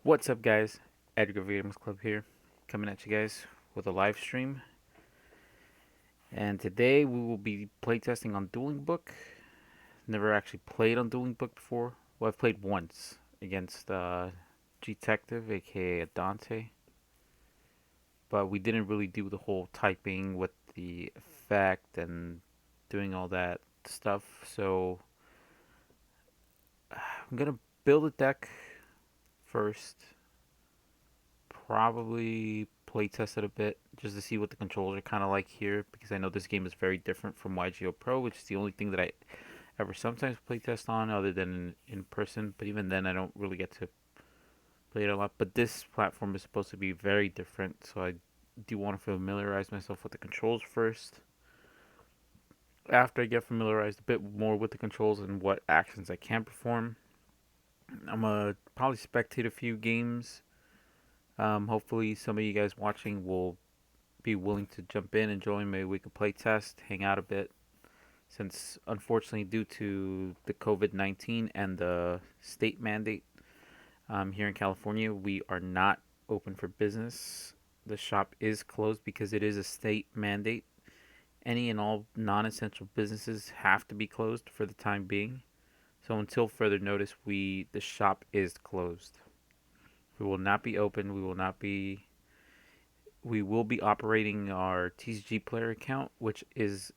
What's up, guys? Edgar of Gamerz Klubb here, coming at you guys with a live stream. And today we will be playtesting on Dueling Book. Never actually played on Dueling Book before. Well, I've played once against Detective, aka Dante, but we didn't really do the whole typing with the effect and doing all that stuff. So I'm gonna build a deck first. Probably play test it a bit just to see what the controls are kind of like here because I know this game is very different from YGO Pro, which is the only thing that I ever sometimes play test on other than in person. But even then, I don't really get to play it a lot. But this platform is supposed to be very different, so I do want to familiarize myself with the controls first. After I get familiarized a bit more with the controls and what actions I can perform, I'm gonna probably spectate a few games. Hopefully, some of you guys watching will be willing to jump in and join. Maybe we could play test, hang out a bit. Since unfortunately, due to the COVID-19 and the state mandate here in California, we are not open for business. The shop is closed because it is a state mandate. Any and all non essential businesses have to be closed for the time being. So until further notice, the shop is closed. We will not be open. We will be operating our TCG player account, which is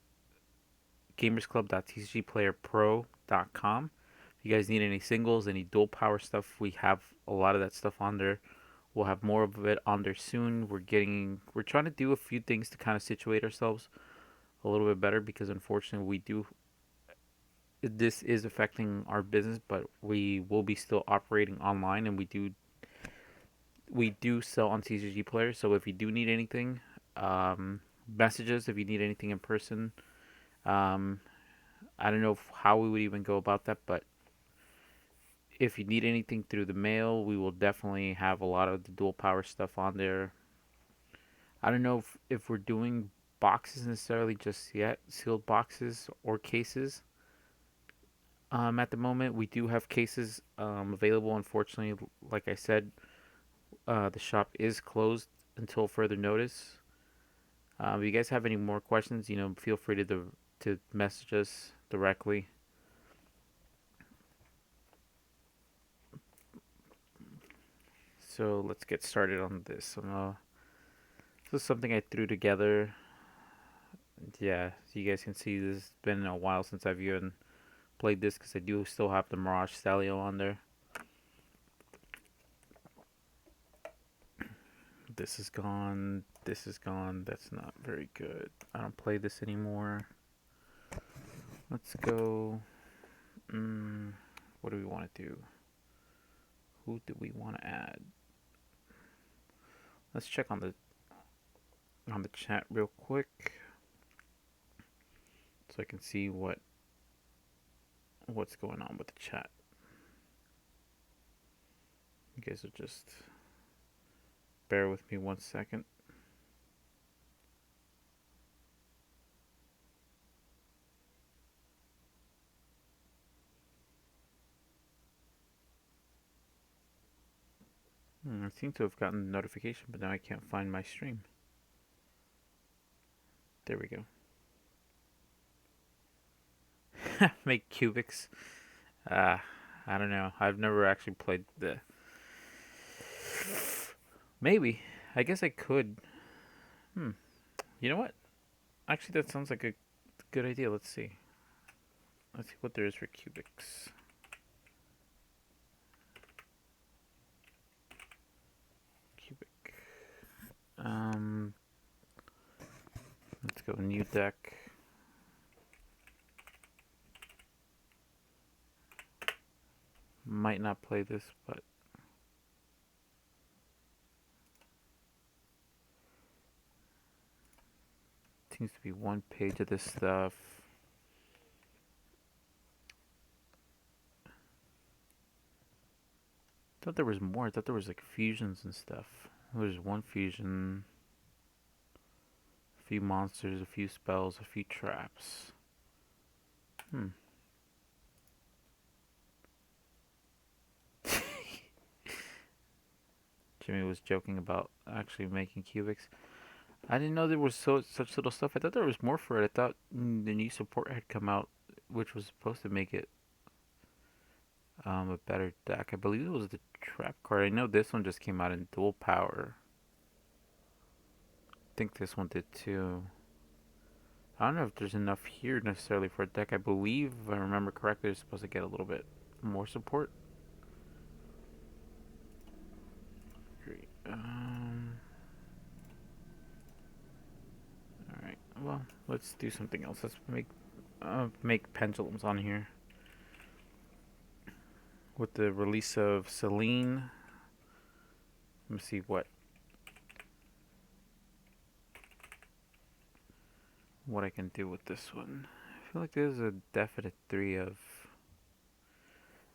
gamersclub.tcgplayerpro.com. If you guys need any singles, any dual power stuff, we have a lot of that stuff on there. We'll have more of it on there soon. We're trying to do a few things to kind of situate ourselves a little bit better because unfortunately this is affecting our business, but we will be still operating online and we do sell on TCG players. So if you do need anything, messages if you need anything in person. Um, I don't know how we would even go about that, but if you need anything through the mail, we will definitely have a lot of the dual power stuff on there. I don't know if we're doing boxes necessarily just yet, sealed boxes or cases. At the moment, we do have cases available. Unfortunately, like I said, the shop is closed until further notice. If you guys have any more questions, feel free to message us directly. So let's get started on this. This is something I threw together. Yeah, so you guys can see this has been a while since I've even played this because I do still have the Mirage Stallion on there. This is gone. This is gone. That's not very good. I don't play this anymore. Let's go. What do we want to do? Who do we want to add? Let's check on the chat real quick so I can see what's going on with the chat. You guys will just bear with me 1 second. I seem to have gotten a notification, but now I can't find my stream. There we go. Make cubics. Uh, I don't know. I've never actually played the. Maybe. I guess I could. Hmm. You know what? Actually, that sounds like a good idea. Let's see. Let's see what there is for cubics. Cubic. Um. Let's go new deck. Might not play this, but seems to be one page of this stuff. I thought there was more. I thought there was like fusions and stuff. There's one fusion, a few monsters, a few spells, a few traps. Hmm. Jimmy was joking about actually making cubics. I didn't know there was such little stuff. I thought there was more for it. I thought the new support had come out, which was supposed to make it a better deck. I believe it was the trap card. I know this one just came out in dual power. I think this one did too. I don't know if there's enough here necessarily for a deck. I believe, if I remember correctly, it's supposed to get a little bit more support. Great. All right. Well, let's do something else. Let's make pendulums on here. With the release of Celine, let me see what I can do with this one. I feel like there's a definite 3 of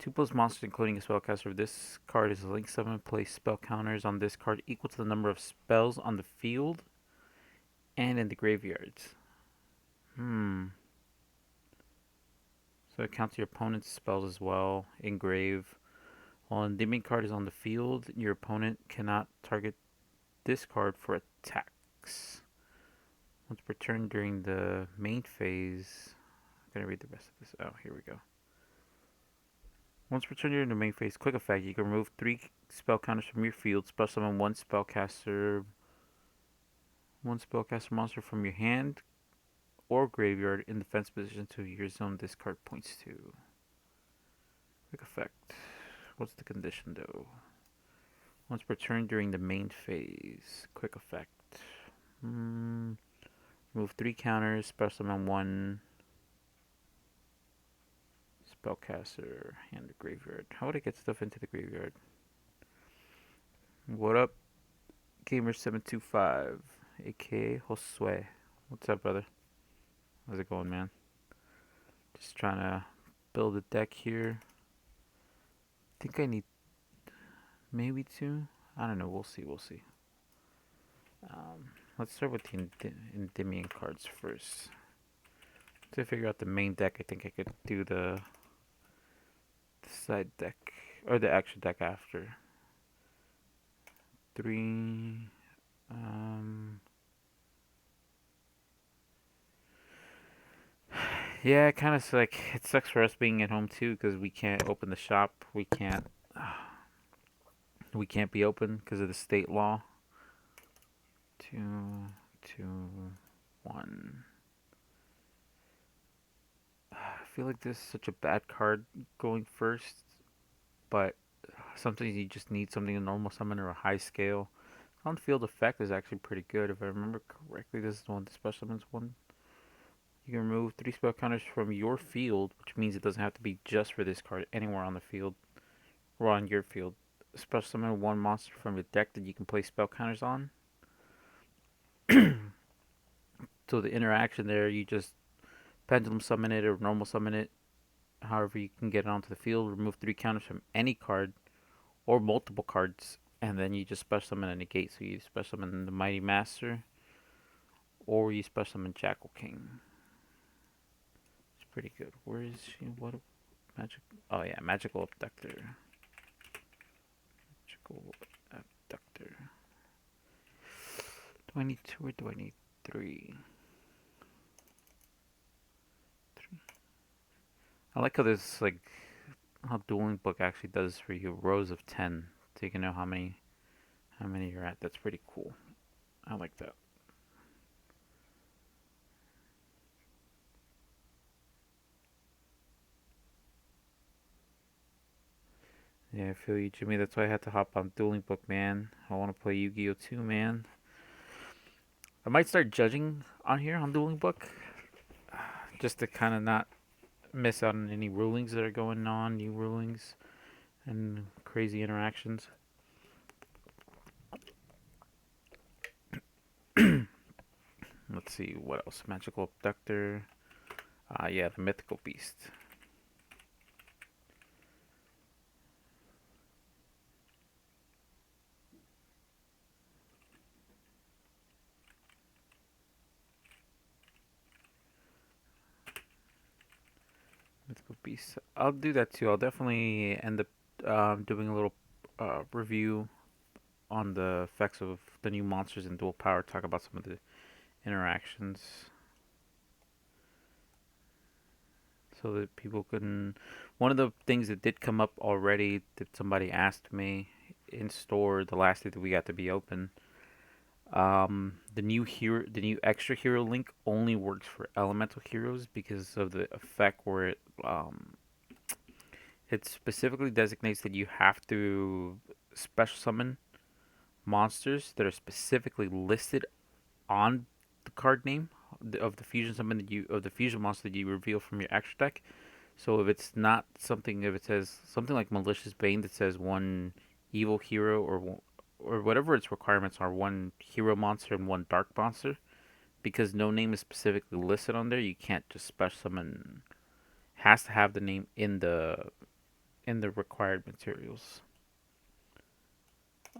2+ monsters, including a spellcaster. This card is a link summon. Place spell counters on this card equal to the number of spells on the field and in the graveyards. So it counts your opponent's spells as well. Engrave. While an endymion card is on the field, your opponent cannot target this card for attacks. Once per turn during the main phase. I'm gonna read the rest of this. Oh, here we go. Once per turn during the main phase, quick effect, you can remove 3 spell counters from your field, special summon one spellcaster monster from your hand or graveyard in defense position to your zone this card points to. Quick effect. What's the condition though? Once per turn during the main phase. Quick effect. Remove 3 counters, special summon 1 spellcaster, hand the graveyard. How would I get stuff into the graveyard? What up, Gamer725, aka Josue? What's up, brother? How's it going, man? Just trying to build a deck here. I think I need maybe 2. I don't know. We'll see. Let's start with the Endymion cards first. To figure out the main deck, I think I could do the side deck or the action deck after. 3. Yeah, kind of like it sucks for us being at home too because we can't open the shop. We can't be open because of the state law. 2, 2, 1. I feel like this is such a bad card going first, but sometimes you just need something a normal summon or a high scale. On field effect is actually pretty good. If I remember correctly, this is the one, the special summons one. You can remove 3 spell counters from your field, which means it doesn't have to be just for this card, anywhere on the field or on your field. Special summon 1 monster from your deck that you can place spell counters on. So the interaction there, you just pendulum summon it or normal summon it, however you can get it onto the field. Remove 3 counters from any card or multiple cards, and then you just special summon a negate. So you special summon the Mighty Master, or you special summon Jackal King. It's pretty good. Where is she? What? Magic? Oh yeah, Magical Abductor. Magical Abductor. Do I need 2 or do I need 3? I like how this how Dueling Book actually does for you rows of 10, so you can know how many you're at. That's pretty cool. I like that. Yeah, I feel you, Jimmy. That's why I had to hop on Dueling Book, man. I want to play Yu-Gi-Oh too, man. I might start judging on here on Dueling Book, just to kind of not miss out on any rulings that are going on, new rulings, and crazy interactions. Let's see, what else? Magical Abductor. Yeah, the Mythical Beast. Mythical Beast. I'll do that too. I'll definitely end up doing a little review on the effects of the new monsters in dual power. Talk about some of the interactions so that people can. One of the things that did come up already that somebody asked me in store the last day that we got to be open. The new extra hero link only works for elemental heroes because of the effect where it specifically designates that you have to special summon monsters that are specifically listed on the card name of the fusion summon that you of the fusion monster that you reveal from your extra deck. So if it's not something, if it says something like Malicious Bane that says one evil hero or whatever its requirements are, one hero monster and one dark monster, because no name is specifically listed on there, you can't just special summon. Has to have the name in the required materials.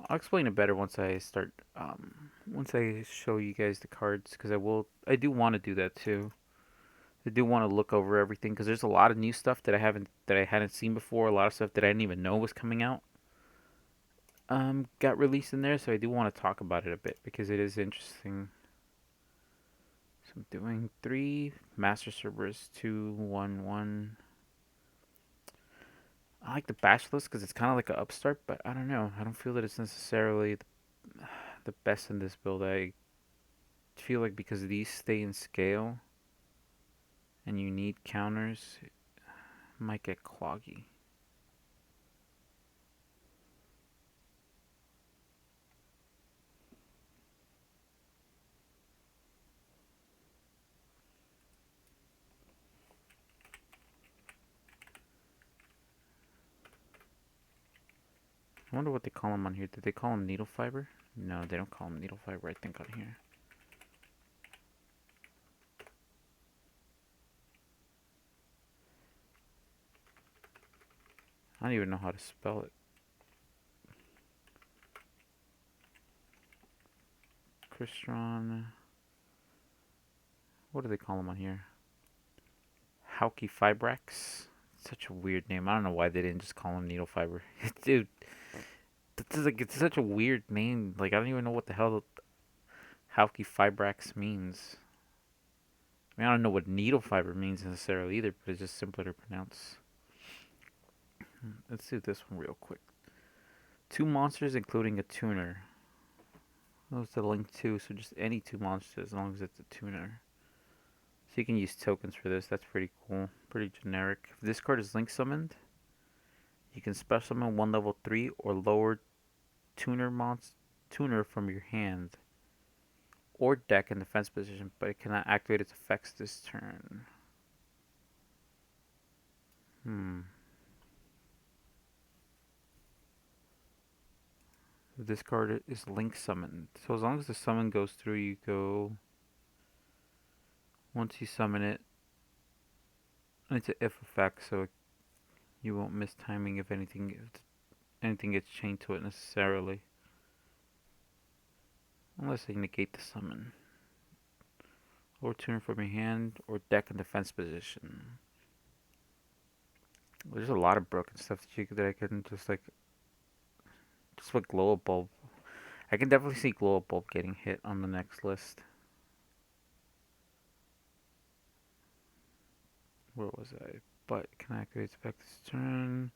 I'll explain it better once I start. Once I show you guys the cards, because I do want to do that too. I do want to look over everything because there's a lot of new stuff that I hadn't seen before. A lot of stuff that I didn't even know was coming out. Got released in there, so I do want to talk about it a bit because it is interesting. So I'm doing 3 Master Cerberus 2-1-1. I like the Basilisk because it's kind of like an upstart, but I don't know. I don't feel that it's necessarily the best in this build. I feel like because these stay in scale and you need counters, it might get cloggy. I wonder what they call them on here. Did they call them needle fiber? No, they don't call them needle fiber, I think, on here. I don't even know how to spell it. Crystron. What do they call them on here? Hauki Fibrax. Such a weird name. I don't know why they didn't just call him needle fiber. Dude, it's such a weird name. Like I don't even know what the hell Hauki Fibrax means. I mean, I don't know what needle fiber means necessarily either, but it's just simpler to pronounce. Let's do this one real quick. 2 monsters, including a tuner. Those the link to, so just any 2 monsters as long as it's a tuner. So you can use tokens for this. That's pretty cool. Pretty generic. If this card is link summoned, you can special summon 1 level 3 or lower tuner from your hand or deck in defense position, but it cannot activate its effects this turn. This card is link summoned. So as long as the summon goes through, you go. Once you summon it, it's an if effect, so you won't miss timing if anything gets chained to it necessarily. Unless they negate the summon. Or turn from your hand or deck in defense position. There's a lot of broken stuff that I can just like glow up bulb. I can definitely see glow up bulb getting hit on the next list. Where was I? But can activate effect this turn.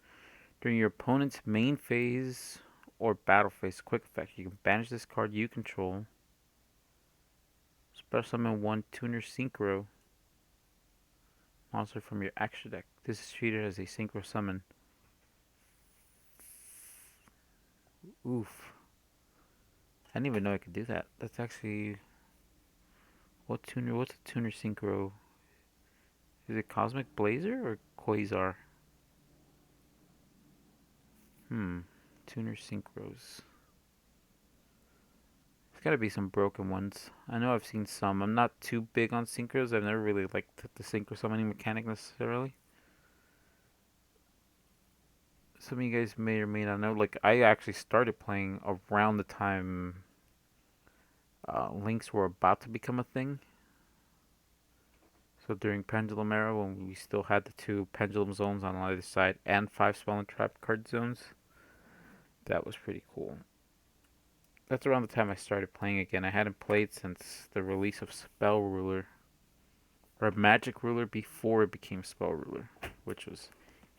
During your opponent's main phase or battle phase, quick effect. You can banish this card you control. Special summon 1 Tuner Synchro monster from your extra deck. This is treated as a synchro summon. Oof. I didn't even know I could do that. That's actually... What's a tuner synchro? Is it Cosmic Blazer or Quasar? Tuner synchros. There's gotta be some broken ones. I know I've seen some. I'm not too big on synchros. I've never really liked the synchro summoning mechanic necessarily. Some of you guys may or may not know. Like, I actually started playing around the time links were about to become a thing. So during Pendulum Era, when we still had the 2 Pendulum Zones on either side and 5 Spell and Trap card zones, that was pretty cool. That's around the time I started playing again. I hadn't played since the release of Spell Ruler or Magic Ruler before it became Spell Ruler, which was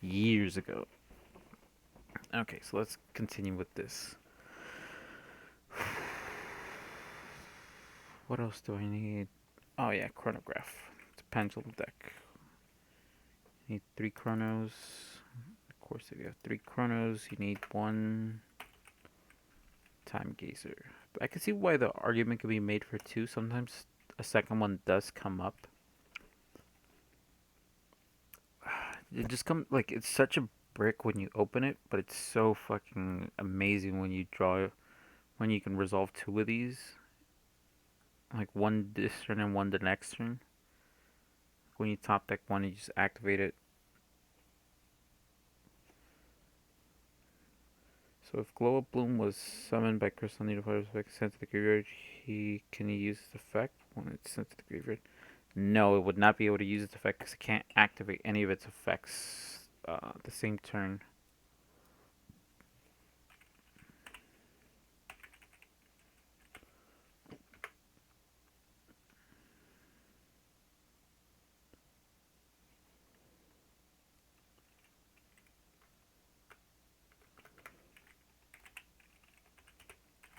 years ago. Okay, so let's continue with this. What else do I need? Oh yeah, chronograph. It's a pendulum deck. Need 3 chronos. Of course, if you have 3 chronos, you need 1 time gazer. But I can see why the argument could be made for 2. Sometimes a second one does come up. It just comes like it's such a brick when you open it, but it's so fucking amazing when you draw when you can resolve 2 of these. Like one this turn and one the next turn. When you top deck one, you just activate it. So if Glow Up Bloom was summoned by Crystal Needlefire's effect sent to the graveyard, can he use this effect when it's sent to the graveyard? No, it would not be able to use its effect because it can't activate any of its effects the same turn.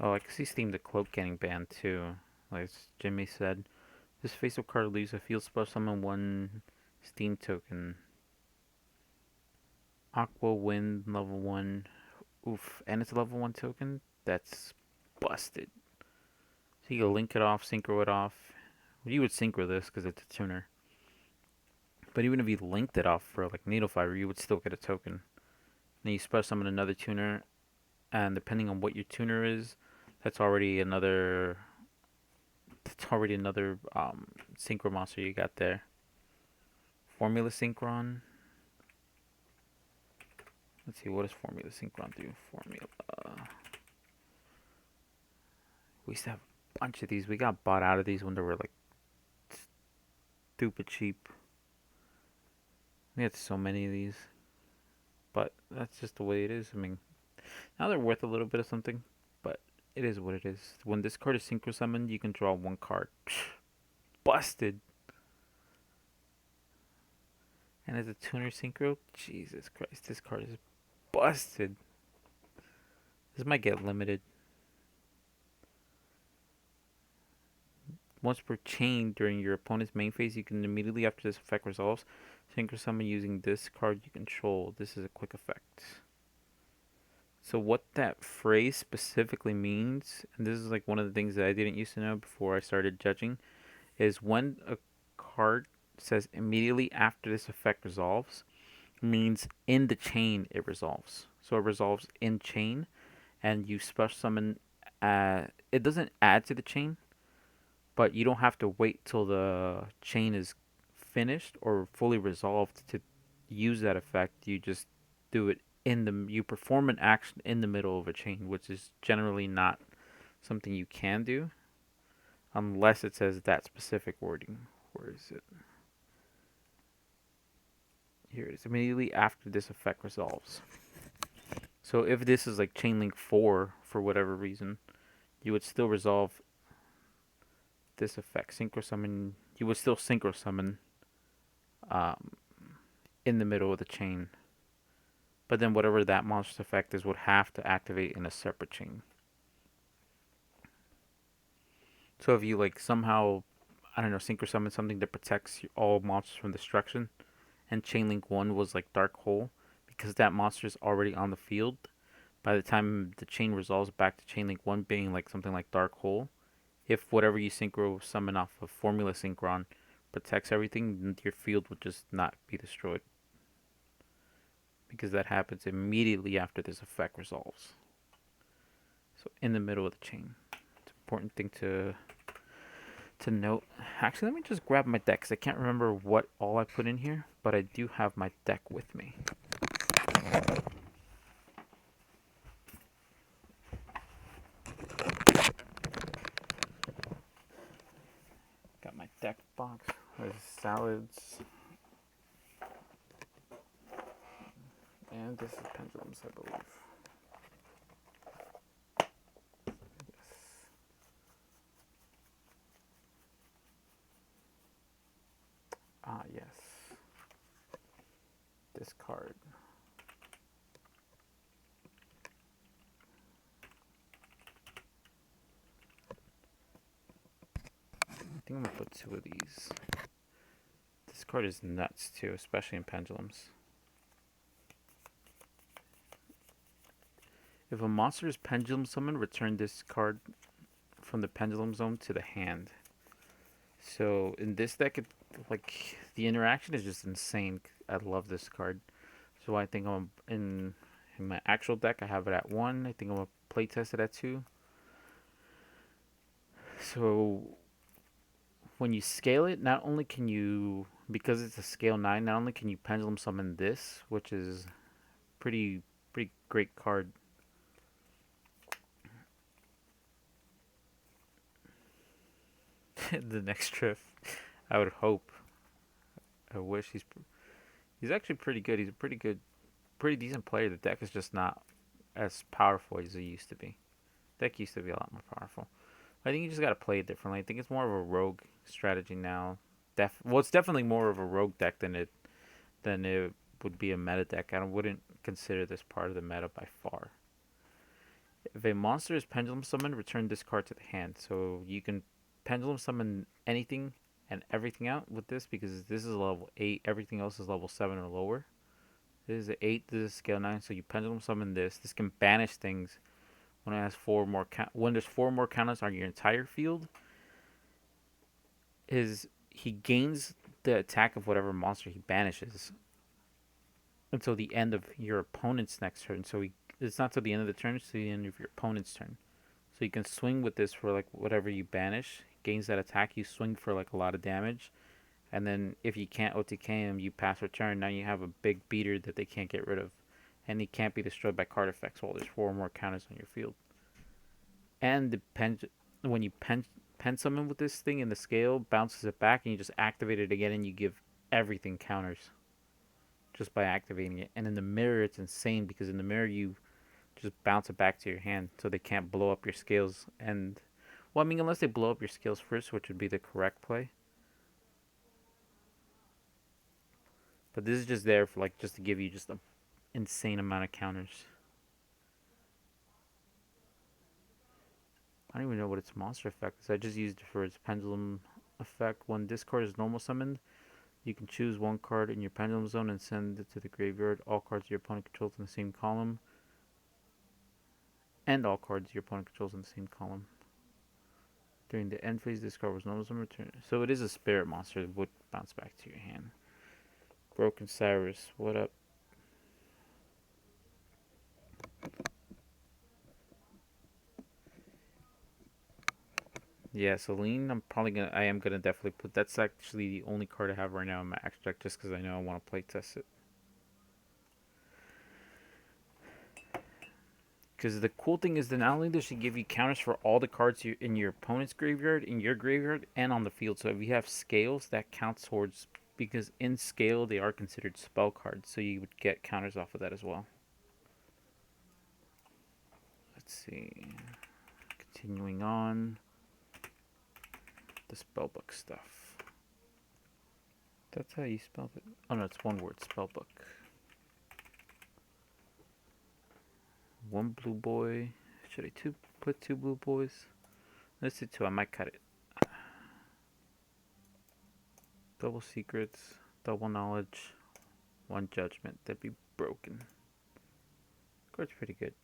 Oh, I can see Steam the Cloak getting banned too. Like Jimmy said, this face-up card leaves a field spell summon 1 Steam token. Aqua Wind level 1. Oof, and it's a level 1 token? That's busted. So you can link it off, synchro it off. Well, you would synchro this because it's a tuner. But even if you linked it off for like Needlefiber, you would still get a token. Then you special summon another tuner, and depending on what your tuner is, that's already another. Synchro monster you got there. Formula Synchron. Let's see, what does Formula Synchron do? Formula. We used to have a bunch of these. We got bought out of these when they were like stupid cheap. We had so many of these. But that's just the way it is. I mean, now they're worth a little bit of something, but it is what it is. When this card is synchro summoned, you can draw 1 card. Busted. And as a tuner synchro, Jesus Christ, this card is busted. This might get limited. Once per chain during your opponent's main phase, you can immediately after this effect resolves, synchro summon using this card you control. This is a quick effect. So what that phrase specifically means, and this is like one of the things that I didn't used to know before I started judging, is when a card says immediately after this effect resolves, means in the chain it resolves. So it resolves in chain, and you special summon. It doesn't add to the chain, but you don't have to wait till the chain is finished or fully resolved to use that effect. You just do it you perform an action in the middle of a chain, which is generally not something you can do unless it says that specific wording. Where is it? Here it is. Immediately after this effect resolves. So if this is like chain link 4 for whatever reason, you would still resolve this effect. Synchro summon. You would still synchro summon um, in the middle of the chain. But then whatever that monster's effect is would have to activate in a separate chain. So if you like somehow, I don't know, synchro summon something that protects all monsters from destruction, and chain link 1 was like Dark Hole, because that monster is already on the field, by the time the chain resolves back to chain link 1 being like something like Dark Hole, if whatever you synchro summon off of Formula Synchron protects everything, then your field would just not be destroyed. Because that happens immediately after this effect resolves. So in the middle of the chain. It's an important thing to note. Actually, let me just grab my deck because I can't remember what all I put in here, but I do have my deck with me. Got my deck box. There's salads. And this is pendulums, I believe. Yes. this card. I think I'm gonna put 2 of these. This card is nuts too, especially in pendulums. If a monster is pendulum summoned, return this card from the pendulum zone to the hand. So in this deck, like the interaction is just insane. I love this card. So I think I'm in my actual deck. I have it at 1. I think I'm gonna play test it at 2. So when you scale it, not only can you, because it's a scale 9, not only can you pendulum summon this, which is pretty great card. The next drift, I would hope. I wish he's actually pretty good. He's a pretty decent player. The deck is just not as powerful as it used to be. The deck used to be a lot more powerful. I think you just gotta play it differently. I think it's more of a rogue strategy now. Well, it's definitely more of a rogue deck than it would be a meta deck. I wouldn't consider this part of the meta by far. If a monster is pendulum summoned, return this card to the hand. So you can pendulum summon anything and everything out with this because this is level 8. Everything else is level 7 or lower. This is an 8. This is scale 9. So you pendulum summon this. This can banish things when it has 4 more. When there's 4 more counters on your entire field, he gains the attack of whatever monster he banishes until the end of your opponent's next turn. So it's not till the end of the turn, it's the end of your opponent's turn. So you can swing with this for like whatever you banish. Gains that attack, you swing for like a lot of damage. And then if you can't OTK him, you pass return. Now you have a big beater that they can't get rid of. And he can't be destroyed by card effects while there's 4 more counters on your field. And when you pen summon with this thing in the scale, bounces it back and you just activate it again and you give everything counters just by activating it. And in the mirror, it's insane because in the mirror, you just bounce it back to your hand so they can't blow up your scales. And, well, I mean, unless they blow up your scales first, which would be the correct play. But this is just there for, like, just to give you just an insane amount of counters. I don't even know what its monster effect is. I just used it for its pendulum effect. When this card is normal summoned, you can choose 1 card in your pendulum zone and send it to the graveyard. All cards your opponent controls in the same column. And all cards your opponent controls in the same column. During the end phase, this card was normal summoned. So it is a spirit monster that would bounce back to your hand. Broken Cyrus, what up? Yeah, Celine, I am gonna definitely put. That's actually the only card I have right now in my action deck, just because I know I want to play test it. Because the cool thing is that not only does she give you counters for all the cards in your opponent's graveyard, in your graveyard, and on the field. So if you have scales, that counts towards, because in scale they are considered spell cards, so you would get counters off of that as well. Let's see. Continuing on. The spellbook stuff. That's how you spell it. Oh no, it's one word, spellbook. 1 blue boy. Should I put 2 blue boys? Let's do 2. I might cut it. Double secrets, double knowledge, 1 judgment. That'd be broken. Card's pretty good.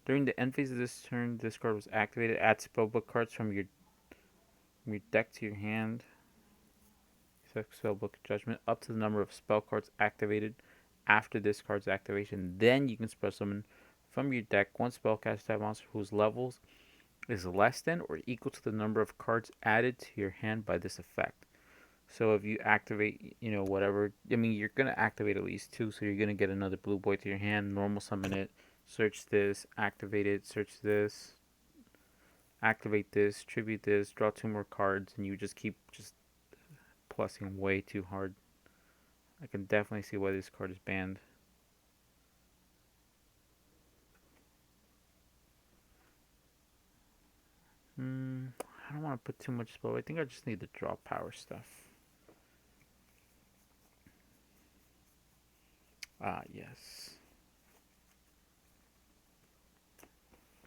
During the end phase of this turn, this card was activated. Add spellbook cards from your deck to your hand. Spellbook judgment up to the number of spell cards activated after this card's activation. Then you can spell summon from your deck 1 spellcast type monster whose levels is less than or equal to the number of cards added to your hand by this effect. So if you activate, whatever, I mean, you're going to activate at least 2, so you're going to get another blue boy to your hand, normal summon it, search this, activate it, search this, activate this, tribute this, draw 2 more cards, and you just keep just plussing way too hard. I can definitely see why this card is banned. I don't want to put too much spell. I think I just need the draw power stuff. Ah, yes.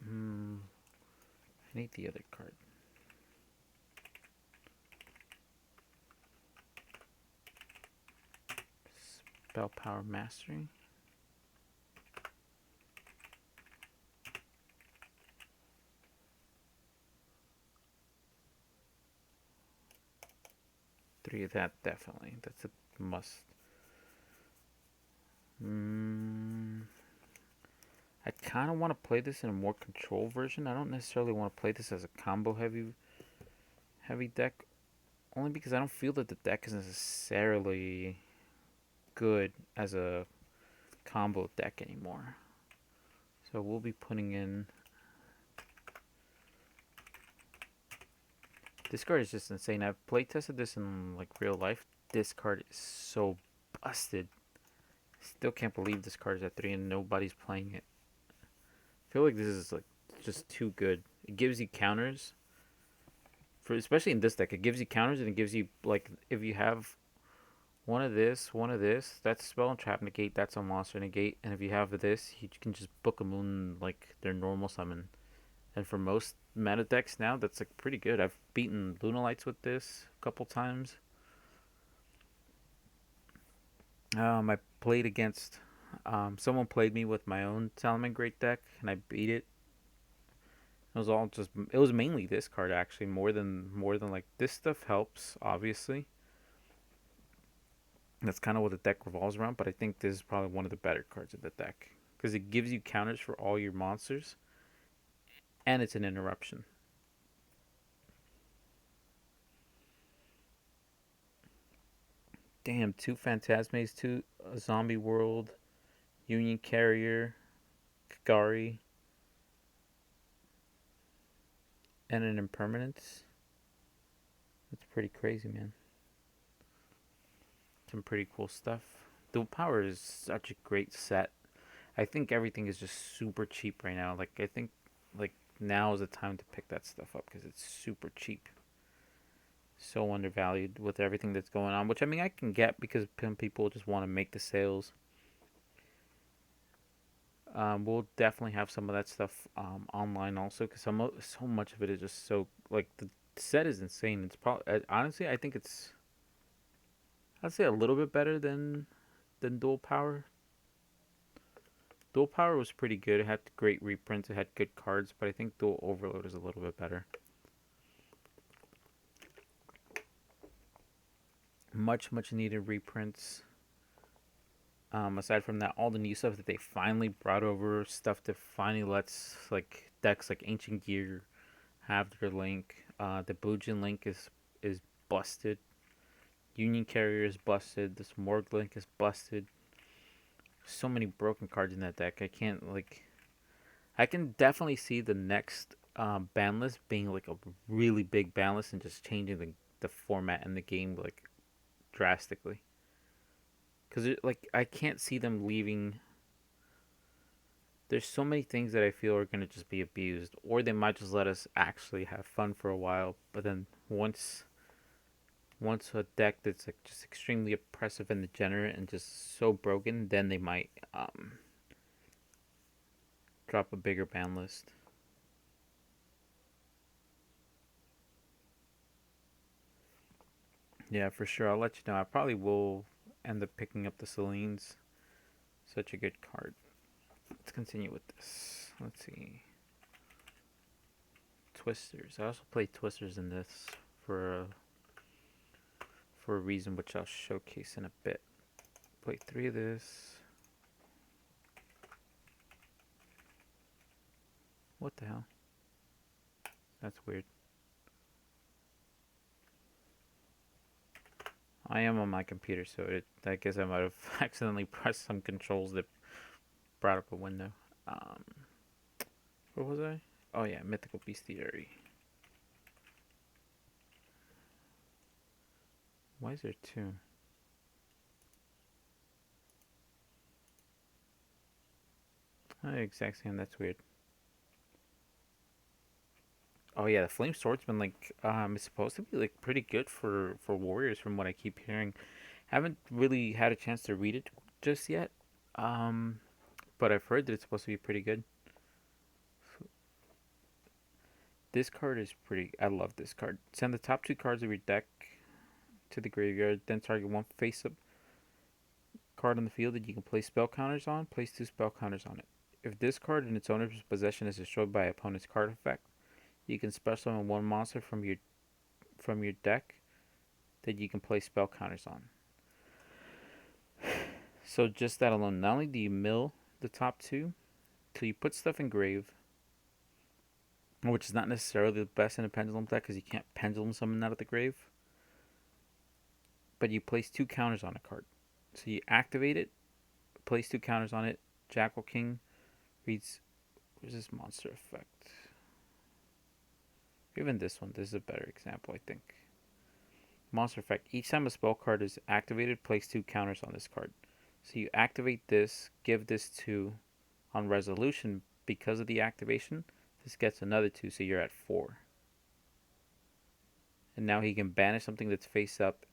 Hmm. I need the other card. Spell Power Mastery. Three of that, definitely. That's a must. Mm, I kind of want to play this in a more control version. I don't necessarily want to play this as a combo heavy deck, only because I don't feel that the deck is necessarily good as a combo deck anymore. So we'll be putting in. This card is just insane. I've play tested this in like real life. This card is so busted. Still can't believe this card is at 3 and nobody's playing it. I feel like this is like just too good. It gives you counters for, especially in this deck. It gives you counters and it gives you like, if you have one of this, that's spell and trap negate. That's a monster negate. And if you have this, you can just book a moon like their normal summon. And for most meta decks now, that's like pretty good. I've beaten Lunalights with this a couple times. I played against someone played me with my own Salamangreat deck, and I beat it. It was all just. It was mainly this card actually, more than like this stuff helps obviously. That's kind of what the deck revolves around. But I think this is probably one of the better cards in the deck because it gives you counters for all your monsters, and it's an interruption. Damn, two Phantasmes, two Zombie World, Union Carrier, Kagari, and an Impermanence. That's pretty crazy, man. Some pretty cool stuff. Dual Power is such a great set. I think everything is just super cheap right now. Like I think like now is the time to pick that stuff up because it's super cheap. So undervalued with everything that's going on, which I mean I can get because people just want to make the sales. We'll definitely have some of that stuff online also because so much of it is just so like the set is insane. It's probably honestly I think it's I'd say a little bit better than Dual Power. Dual Power was pretty good. It had great reprints. It had good cards, but I think Dual Overload is a little bit better. Much needed reprints. Aside from that, all the new stuff that they finally brought over, stuff that finally lets like decks like Ancient Gear have their link. The Bujin link is busted. Union Carrier is busted. This Morg link is busted. So many broken cards in that deck. I can't like. I can definitely see the next ban list being like a really big ban list and just changing the format and the game like drastically. Because like I can't see them leaving. There's so many things that I feel are gonna just be abused, or they might just let us actually have fun for a while. But then once a deck that's like just extremely oppressive and degenerate and just so broken, then they might drop a bigger ban list. Yeah, for sure. I'll let you know. I probably will end up picking up the Celine's. Such a good card. Let's continue with this. Let's see. Twisters. I also play Twisters in this for a, for a reason which I'll showcase in a bit. Play 3 of this. What the hell? That's weird. I am on my computer, so I guess I might have accidentally pressed some controls that brought up a window. Um, where was I? Oh yeah, Mythical Bestiary. Why is there two? Oh, exact same. That's weird. Oh yeah, the Flame Swordsman like is supposed to be like pretty good for warriors from what I keep hearing. Haven't really had a chance to read it just yet. Um, but I've heard that it's supposed to be pretty good. This card is pretty. I love this card. Send the top two cards of your deck to the graveyard, then target one face-up card on the field that you can place spell counters on. Place two spell counters on it. If this card in its owner's possession is destroyed by opponent's card effect, you can special summon one monster from your deck that you can place spell counters on. So just that alone, not only do you mill the top two, so you put stuff in grave, which is not necessarily the best in a pendulum deck because you can't pendulum summon out of the grave, but you place two counters on a card. So you activate it, place two counters on it. Jackal King reads. Where's this monster effect? Even this one. This is a better example, I think. Monster effect. Each time a spell card is activated, place two counters on this card. So you activate this, give this two on resolution because of the activation. This gets another two, so you're at 4. And now he can banish something that's face up,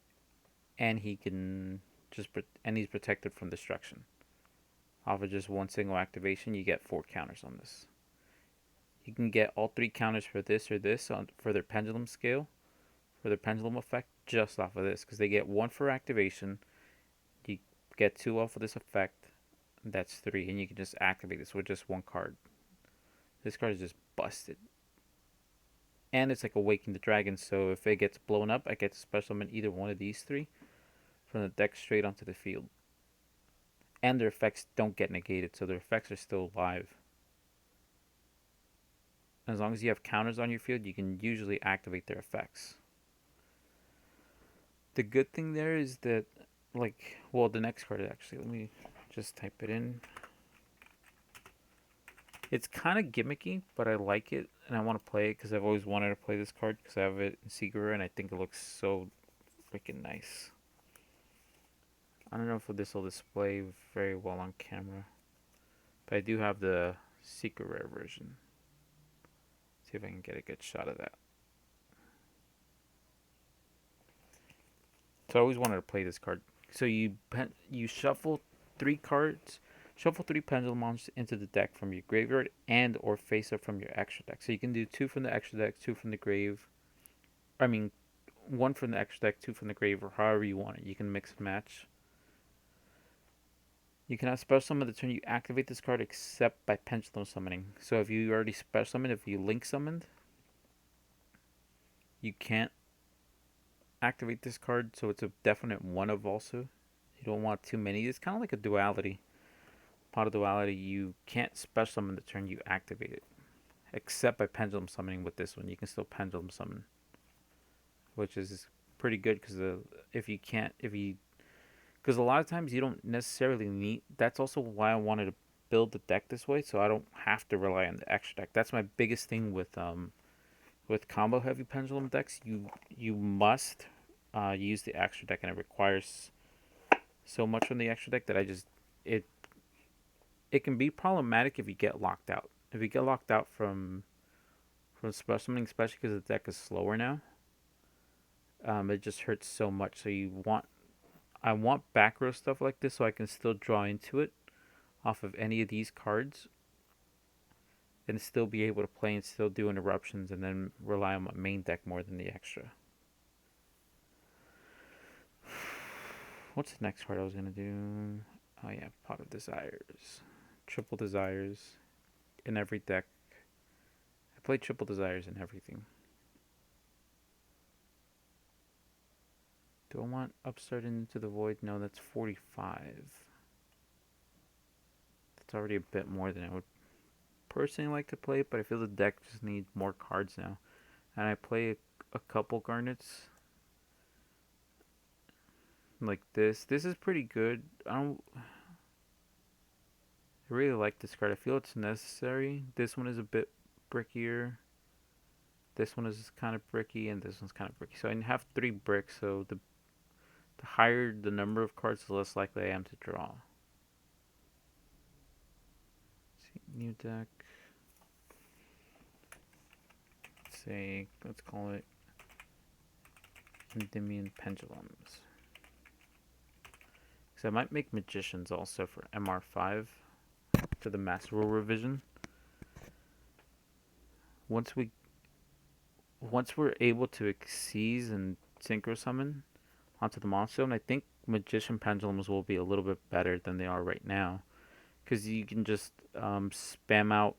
and he can he's protected from destruction. Off of just one single activation, you get 4 counters on this. You can get all 3 counters for this or this for their pendulum scale, for their pendulum effect, just off of this, because they get 1 for activation. You get 2 off of this effect. That's 3, and you can just activate this with just 1 card. This card is just busted. And it's like Awaken the Dragon, so if it gets blown up, I get to special summon either one of these 3 from the deck straight onto the field. And their effects don't get negated, so their effects are still alive. As long as you have counters on your field, you can usually activate their effects. The good thing there is that, the next card actually, let me just type it in. It's kind of gimmicky, but I like it, and I want to play it because I've always wanted to play this card because I have it in Secret, and I think it looks so freaking nice. I don't know if this will display very well on camera, but I do have the Secret Rare version. See if I can get a good shot of that. So I always wanted to play this card. So you shuffle 3 cards, shuffle 3 pendulum monsters into the deck from your graveyard and or face up from your extra deck. So you can do 2 from the extra deck, 2 from the grave. 1 from the extra deck, 2 from the grave, or however you want it. You can mix and match. You cannot special summon the turn you activate this card except by pendulum summoning. So if you already special summoned, if you link summoned, you can't activate this card, so it's a definite 1 of also. You don't want too many. It's kind of like a duality. Pot of duality, you can't special summon the turn you activate it. Except by pendulum summoning with this one. You can still pendulum summon. Which is pretty good because because a lot of times you don't necessarily need. That's also why I wanted to build the deck this way, so I don't have to rely on the extra deck. That's my biggest thing with combo heavy pendulum decks. You must use the extra deck, and it requires so much from the extra deck that it can be problematic if you get locked out. If you get locked out from special summoning, especially because the deck is slower now, it just hurts so much. So I want back row stuff like this so I can still draw into it off of any of these cards and still be able to play and still do interruptions and then rely on my main deck more than the extra. What's the next card I was going to do? Oh yeah, Pot of Desires. Triple Desires in every deck. I play Triple Desires in everything. Do I want Upstart Into the Void? No, that's 45. That's already a bit more than I would personally like to play, but I feel the deck just needs more cards now. And I play a couple Garnets. Like this. This is pretty good. I really like this card. I feel it's necessary. This one is a bit brickier. This one is kind of bricky, and this one's kind of bricky. So I have 3 bricks, so the higher the number of cards, the less likely I am to draw. Let's see, new deck. Let's call it Endymion Pendulums. Because I might make magicians also for MR5 for the Master Rule revision. Once we once we're able to seize and synchro summon onto the monster, and I think magician pendulums will be a little bit better than they are right now, because you can just spam out.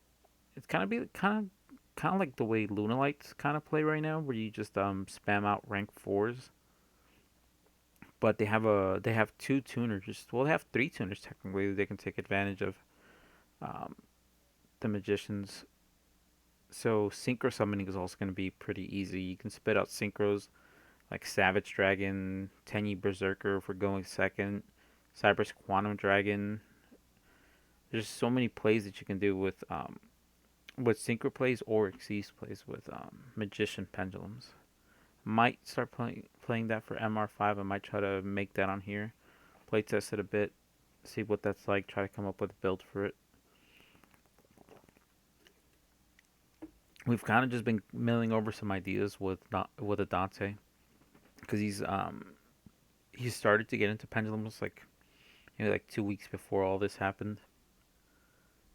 It's kind of like the way Lunalights kind of play right now, where you just spam out rank fours. But they have two tuners. Well, they have three tuners technically. They can take advantage of um, the magicians. So synchro summoning is also going to be pretty easy. You can spit out synchros like Savage Dragon, Tenyi Berserker for going second, Cyber's Quantum Dragon. There's so many plays that you can do with synchro plays or Xyz plays with magician pendulums. Might start playing that for MR5. I might try to make that on here. Play test it a bit, see what that's like. Try to come up with a build for it. We've kind of just been milling over some ideas with Adante, because he started to get into pendulums like maybe like 2 weeks before all this happened.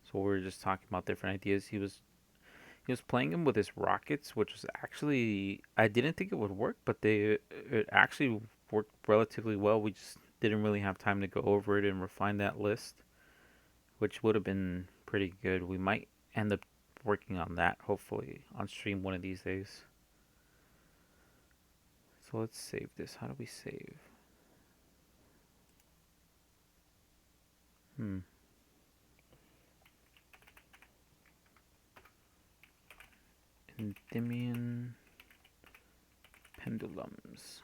So we were just talking about different ideas. He was playing him with his rockets, which was actually I didn't think it would work, but it actually worked relatively well. We just didn't really have time to go over it and refine that list, which would have been pretty good. We might end up working on that hopefully on stream one of these days. So let's save this. How do we save? Hmm. Endymion pendulums.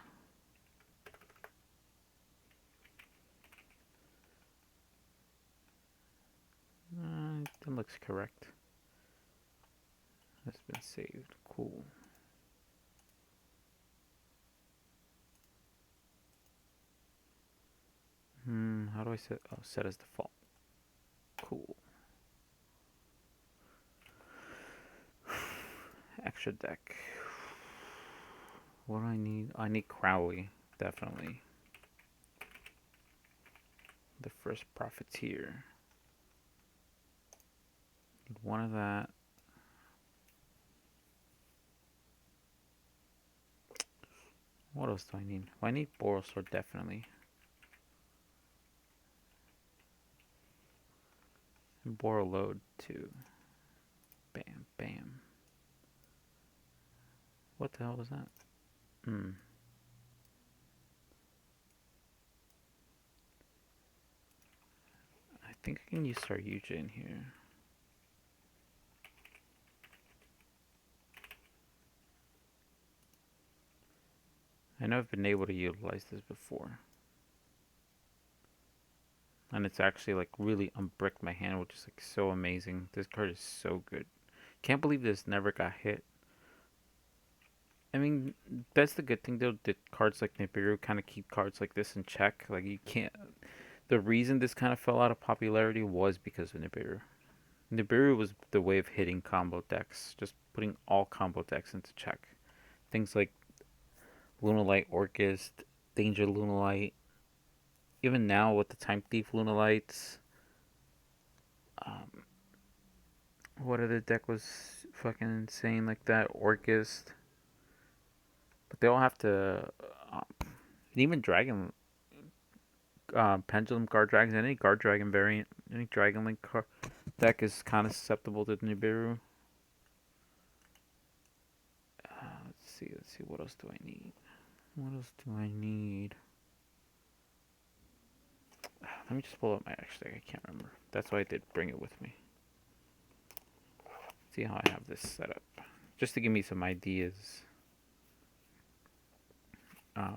That looks correct. That's been saved. Cool. How do I set? Oh, set as default. Cool. Extra deck. What do I need? I need Crowley, definitely. The first Profiteer. Need one of that. What else do I need? Well, I need Borosaur, definitely. And Borreload, too. Bam, bam. What the hell was that? I think I can use Saryuja in here. I know I've been able to utilize this before. And it's actually like really unbricked my hand, which is like so amazing. This card is so good. Can't believe this never got hit. I mean, that's the good thing though. That cards like Nibiru kind of keep cards like this in check. Like you can't. The reason this kind of fell out of popularity was because of Nibiru. Nibiru was the way of hitting combo decks, just putting all combo decks into check. Things like Lunalight Orchist, Danger Lunalight. Even now with the Time Thief Lunalights. Um, what other deck was fucking insane like that? Orchist. But they all have to. Um, even Dragon. Pendulum Guard Dragons, any Guard Dragon variant, any Dragon Link deck is kind of susceptible to Nibiru. Let's see, what else do I need? What else do I need? Let me just pull up my X deck, I can't remember. That's why I did bring it with me. See how I have this set up. Just to give me some ideas.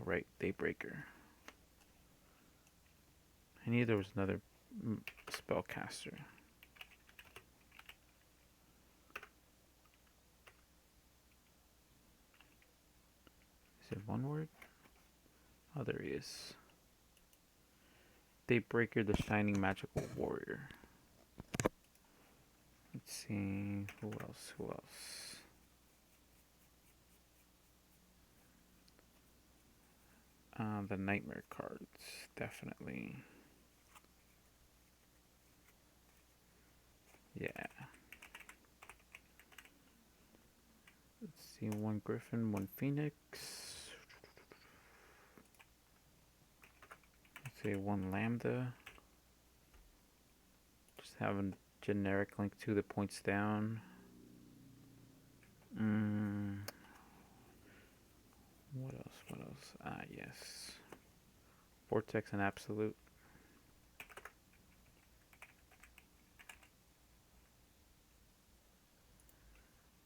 Right, Daybreaker. I knew there was another spellcaster. Is it one word? Oh, there he is. Daybreaker, the Shining Magical Warrior. Let's see. Who else? Who else? The Nightmare cards, definitely. Yeah. Let's see, one Griffin, one Phoenix. Let's say one Lambda. Just have a generic link to the points down. What else? What else? Ah, yes. Vortex and Absolute.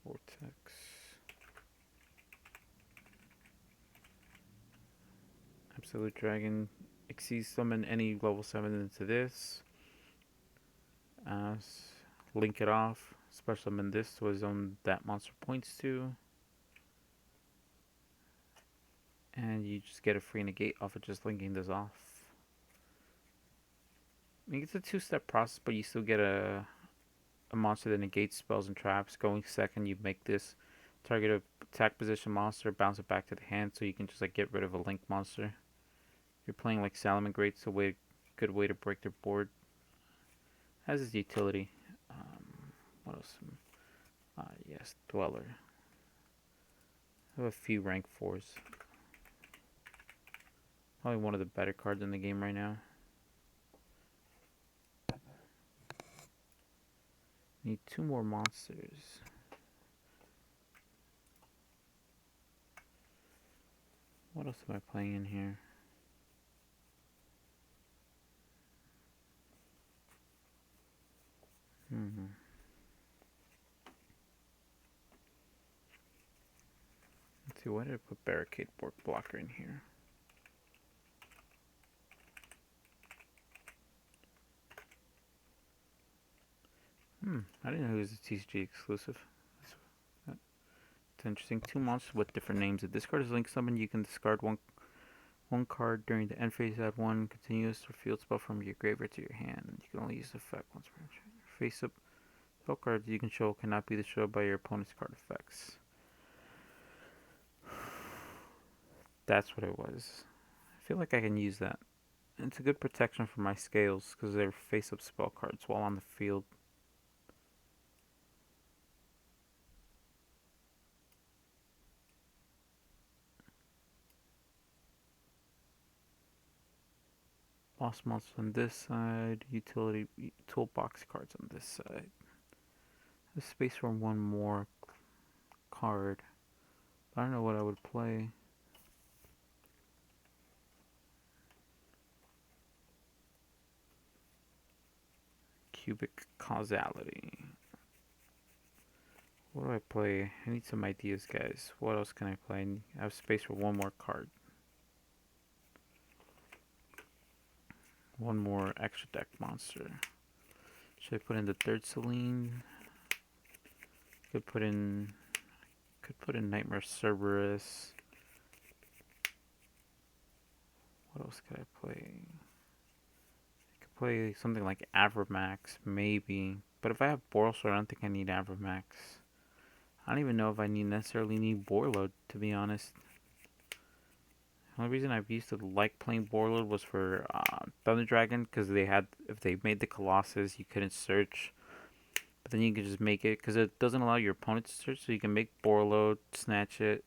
Vortex. Absolute Dragon. Exceed summon any level 7 into this. Link it off. Special summon this to a zone that monster points to. And you just get a free negate off of just linking this off. I mean, it's a two-step process, but you still get a monster that negates spells and traps. Going second, you make this target a attack position monster, bounce it back to the hand, so you can just like get rid of a link monster. If you're playing like Salamangreat, it's a good way to break their board. Has its utility. What else? Yes, Dweller. I have a few rank 4s. Probably one of the better cards in the game right now. Need 2 more monsters. What else am I playing in here? Let's see, why did I put Barricade Blocker in here? I didn't know it was a TCG exclusive. It's interesting. 2 monsters with different names. If this card is link summon, you can discard one card during the end phase. Add 1 continuous or field spell from your graveyard to your hand. You can only use the effect once per turn. Face up spell cards you can show cannot be destroyed by your opponent's card effects. That's what it was. I feel like I can use that. It's a good protection for my scales because they're face up spell cards while on the field. Boss monsters on this side, utility toolbox cards on this side. There's space for one more card. I don't know what I would play. Cubic Causality. What do I play? I need some ideas, guys. What else can I play? I have space for one more card. One more extra deck monster. Should I put in the third Selene? Could put in Nightmare Cerberus. What else could I play? I could play something like Avramax, maybe. But if I have Borload, I don't think I need Avramax. I don't even know if I necessarily need Borload, to be honest. The only reason I've used to like playing Borload was for Thunder Dragon, because if they made the Colossus, you couldn't search. But then you can just make it, because it doesn't allow your opponent to search, so you can make Borload, snatch it,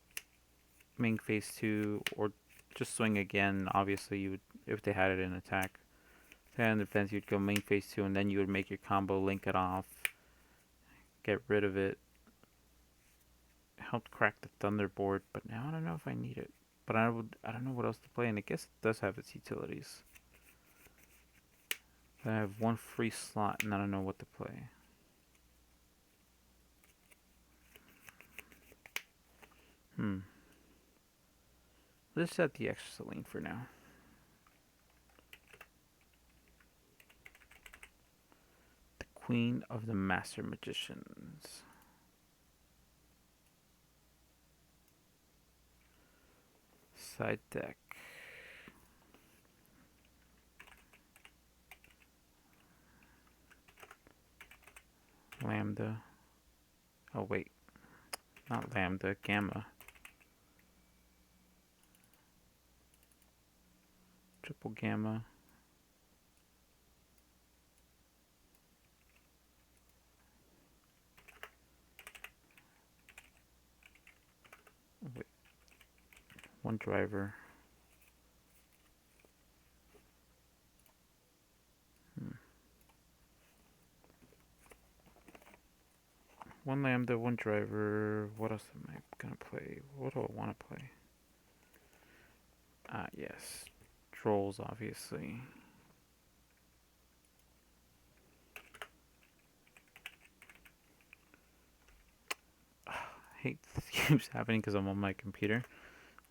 main phase 2, or just swing again. Obviously, you would, if they had it in attack. If they had it in defense, you'd go main phase 2, and then you would make your combo, link it off, get rid of it. Helped crack the Thunderboard, but now I don't know if I need it. But I don't know what else to play, and I guess it does have its utilities. But I have one free slot, and I don't know what to play. Let's set the extra Selene for now. The Queen of the Master Magicians. Side deck. Lambda. Oh wait, not Lambda, Gamma. Triple Gamma. One driver. One lambda, one driver. What else am I gonna play? What do I want to play? Ah, yes. Trolls, obviously. I hate this keeps happening because I'm on my computer.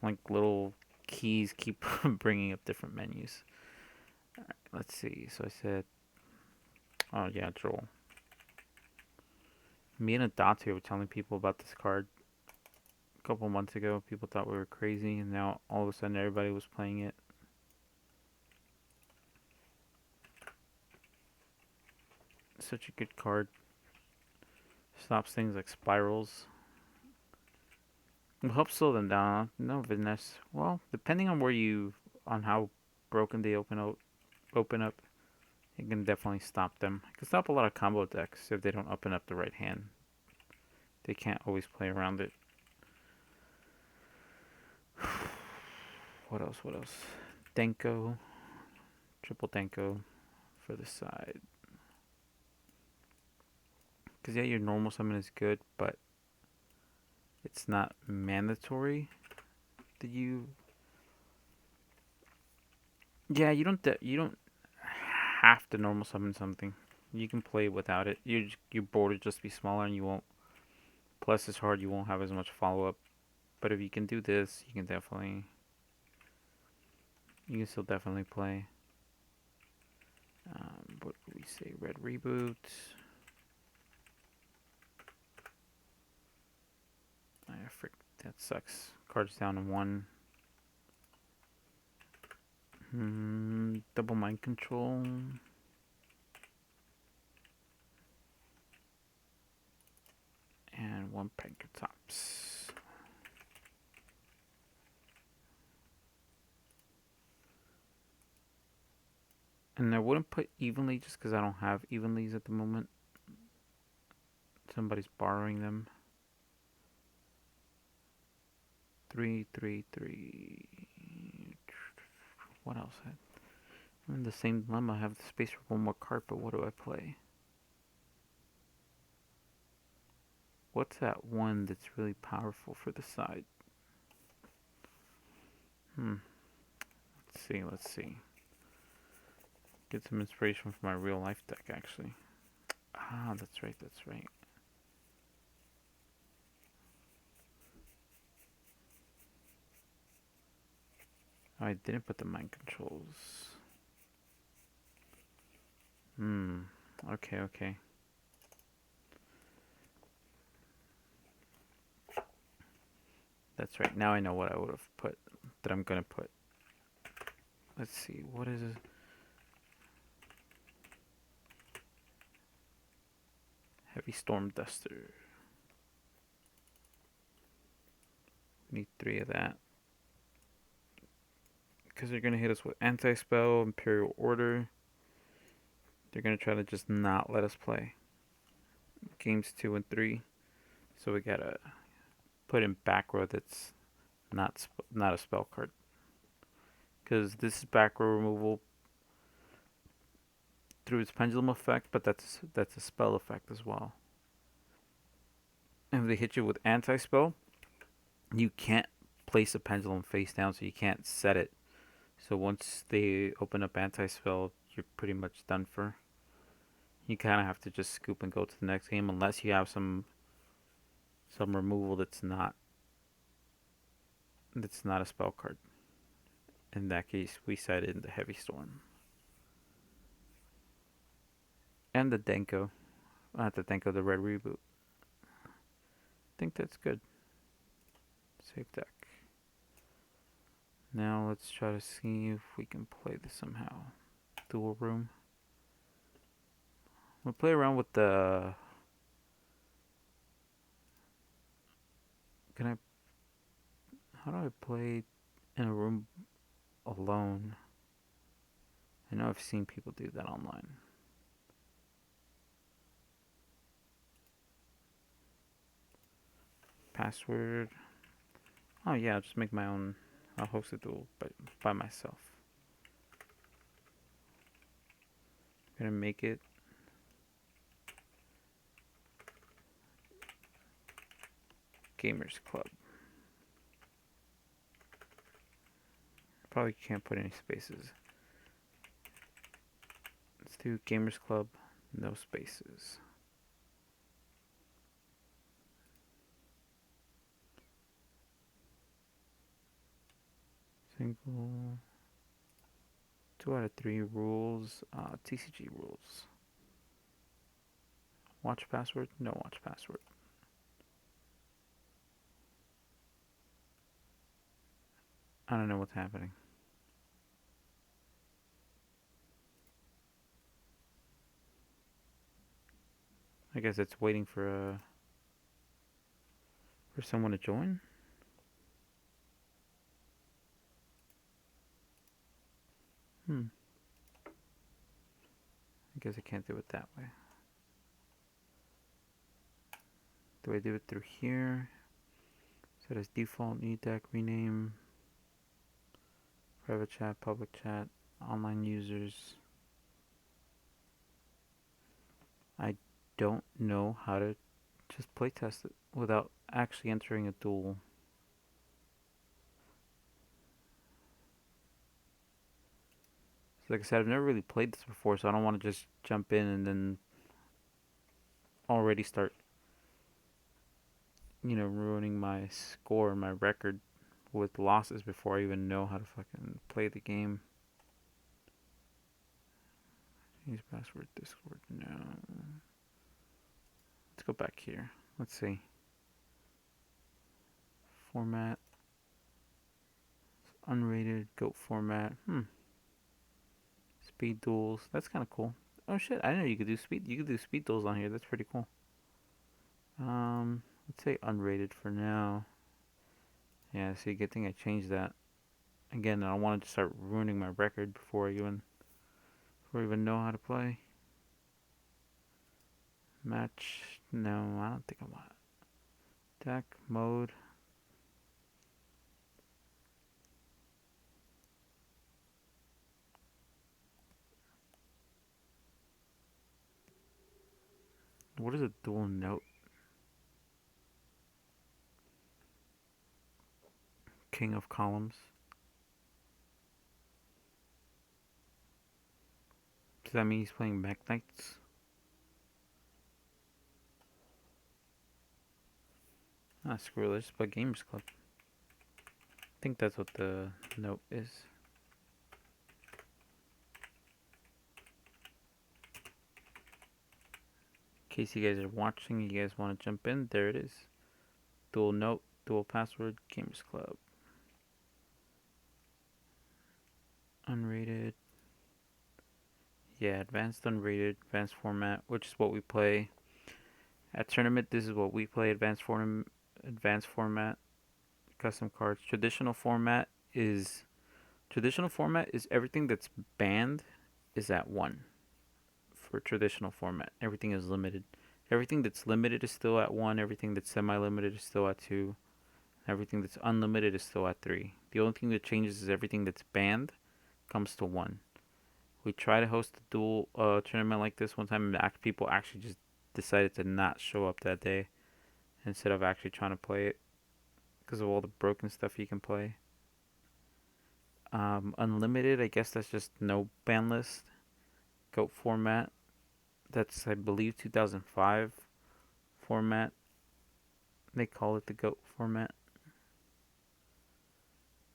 Like little keys keep bringing up different menus. Alright, let's see. So I said, oh yeah, troll. Me and Adatsu were telling people about this card a couple months ago. People thought we were crazy, and now all of a sudden everybody was playing it. Such a good card. Stops things like spirals. Will help slow them down. No Viness. Well, depending on where you, on how broken they open up, it can definitely stop them. It can stop a lot of combo decks if they don't open up the right hand. They can't always play around it. What else? What else? Denko. Triple Denko for the side. Because, yeah, your normal summon is good, but it's not mandatory that you. Yeah, you don't have to normal summon something. You can play without it. Your board will just be smaller and you won't. Plus, it's hard, you won't have as much follow up. But if you can do this, you can definitely. You can still definitely play. What do we say? Red reboot. Frick, that sucks. Cards down to one. Double mind control. And one Pankratops. And I wouldn't put evenly just because I don't have evenlies at the moment. Somebody's borrowing them. 3, 3, 3. What else? I'm in the same dilemma. I have the space for one more card, but what do I play? What's that one that's really powerful for the side? Let's see, let's see. Get some inspiration from my real life deck, actually. Ah, that's right, that's right. Oh, I didn't put the mind controls. Okay, okay. That's right. Now I know what I would have put. That I'm gonna put. Let's see. What is it? Heavy Storm Duster. Need 3 of that. Because they're gonna hit us with Anti-Spell, Imperial Order. They're gonna try to just not let us play. Games 2 and 3. So we gotta put in back row that's not a spell card. Because this is back row removal through its pendulum effect, but that's a spell effect as well. And if they hit you with anti-spell, you can't place a pendulum face down, so you can't set it. So once they open up anti-spell, you're pretty much done for. You kind of have to just scoop and go to the next game unless you have some removal that's not a spell card. In that case, we set in the Heavy Storm. And the Denko. Not the Denko, the Red Reboot. I think that's good. Save deck. Now let's try to see if we can play this somehow. Dual room. We'll play around with the. Can I? How do I play in a room alone? I know I've seen people do that online. Password. Oh yeah, I'll just make my own I'll host a duel by myself. I'm gonna make it Gamers Club. Probably can't put any spaces. Let's do Gamers Club, no spaces. Single. 2 out of 3 rules. TCG rules. Watch password? No watch password. I don't know what's happening. I guess it's waiting for someone to join. I guess I can't do it that way. Do I do it through here? Set as default, new deck, rename, private chat, public chat, online users. I don't know how to just playtest it without actually entering a duel. So like I said, I've never really played this before, so I don't want to just jump in and then already start, ruining my score, my record with losses before I even know how to fucking play the game. Use password Discord. No. Let's go back here. Let's see. Format. Unrated. GOAT format. Speed duels. That's kind of cool. Oh shit! I didn't know you could do speed. You could do speed duels on here. That's pretty cool. Let's say unrated for now. Yeah. See, good thing I changed that. Again, I don't want to start ruining my record before I even know how to play. Match. No, I don't think I want it. Deck mode. What is a dual note? King of columns. Does that mean he's playing Mech Knights? Ah, screw it. Let's play Gamers Club. I think that's what the note is. In case you guys are watching, you guys want to jump in, there it is. Dual note, dual password, Gamers Club. Unrated. Yeah, advanced unrated, advanced format, which is what we play. At tournament, this is what we play, advanced format, custom cards. Traditional format is everything that's banned is at 1 for traditional format. Everything is limited. Everything that's limited is still at 1, everything that's semi-limited is still at 2. Everything that's unlimited is still at 3. The only thing that changes is everything that's banned comes to 1. We tried to host a dual tournament like this one time, and people actually just decided to not show up that day instead of actually trying to play it because of all the broken stuff you can play. Unlimited, I guess that's just no ban list. GOAT format, that's I believe 2005 format. They call it the GOAT format.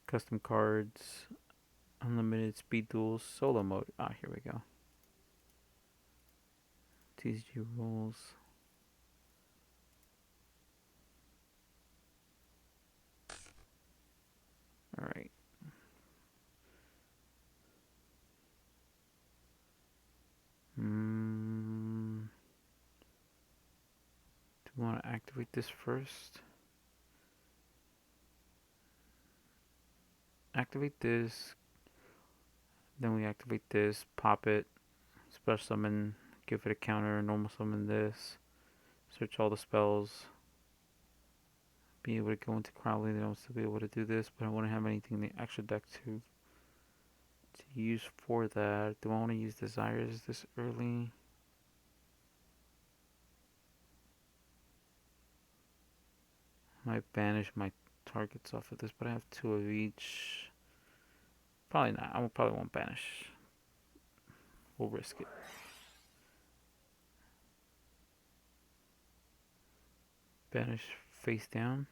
Custom cards, unlimited speed duels, solo mode. Ah, here we go. TCG rules. Alright. Do we want to activate this first? Activate this. Then we activate this, pop it, special summon, give it a counter, normal summon this, search all the spells, be able to go into Crowley, then I'll still be able to do this, but I wouldn't have anything in the extra deck to use for that. Do I want to use Desires this early? I might banish my targets off of this, but I have 2 of each. Probably not. I probably won't banish. We'll risk it. Banish face down.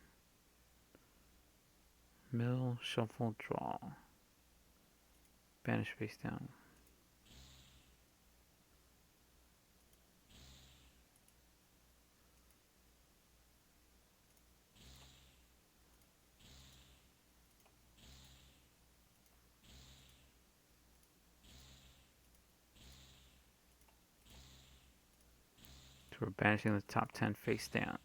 Mill, shuffle, draw. Banish face down. So we're banishing the top 10 face down.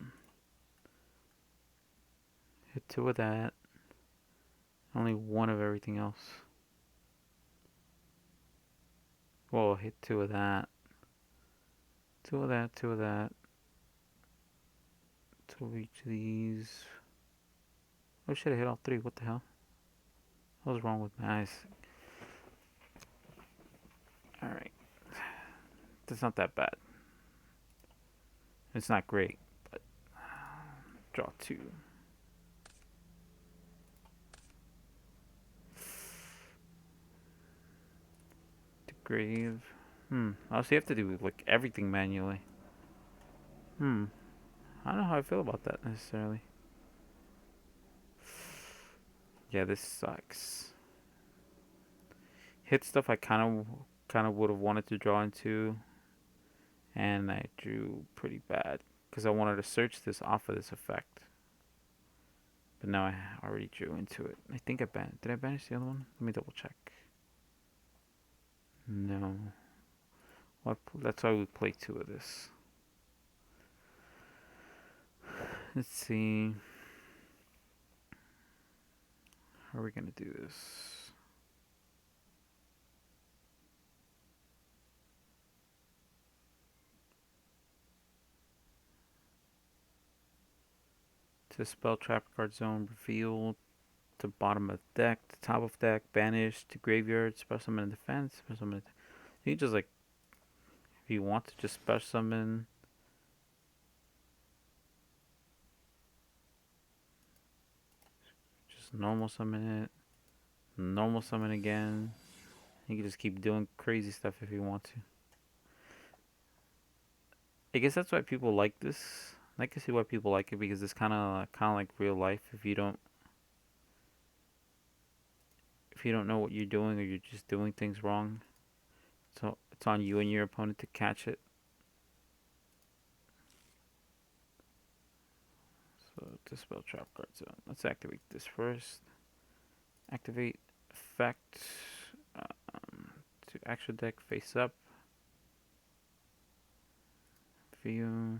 Hit 2 of that. Only 1 of everything else. Whoa, hit 2 of that. 2 of that, 2 of that. 2 of each of these. Oh shit, I hit all 3. What the hell? What was wrong with my eyes? Alright. That's not that bad. It's not great, but draw 2. The grave. Also, you have to do like everything manually. I don't know how I feel about that necessarily. Yeah, this sucks. Hit stuff I kind of would have wanted to draw into, and I drew pretty bad because I wanted to search this off of this effect. But now I already drew into it. I think I banished. Did I banish the other one? Let me double check. No. Well, that's why we play 2 of this. Let's see. How are we gonna do this? To spell trap card zone, reveal to bottom of deck, to top of deck, banish to graveyard, special summon and defense, special summon. You just like, if you want to just special summon. Just normal summon it. Normal summon again. You can just keep doing crazy stuff if you want to. I guess that's why people like this. I can see why people like it because it's kind of like real life. If you don't know what you're doing or you're just doing things wrong, so it's on you and your opponent to catch it. So dispel trap card zone. Let's activate this first. Activate effect to extra deck face up. View.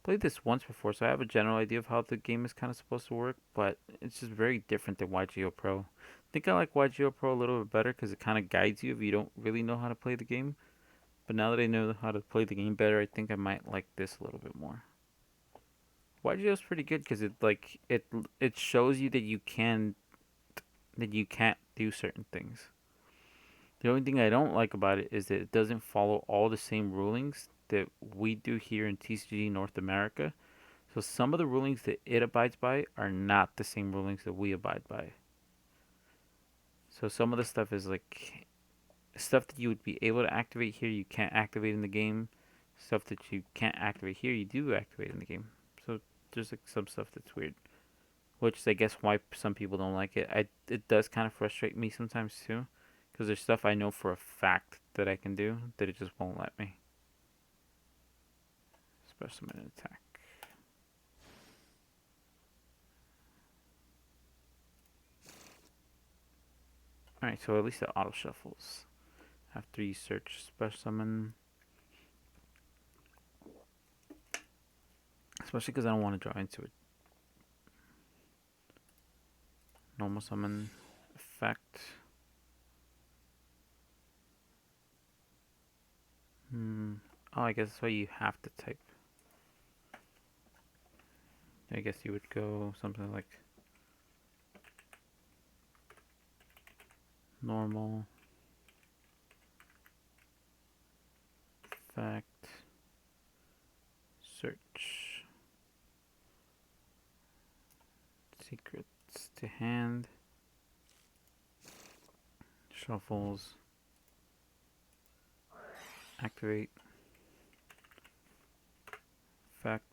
Played this once before, so I have a general idea of how the game is kind of supposed to work, but it's just very different than YGO Pro. I think I like YGO Pro a little bit better because it kind of guides you if you don't really know how to play the game. But now that I know how to play the game better, I think I might like this a little bit more. YGO is pretty good because it shows you that you can't do certain things. The only thing I don't like about it is that it doesn't follow all the same rulings that we do here in TCG North America. So some of the rulings that it abides by are not the same rulings that we abide by. So some of the stuff is like stuff that you would be able to activate here, you can't activate in the game. Stuff that you can't activate here, you do activate in the game. So there's like some stuff that's weird, which is I guess why some people don't like it. It does kind of frustrate me sometimes too, because there's stuff I know for a fact that I can do that it just won't let me. Specimen attack. Alright, so at least it auto shuffles after you search special summon. Especially because I don't want to draw into it. Normal summon effect. Oh, I guess that's why you have to type. I guess you would go something like normal, fact, search, secrets to hand, shuffles, activate, fact,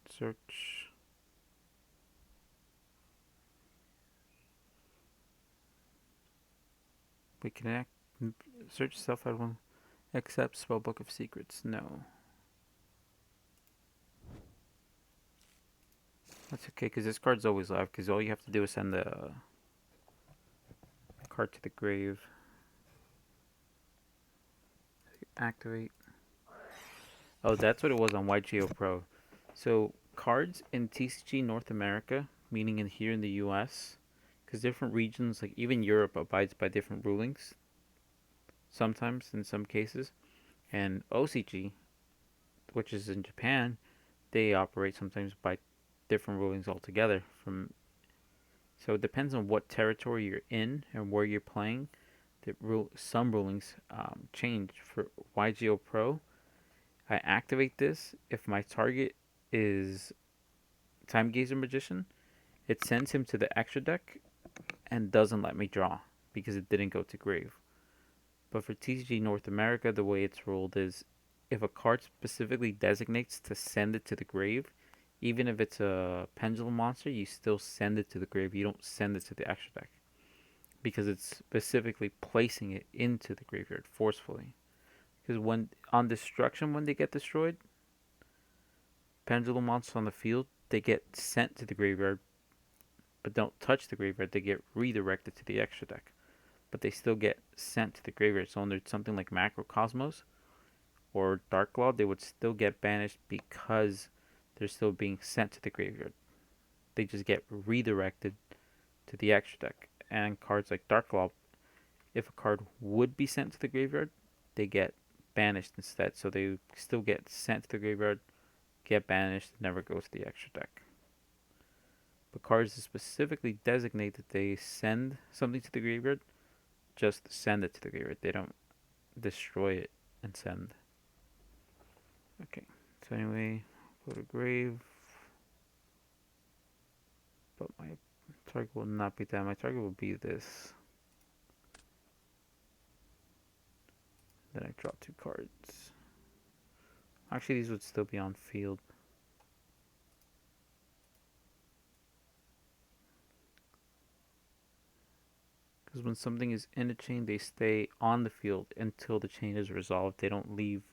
search, we can search self out one, accept spellbook of secrets, no. That's okay, because this card's always live, because all you have to do is send the card to the grave. Activate. Oh, that's what it was on YGO Pro. So, cards in TCG North America, meaning in here in the US, because different regions, like even Europe, abides by different rulings, sometimes in some cases. And OCG, which is in Japan, they operate sometimes by different rulings altogether. So it depends on what territory you're in and where you're playing. Some rulings change. For YGO Pro, I activate this if my target is Time Gazer Magician. It sends him to the extra deck and doesn't let me draw because it didn't go to grave. But for TCG North America, the way it's ruled is if a card specifically designates to send it to the grave, even if it's a pendulum monster, you still send it to the grave. You don't send it to the extra deck because it's specifically placing it into the graveyard forcefully. Because when on destruction, when they get destroyed, pendulum monsters on the field, they get sent to the graveyard, but don't touch the graveyard. They get redirected to the extra deck, but they still get sent to the graveyard. So under something like Macrocosmos or Dark Law, they would still get banished because they're still being sent to the graveyard. They just get redirected to the extra deck. And cards like Dark Law, if a card would be sent to the graveyard, they get banished instead. So they still get sent to the graveyard, get banished, never go to the extra deck. But cards that specifically designate that they send something to the graveyard, just send it to the graveyard. They don't destroy it and send. Okay, so anyway, go to grave. But my target will not be that. My target will be this. Then I draw 2 cards. Actually, these would still be on field. Because when something is in a chain, they stay on the field until the chain is resolved. They don't leave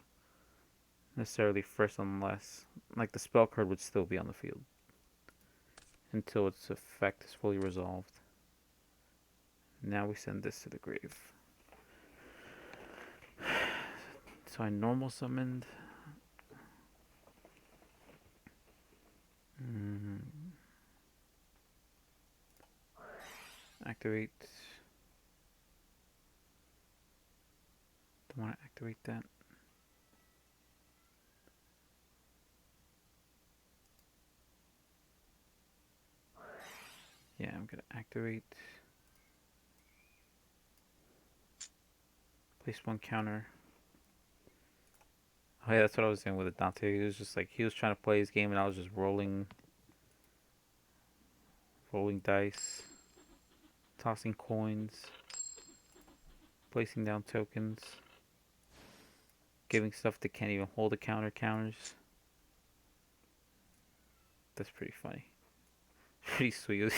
necessarily first unless, like the spell card would still be on the field until its effect is fully resolved. Now we send this to the grave. So I normal summoned. Activate. Don't want to activate that. Yeah, I'm going to activate. Place 1 counter. Oh yeah, that's what I was doing with it, Dante. He was just like, he was trying to play his game and I was just rolling dice, tossing coins, placing down tokens, giving stuff that can't even hold a counters. That's pretty funny. Pretty sweet.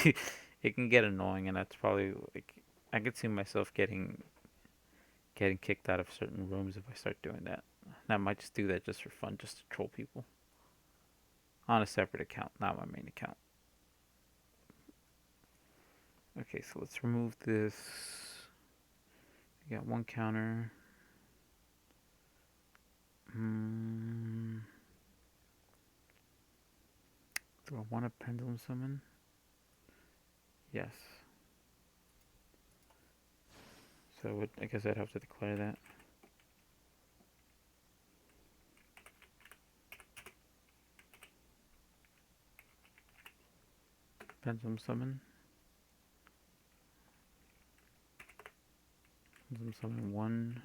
It can get annoying, and that's probably like I could see myself getting kicked out of certain rooms if I start doing that. And I might just do that just for fun, just to troll people on a separate account, not my main account. Okay, so let's remove this. We got 1 counter. Do I want a pendulum summon? Yes. So I guess I'd have to declare that. Pendulum summon. Pendulum summon 1.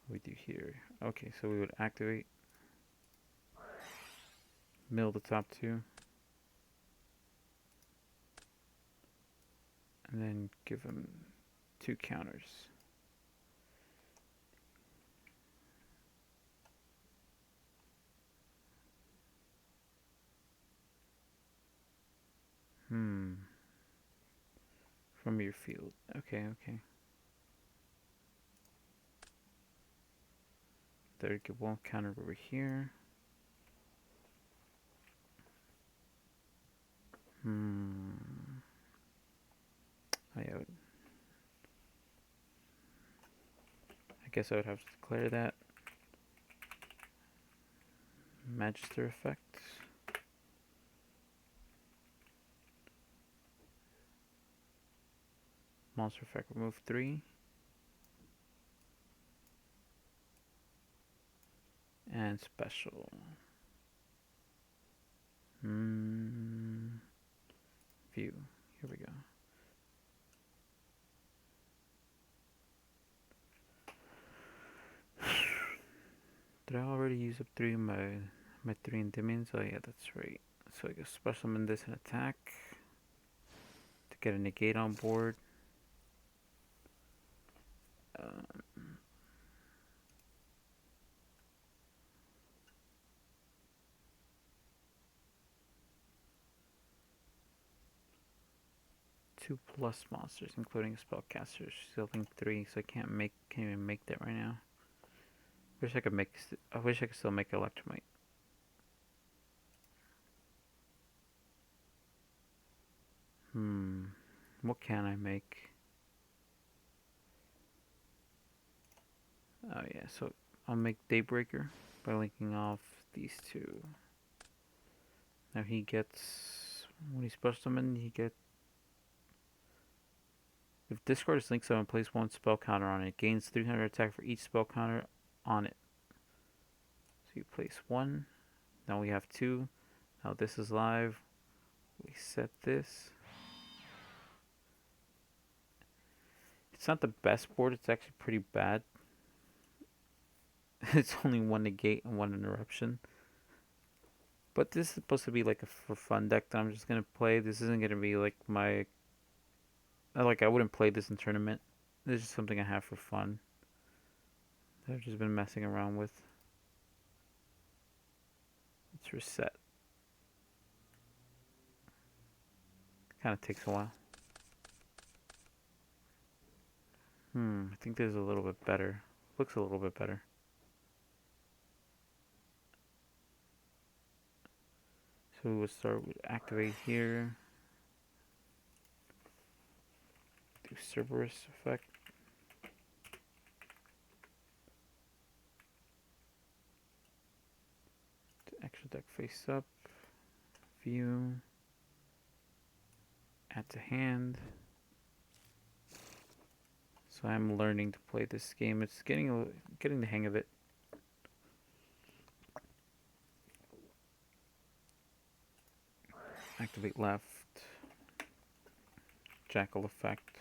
What we do here? Okay, so we would activate, mill the top 2, and then give him 2 counters. From your field. Okay. There, get 1 counter over here. I guess I would have to declare that. Magister effect. Monster effect, remove 3. And special. View. Here we go. Did I already use up 3 of my 3 Endymions? Oh yeah, that's right. So I guess special summon this and attack to get a negate on board. 2 plus monsters, including spellcasters. Sealing 3, so I can't even make that right now. I wish I could still make Electromite. What can I make? Oh yeah, so I'll make Daybreaker by linking off these 2. Now he gets, when he special summon, he gets, if discard is linked summon, place 1 spell counter on it. It gains 300 attack for each spell counter on it. So you place 1. Now we have 2. Now this is live. We set this. It's not the best board. It's actually pretty bad. It's only 1 negate and 1 interruption. But this is supposed to be like a for fun deck that I'm just gonna play. This isn't gonna be like my, like, I wouldn't play this in tournament. This is something I have for fun that I've just been messing around with. Let's reset. Kind of takes a while. I think this is a little bit better. Looks a little bit better. So we'll start with activate here. Do Cerberus effect. Extra deck face up. View. Add to hand. So I'm learning to play this game. It's getting the hang of it. Activate left. Jackal effect.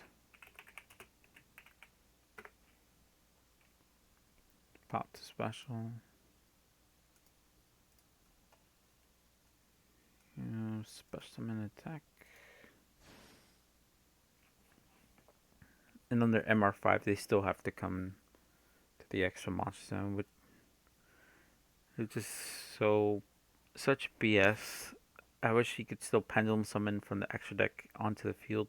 Pop to special. Special summon attack. And under MR5, they still have to come to the extra monster zone. It's just such BS. I wish you could still pendulum summon from the extra deck onto the field,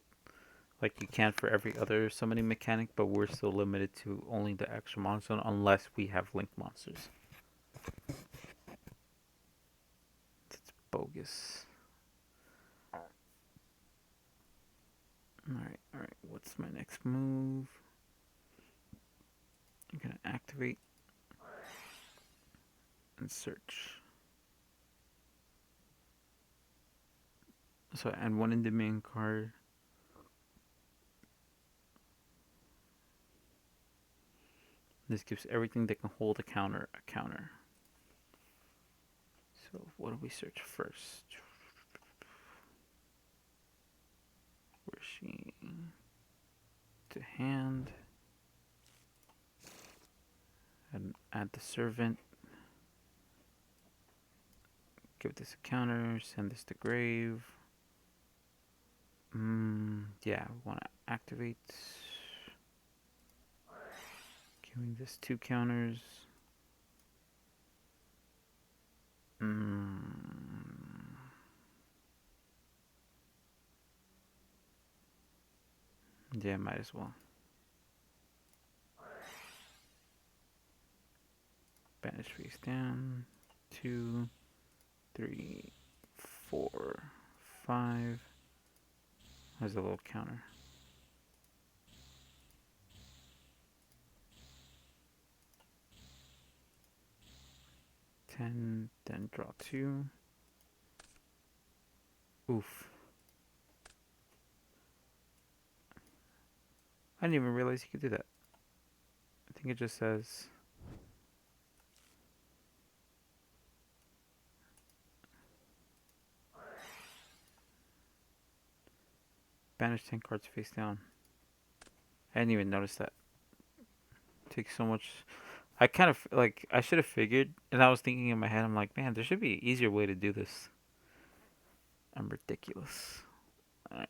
like you can for every other summoning mechanic, but we're still limited to only the extra monster zone unless we have link monsters. It's bogus. Alright, what's my next move? I'm gonna activate and search. So I add 1 Endymion card. This gives everything that can hold a counter a counter. So what do we search first? Where's she? To hand. And add the servant. Give this a counter. Send this to grave. Yeah, we want to activate. Giving this 2 counters. Yeah, might as well. Banish face down. 2, 3, 4, 5. There's a little counter. 10, then draw 2. Oof. I didn't even realize you could do that. I think it just says banish 10 cards face down. I didn't even notice that. It takes so much. I kind of like I should have figured, and I was thinking in my head, I'm like, man, there should be an easier way to do this. I'm ridiculous. Alright.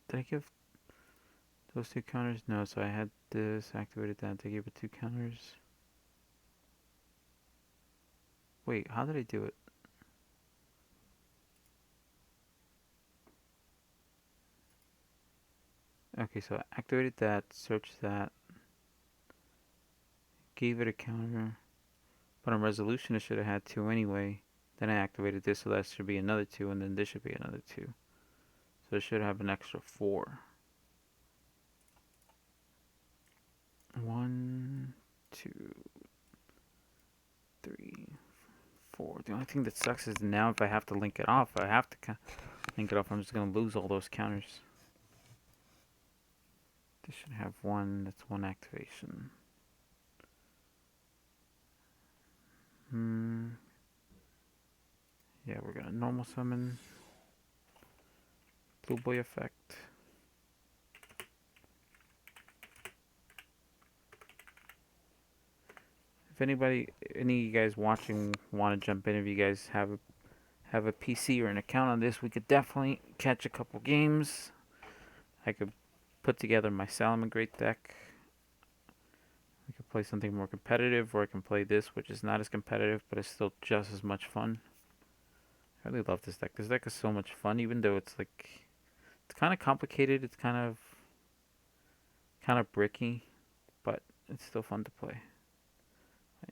Did I give those 2 counters? No, so I had this activated that to give it 2 counters. Wait, how did I do it? Okay, so I activated that, searched that, gave it a counter, but on resolution it should have had 2 anyway. Then I activated this, so that should be another 2, and then this should be another 2. So it should have an extra 4. 1, 2, 3, 4. The only thing that sucks is now if I have to link it off, link it off, I'm just going to lose all those counters. This should have 1, that's 1 activation. Yeah, we're going to normal summon. Blue Boy effect. If any of you guys watching want to jump in, if you guys have a PC or an account on this, we could definitely catch a couple games. I could put together my Salamangreat deck. We could play something more competitive, or I can play this, which is not as competitive, but it's still just as much fun. I really love this deck. This deck is so much fun, even though it's like it's kind of complicated. It's kind of bricky, but it's still fun to play.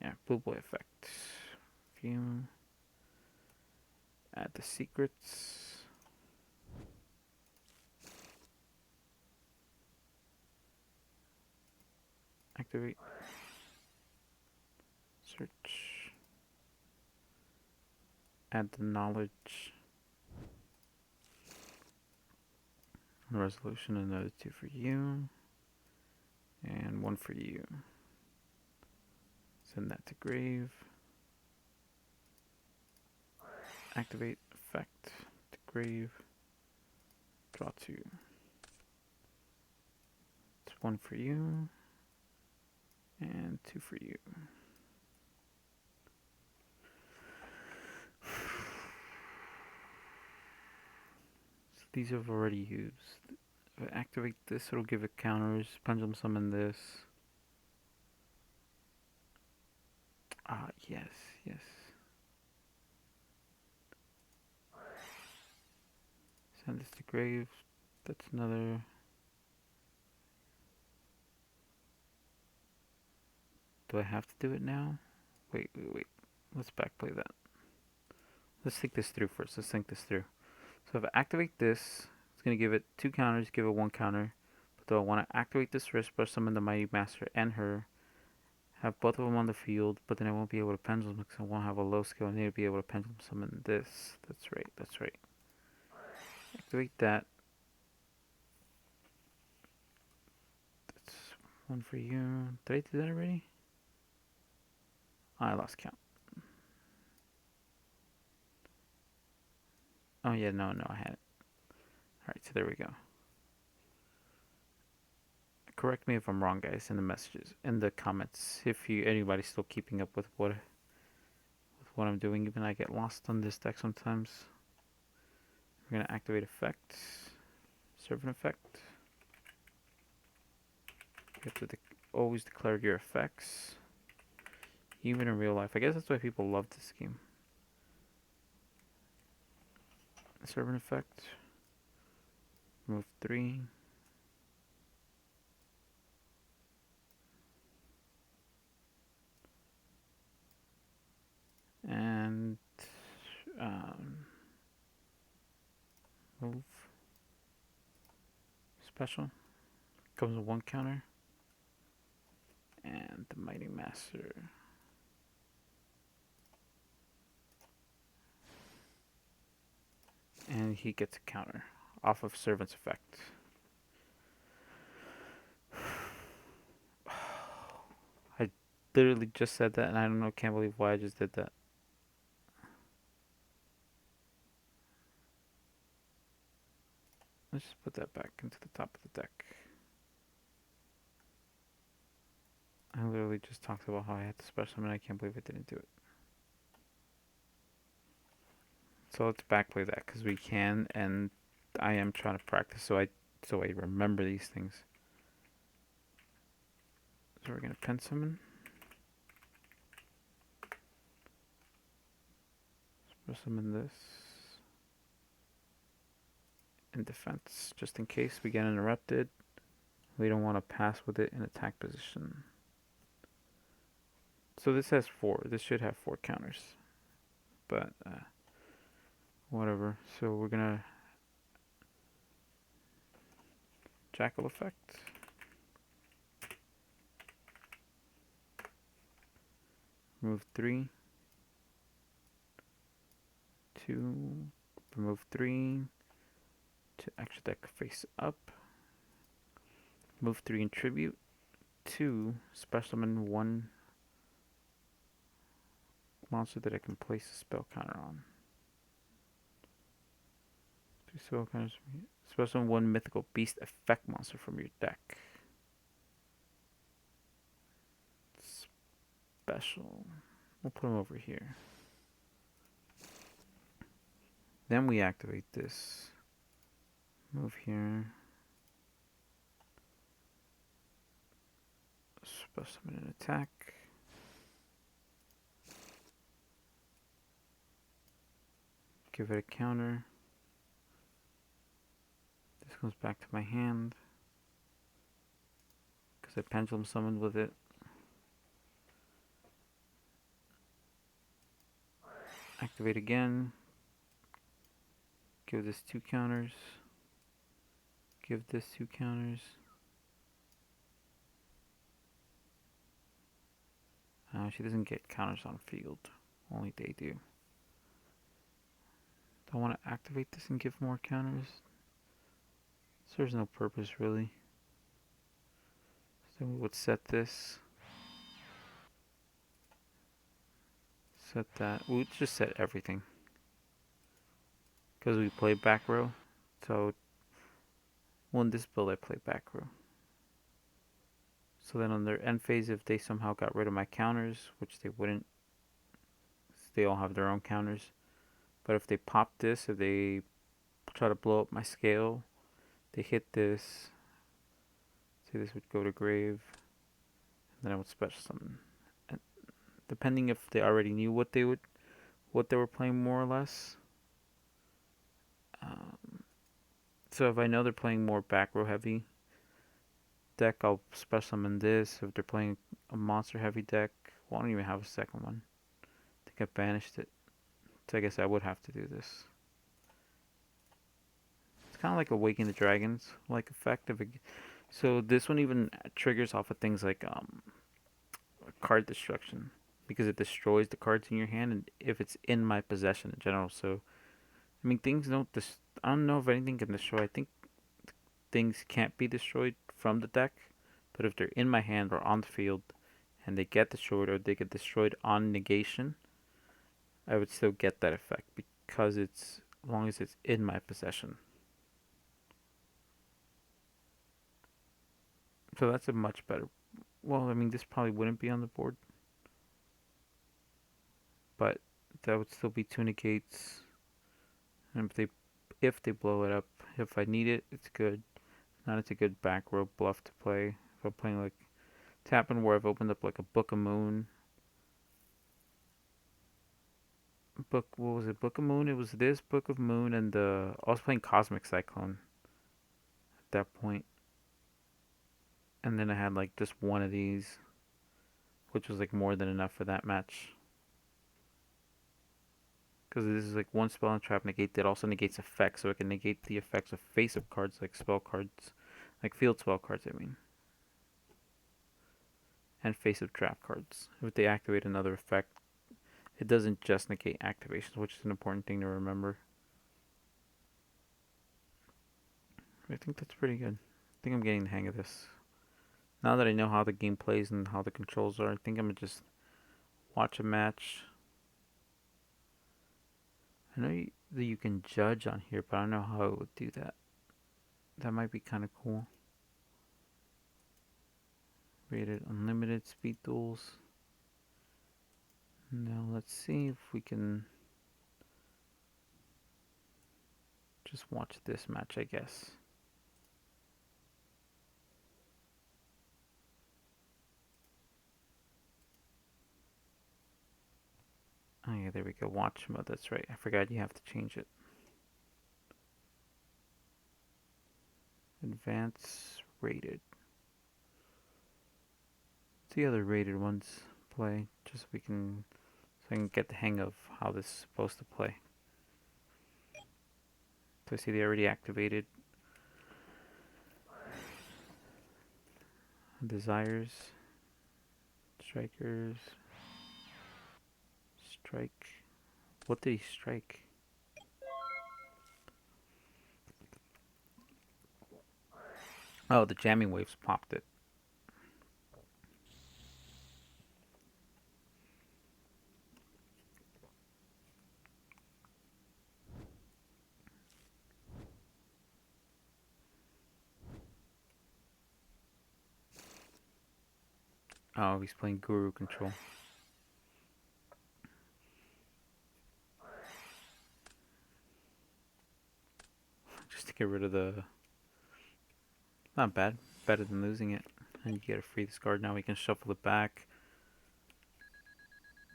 Yeah, Blue Boy effect. View. Add the secrets. Activate. Search. Add the knowledge. Resolution, another 2 for you. And 1 for you. Send that to grave. Activate effect to grave. Draw 2. It's 1 for you. And 2 for you. So these I've already used. If I activate this, it'll give it counters. Pendulum summon this. Ah, yes, yes. Send this to grave. That's another. Do I have to do it now? Wait. Let's backplay that. Let's think this through first. Let's think this through. So if I activate this, it's going to give it 2 counters, give it 1 counter. But do I want to activate this wrist brush, summon the Mighty Master and her, have both of them on the field, but then I won't be able to pendulum because I won't have a low skill. I need to be able to pendulum summon this. That's right. Activate that. That's 1 for you. Did I do that already? I lost count. Oh yeah, no, I had it. All right, so there we go. Correct me if I'm wrong, guys, in the messages, in the comments, if anybody's still keeping up with what I'm doing. Even I get lost on this deck sometimes. We're gonna activate effect, servant effect. You have to always declare your effects, even in real life. I guess that's why people love this game. Servant effect. Move 3. And move special. Comes with 1 counter. And the Mighty Master. And he gets a counter off of Servant's effect. I literally just said that, and I don't know, can't believe why I just did that. Let's just put that back into the top of the deck. I literally just talked about how I had to special summon. I can't believe I didn't do it. So let's backplay that because we can, and I am trying to practice so I remember these things. So we're gonna pen summon. Special summon this. In defense, just in case we get interrupted. We don't want to pass with it in attack position. So this has 4. This should have 4 counters. But, whatever. So we're gonna Jackal effect. Remove 3. 2. Remove 3. To extra deck face up. Move 3 in tribute. 2. Special summon 1 monster that I can place a spell counter on. 2 spell counters. Special summon 1 mythical beast effect monster from your deck. Special. We'll put him over here. Then we activate this. Move here. Special summon an attack. Give it a counter. This goes back to my hand because I pendulum summoned with it. Activate again. Give this 2 counters. Give this 2 counters. She doesn't get counters on field. Only they do. Don't want to activate this and give more counters. Serves no purpose really. So we would set this. Set that. We would just set everything. Because we play back row. So, well, in this build I play back row. So then on their end phase, if they somehow got rid of my counters, which they wouldn't, they all have their own counters. But if they pop this, if they try to blow up my scale, they hit this. Say this would go to grave. And then I would special summon. And depending if they already knew what they were playing more or less. So if I know they're playing more back row heavy deck, I'll special summon this. If they're playing a monster heavy deck, well, I don't even have a second one. I think I banished it. So I guess I would have to do this. It's kind of like Awaken the Dragons like effect. So this one even triggers off of things like card destruction, because it destroys the cards in your hand, and if it's in my possession in general. So I mean, things don't. I don't know if anything can destroy. I think things can't be destroyed from the deck, but if they're in my hand or on the field, and they get destroyed or they get destroyed on negation, I would still get that effect because it's as long as it's in my possession. So that's a much better. Well, I mean, this probably wouldn't be on the board, but that would still be two negates. And if they blow it up, if I need it, it's good. Not it's a good back row bluff to play. If I'm playing like tapping where I've opened up like a Book of Moon. What was it? Book of Moon. It was this Book of Moon and I was playing Cosmic Cyclone at that point, and then I had like just one of these, which was like more than enough for that match. Because this is like one spell and trap negate that also negates effects, so it can negate the effects of face-up cards like spell cards, like field spell cards. I mean, and face-up trap cards. If they activate another effect, it doesn't just negate activations, which is an important thing to remember. I think that's pretty good. I think I'm getting the hang of this. Now that I know how the game plays and how the controls are, I think I'm gonna just watch a match. I know that you can judge on here, but I don't know how it would do that. That might be kind of cool. Rated unlimited speed duels. Now let's see if we can just watch this match, I guess. Oh yeah, there we go. Watch mode. That's right. I forgot you have to change it. Advanced rated. What's the other rated ones play? Just so I can get the hang of how this is supposed to play. So I see they already activated desires, strikers, strike. What did he strike? Oh, the jamming waves popped it. Oh, he's playing Guru Control. Just to get rid of the... Not bad. Better than losing it. And you get a free discard. Now we can shuffle it back.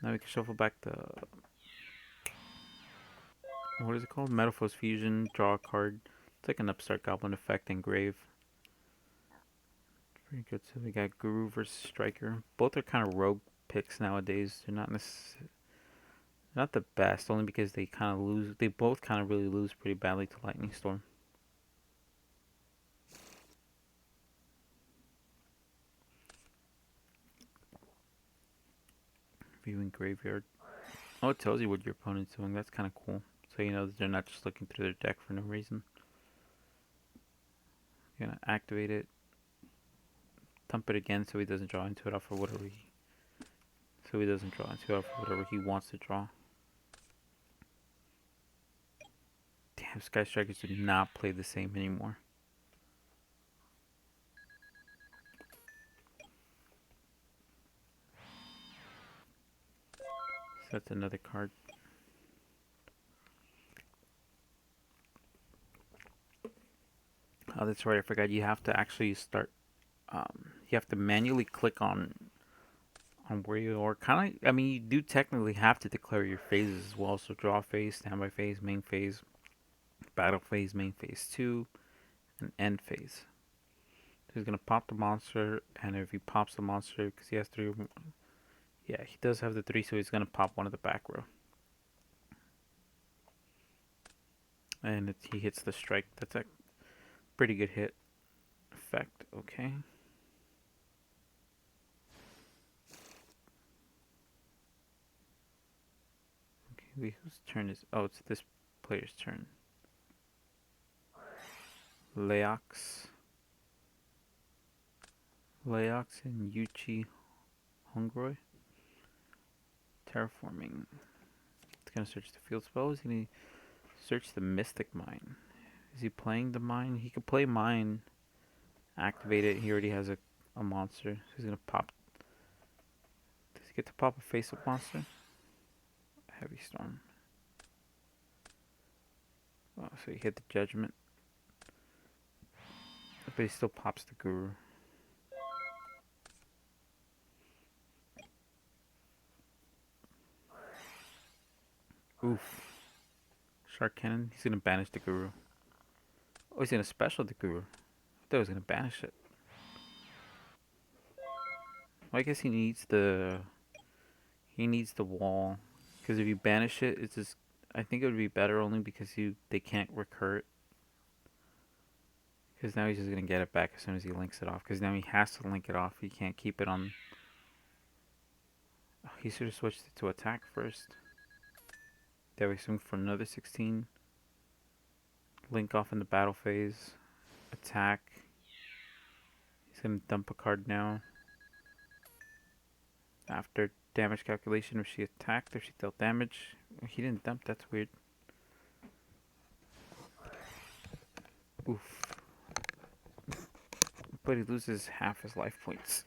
Now we can shuffle back the... What is it called? Metaphors Fusion. Draw a card. It's like an Upstart Goblin effect engrave. Pretty good. So we got Guru versus Striker. Both are kind of rogue picks nowadays. They're not necessarily... Not the best, only because they kind of lose. They both kind of really lose pretty badly to Lightning Storm. Viewing Graveyard. Oh, it tells you what your opponent's doing. That's kind of cool. So you know that they're not just looking through their deck for no reason. You're gonna activate it. Thump it again so he doesn't draw into it off of whatever he... So he doesn't draw into it off of whatever he wants to draw. Damn, Sky Strikers do not play the same anymore. So that's another card. Oh, that's right. I forgot. You have to actually start. You have to manually click on where you are. Kind of. I mean, you do technically have to declare your phases as well. So draw phase, standby phase, main phase, battle phase, main phase 2, and end phase. So he's gonna pop the monster, and if he pops the monster, because he has 3. Yeah, he does have the 3, so he's gonna pop one of the back row. And he hits the strike. That's a pretty good hit effect. Okay. Okay, whose turn is... Oh, it's this player's turn. Leox and Yuchi Hongroy. Terraforming. It's gonna search the field spells. He's gonna Search the Mystic Mine. Is he playing the mine? He could play mine. Activate it. He already has a monster. So he's gonna pop. Does he get to pop a face-up monster? Heavy Storm. Oh, so he hit the Judgment. But he still pops the Guru. Oof. Shark Cannon. He's gonna banish the Guru. Oh, he's gonna special the Guru. I thought he was gonna banish it. Well, I guess he needs the wall, because if you banish it, it's just. I think it would be better only because they can't recur it. Because now he's just gonna get it back as soon as he links it off. Because now he has to link it off. He can't keep it on. Oh, he should have switched it to attack first. That way, swing for another 16. Link off in the battle phase. Attack. He's gonna dump a card now. After damage calculation, if she attacked, if she dealt damage. He didn't dump, that's weird. Oof. But he loses half his life points.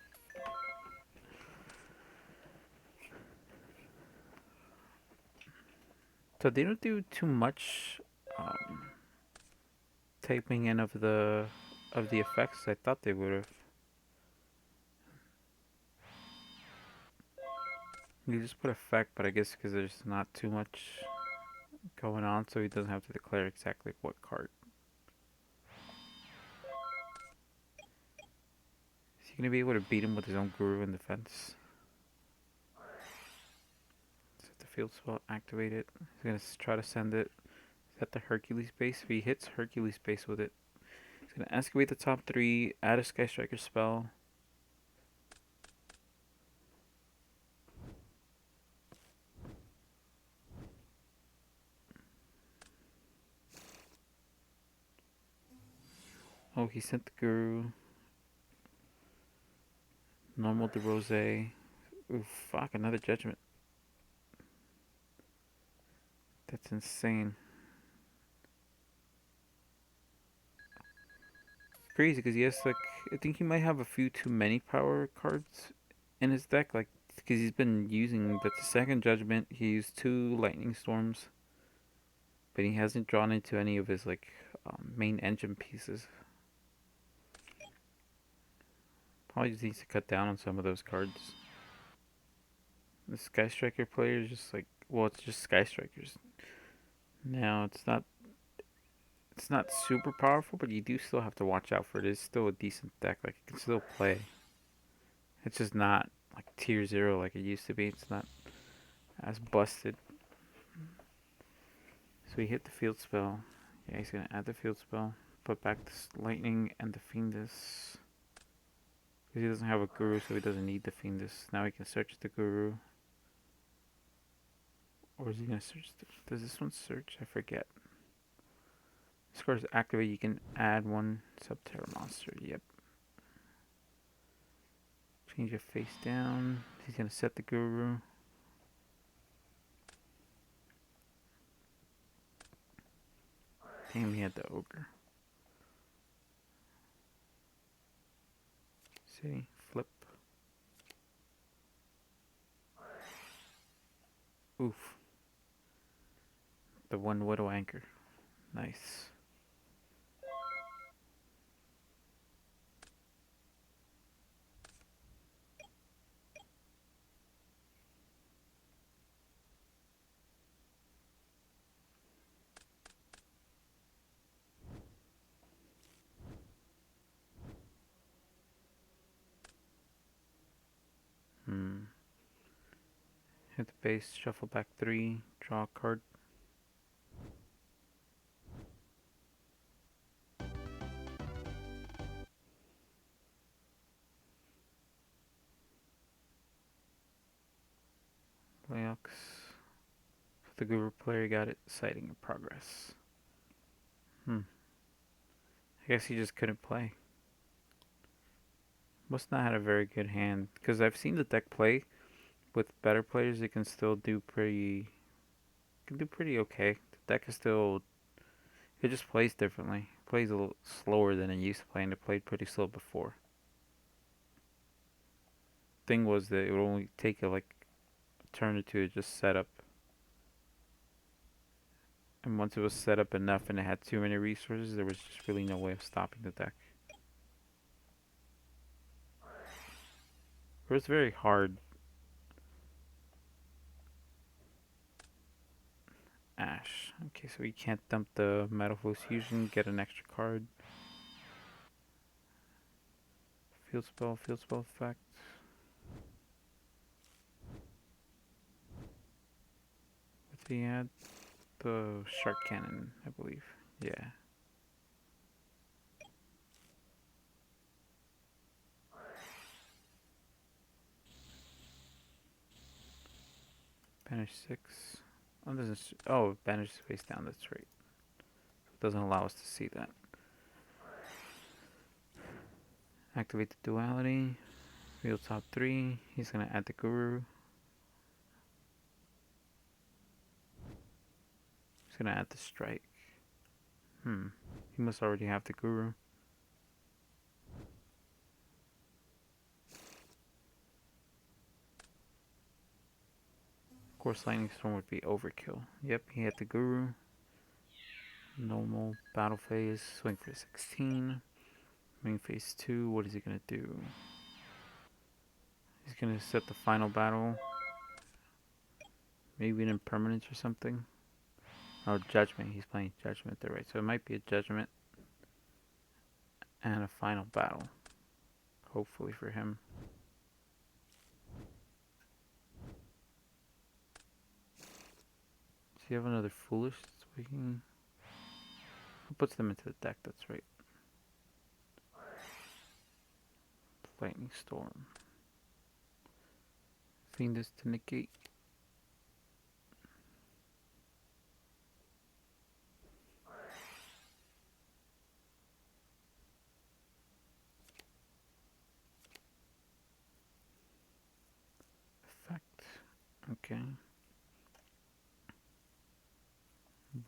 So they don't do too much typing in of the effects. I thought they would have. You just put effect, but I guess because there's not too much going on, so he doesn't have to declare exactly what card. Is he gonna be able to beat him with his own Guru in defense? Set the field spell, activate it. He's gonna try to send it. Is that the Hercules base? If he hits Hercules base with it, he's gonna excavate the top 3, add a Sky Striker spell. Oh, he sent the Guru. Normal de Rose. Ooh, fuck, another Judgment. That's insane. It's crazy because he has like, I think he might have a few too many power cards in his deck, like because he's been using that's the second Judgment. He used 2 Lightning Storms, but he hasn't drawn into any of his like main engine pieces. Probably just needs to cut down on some of those cards. The Sky Striker player is just like, well, it's just Sky Strikers. Now it's not super powerful, but you do still have to watch out for it. It's still a decent deck. Like you can still play. It's just not like tier 0 like it used to be. It's not as busted. So he hit the field spell. Yeah, he's gonna add the field spell. Put back this lightning and the Fiendus. Because he doesn't have a Guru, so he doesn't need the Fiendus. Now he can search the Guru. Or is he gonna search? Does this one search? I forget. This card is activate. You can add 1 Subterra monster. Yep. Change it face down. He's gonna set the Guru. Damn, he had the Ogre. See, flip. Oof. The 1 Widow Anchor. Nice. Hit the base, shuffle back 3, draw a card. Leox. The Guru player got it. Sighting in progress. I guess he just couldn't play. Must not have had a very good hand. Because I've seen the deck play with better players. It can still do pretty. Can do pretty okay. deck is still, it just plays differently. It plays a little slower than it used to play, and it played pretty slow before. Thing was that it would only take like a turn or two to just set up, and once it was set up enough and it had too many resources, there was just really no way of stopping the deck. It was very hard. Ash. Okay, so we can't dump the Metal Flow Fusion, get an extra card. Field spell effect. What did he add? The Shark Cannon, I believe. Yeah. Banish 6. Oh, doesn't. Oh, banish face down. That's right. It doesn't allow us to see that. Activate the duality. Field top 3. He's gonna add the Guru. He's gonna add the Strike. He must already have the Guru. Of course, Lightning Storm would be overkill. Yep, he had the Guru. Normal battle phase. Swing for 16. Main phase 2. What is he gonna do? He's gonna set the final battle. Maybe an impermanence or something. Oh, Judgment. He's playing Judgment there, right? So it might be a Judgment and a final battle. Hopefully for him. Does he have another Foolish that's waking? Who puts them into the deck? That's right. Lightning Storm. Fiendus to negate. Effect. Okay.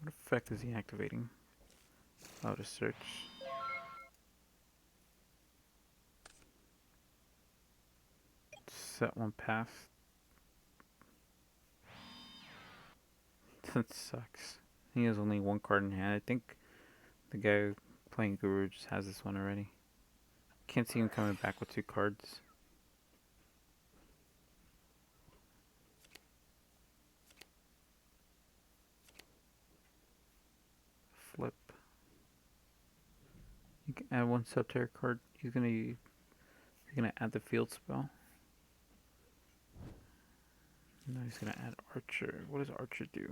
What effect is he activating? Oh, to search. Set one pass. That sucks. He has only one card in hand. I think the guy playing Guru just has this one already. Can't see him coming back with 2 cards. Flip. You can add 1 Subterror card. You're gonna add the field spell. No, he's gonna add Archer. What does Archer do?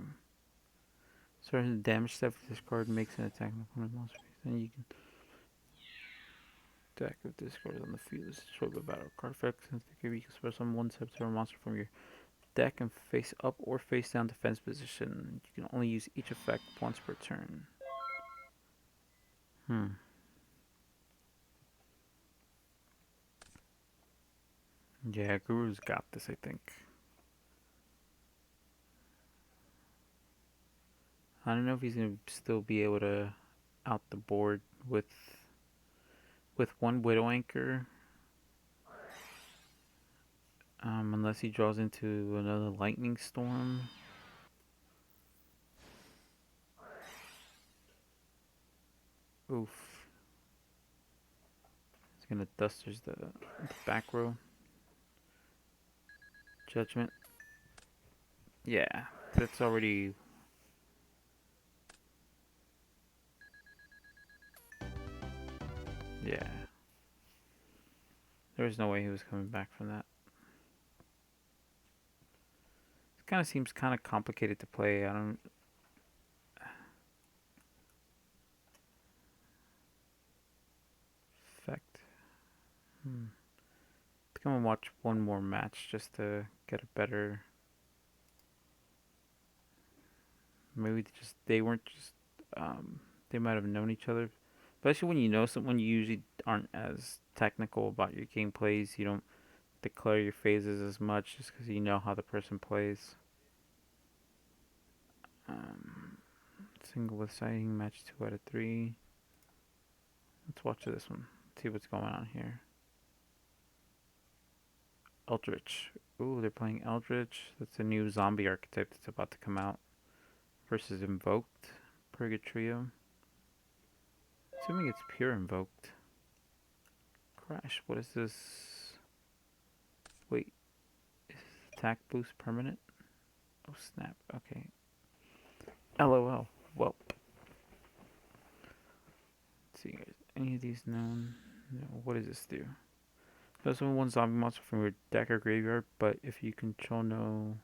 Starting the damage step if this card makes an attack on opponent monster. Then you can attack with this card on the field. This is destroyed by battle card effect. Since the you can spell some 1 Subterror monster from your deck and face up or face down defense position. You can only use each effect once per turn. Yeah, Guru's got this, I think. I don't know if he's gonna still be able to out the board with 1 Widow Anchor. Unless he draws into another Lightning Storm. Oof. He's gonna Dusters the back row. Judgment. Yeah, that's already. Yeah. There was no way he was coming back from that. It kind of seems kind of complicated to play. I don't. Effect. I think I'm gonna watch one more match just to get a better. Maybe they weren't just. They might have known each other. Especially when you know someone, you usually aren't as technical about your gameplays. You don't declare your phases as much just because you know how the person plays. Um, Single with sighting, match 2 out of 3. Let's watch this one. See what's going on here. Eldritch. Ooh, they're playing Eldritch. That's a new zombie archetype that's about to come out. Versus Invoked. Purgatrio. Assuming it's pure Invoked. Crash. What is this? Wait. Is attack boost permanent? Oh, snap. Okay. LOL. Well. Let's see. Any of these known? No. What does this do? Does one zombie monster from your deck or graveyard, but if you control no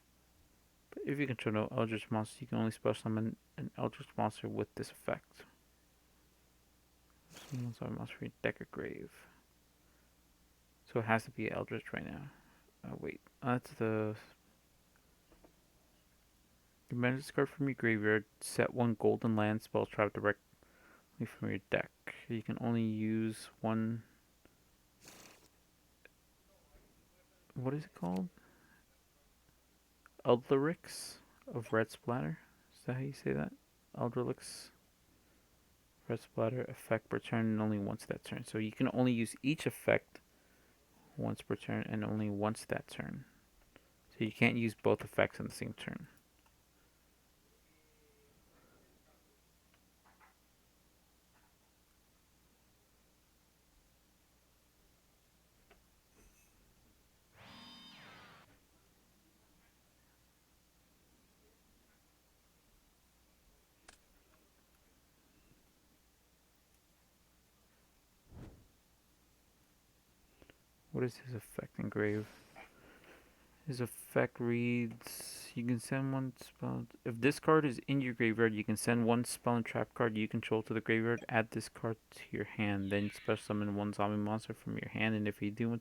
Eldritch monsters, you can only special summon an Eldritch monster with this effect. One zombie monster from your deck or grave. So it has to be Eldritch right now. Oh wait, that's the. You manage this card from your graveyard. Set one golden land spell trap directly from your deck. You can only use one. What is it called? Eldrix of Red Splatter. Is that how you say that? Eldrix Red Splatter effect per turn and only once that turn. So you can only use each effect once per turn and only once that turn. So you can't use both effects on the same turn. What is his effect engrave? His effect reads, you can send one spell. If this card is in your graveyard, you can send one spell and trap card you control to the graveyard. Add this card to your hand. Then special summon one zombie monster from your hand. And if you do it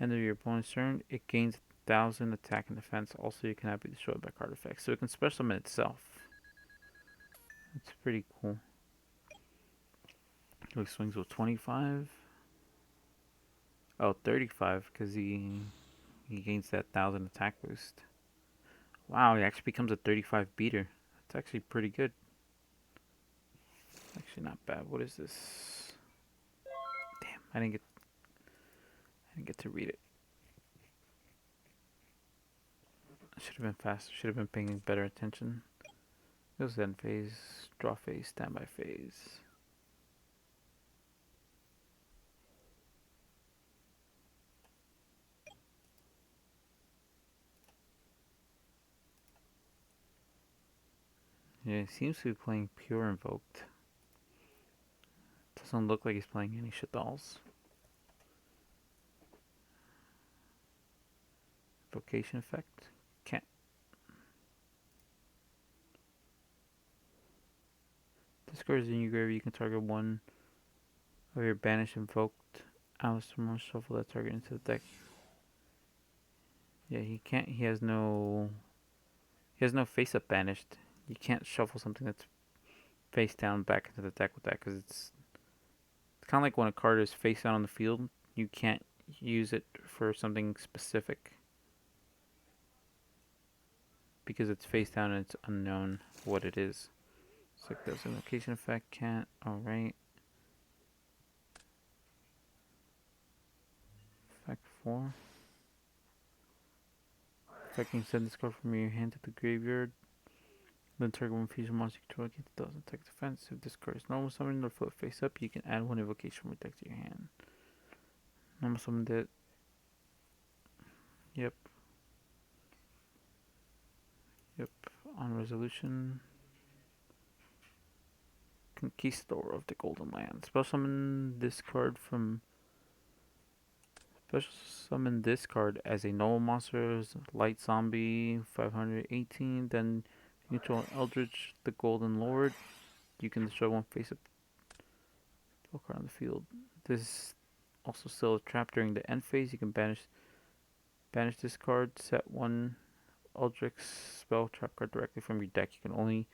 end of your opponent's turn, it gains 1,000 attack and defense. Also, you cannot be destroyed by card effects. So it can special summon itself. That's pretty cool. He swings with 25. Oh, 35, because he gains that 1,000 attack boost. Wow, he actually becomes a 35 beater. That's actually pretty good. Actually not bad. What is this? Damn, I didn't get to read it. I should have been faster. Should have been paying better attention. Goes end phase, draw phase, standby phase. Yeah, he seems to be playing pure invoked. Doesn't look like he's playing any shit dolls. Vocation effect. Can't. This card is in your graveyard. You can target one of your banished invoked Alice more shuffle that target into the deck. Yeah, he can't. He has no face up banished. You can't shuffle something that's face down back into the deck with that because it's kind of like when a card is face down on the field. You can't use it for something specific because it's face down and it's unknown what it is. It's like there's an location effect. Can't. All right. Effect 4. If I can send this card from your hand to the graveyard, then target one fusion monster you control against doesn't attack defense. If this card is normal summoned or flip face up, you can add one invocation from your deck to your hand. Normal summoned it. Yep. On resolution, Conquistador of the Golden Land. Special summon this card as a normal monster, light zombie, 518. Then you control Eldritch, the Golden Lord. You can destroy one face up card on the field. This is also still a trap during the end phase. You can banish this card, set one Eldritch spell trap card directly from your deck. You can only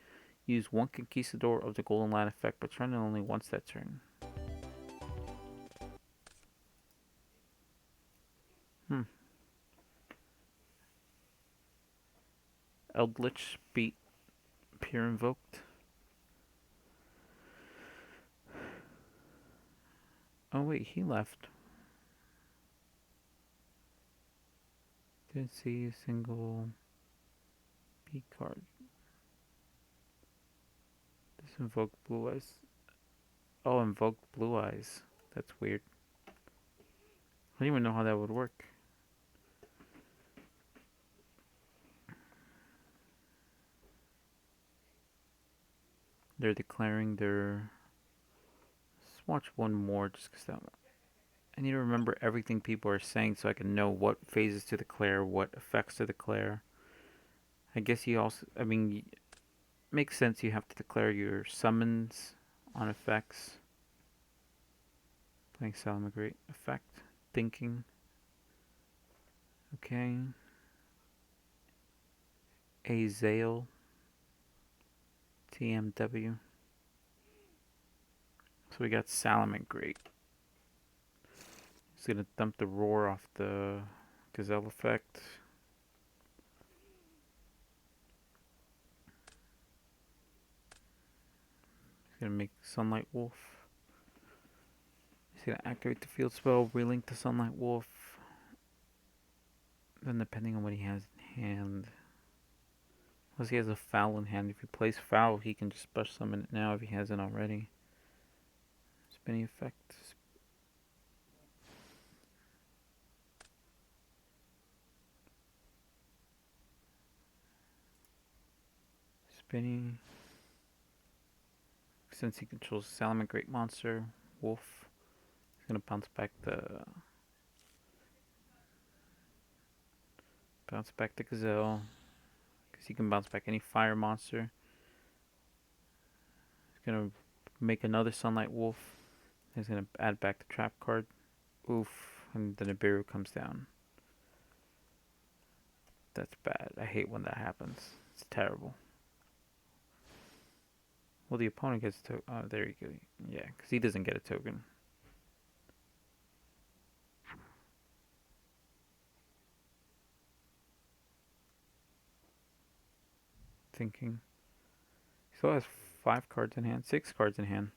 use one Conquistador of the Golden Land effect per turn and only once that turn. Eldritch beat Pure Invoked. Oh wait, he left. Didn't see a single P card. This invoked blue eyes. Oh, invoked blue eyes. That's weird. I don't even know how that would work. They're declaring their. Let's watch one more just because that. I need to remember everything people are saying so I can know what phases to declare, what effects to declare. I guess you also. I mean, makes sense. You have to declare your summons on effects. Playing Salamagreat effect. Thinking. Okay. Azale. TMW. So we got Salamagreat. He's gonna dump the roar off the Gazelle effect. He's gonna make Sunlight Wolf. He's gonna activate the field spell, relink to Sunlight Wolf. Then depending on what he has in hand. Unless he has a foul in hand. If he plays foul, he can just special summon it now if he hasn't already. Spinning effect. Spinning. Since he controls Salamagreat monster, Wolf, he's gonna bounce back the Gazelle. Because he can bounce back any fire monster. He's gonna make another Sunlight Wolf. He's gonna add back the trap card. Oof, and the Nibiru comes down. That's bad. I hate when that happens. It's terrible. Well, the opponent gets a token. Oh, there you go. Yeah, because he doesn't get a token. Thinking. He still has 5 cards in hand, 6 cards in hand.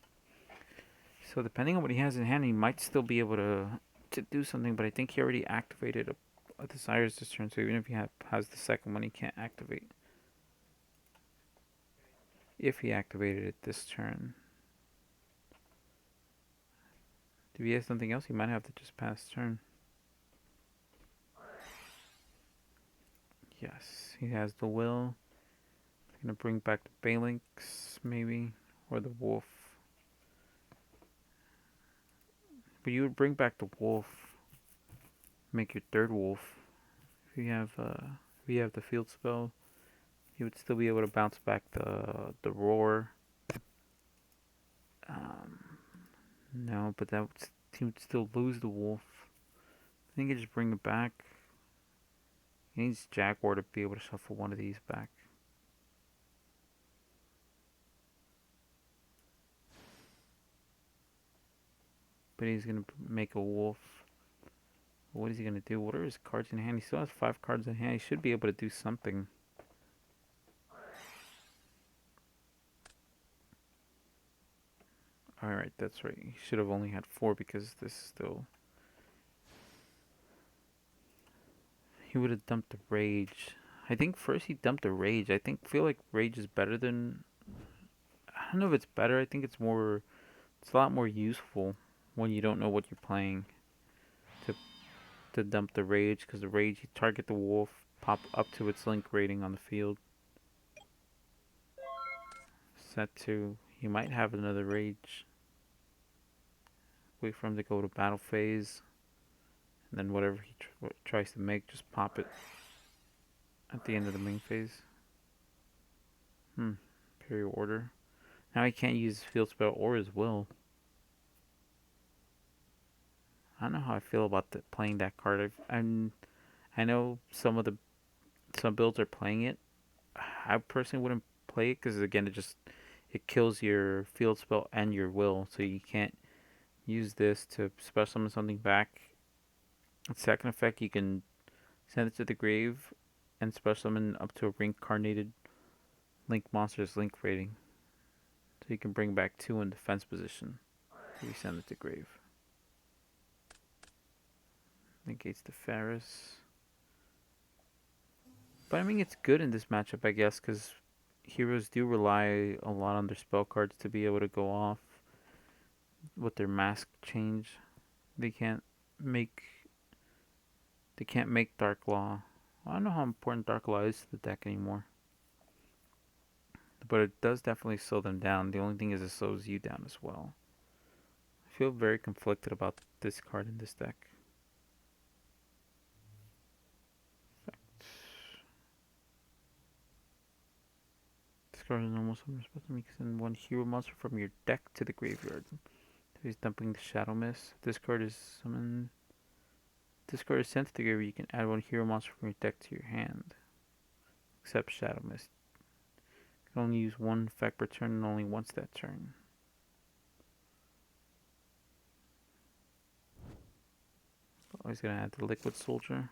So depending on what he has in hand, he might still be able to do something. But I think he already activated a Desires this turn. So even if he has the second one, he can't activate. If he activated it this turn. If he has something else, he might have to just pass turn. Yes, he has the will. He's gonna bring back the Phalanx, maybe, or the wolf. But you would bring back the wolf, make your third wolf. If you have the field spell, you would still be able to bounce back the roar. No, but he would still lose the wolf. I think you just bring it back. He needs Jaguar to be able to shuffle one of these back. But he's gonna make a wolf. What is he gonna do? What are his cards in hand? He still has 5 cards in hand. He should be able to do something. Alright, that's right. He should have only had 4 because this is still... He would have dumped the Rage. I think first he dumped the Rage. Feel like Rage is better than... I don't know if it's better. I think it's more... It's a lot more useful when you don't know what you're playing. To dump the Rage, because the Rage, you target the wolf, pop up to its link rating on the field. Set to... You might have another Rage. Wait for him to go to battle phase. And then whatever he tries to make, just pop it at the end of the main phase. Imperial Order. Now he can't use his field spell or his will. I don't know how I feel about playing that card. I know some builds are playing it. I personally wouldn't play it because again, it kills your field spell and your will, so you can't use this to special summon something back. Second effect, you can send it to the grave and special summon up to a reincarnated link monster's link rating. So you can bring back 2 in defense position. You send it to grave. Negates the Ferris. But I mean, it's good in this matchup, I guess, because heroes do rely a lot on their spell cards to be able to go off with their mask change. They can't make they can't make Dark Law. I don't know how important Dark Law is to the deck anymore, but it does definitely slow them down. The only thing is it slows you down as well. I feel very conflicted about this card in this deck. This card is almost supposed to make send one hero monster from your deck to the graveyard. He's dumping the Shadow Mist. This card is summoned. This card is sent to the graveyard. You can add one hero monster from your deck to your hand. Except Shadow Mist. You can only use one effect per turn and only once that turn. Oh, he's gonna add the Liquid Soldier.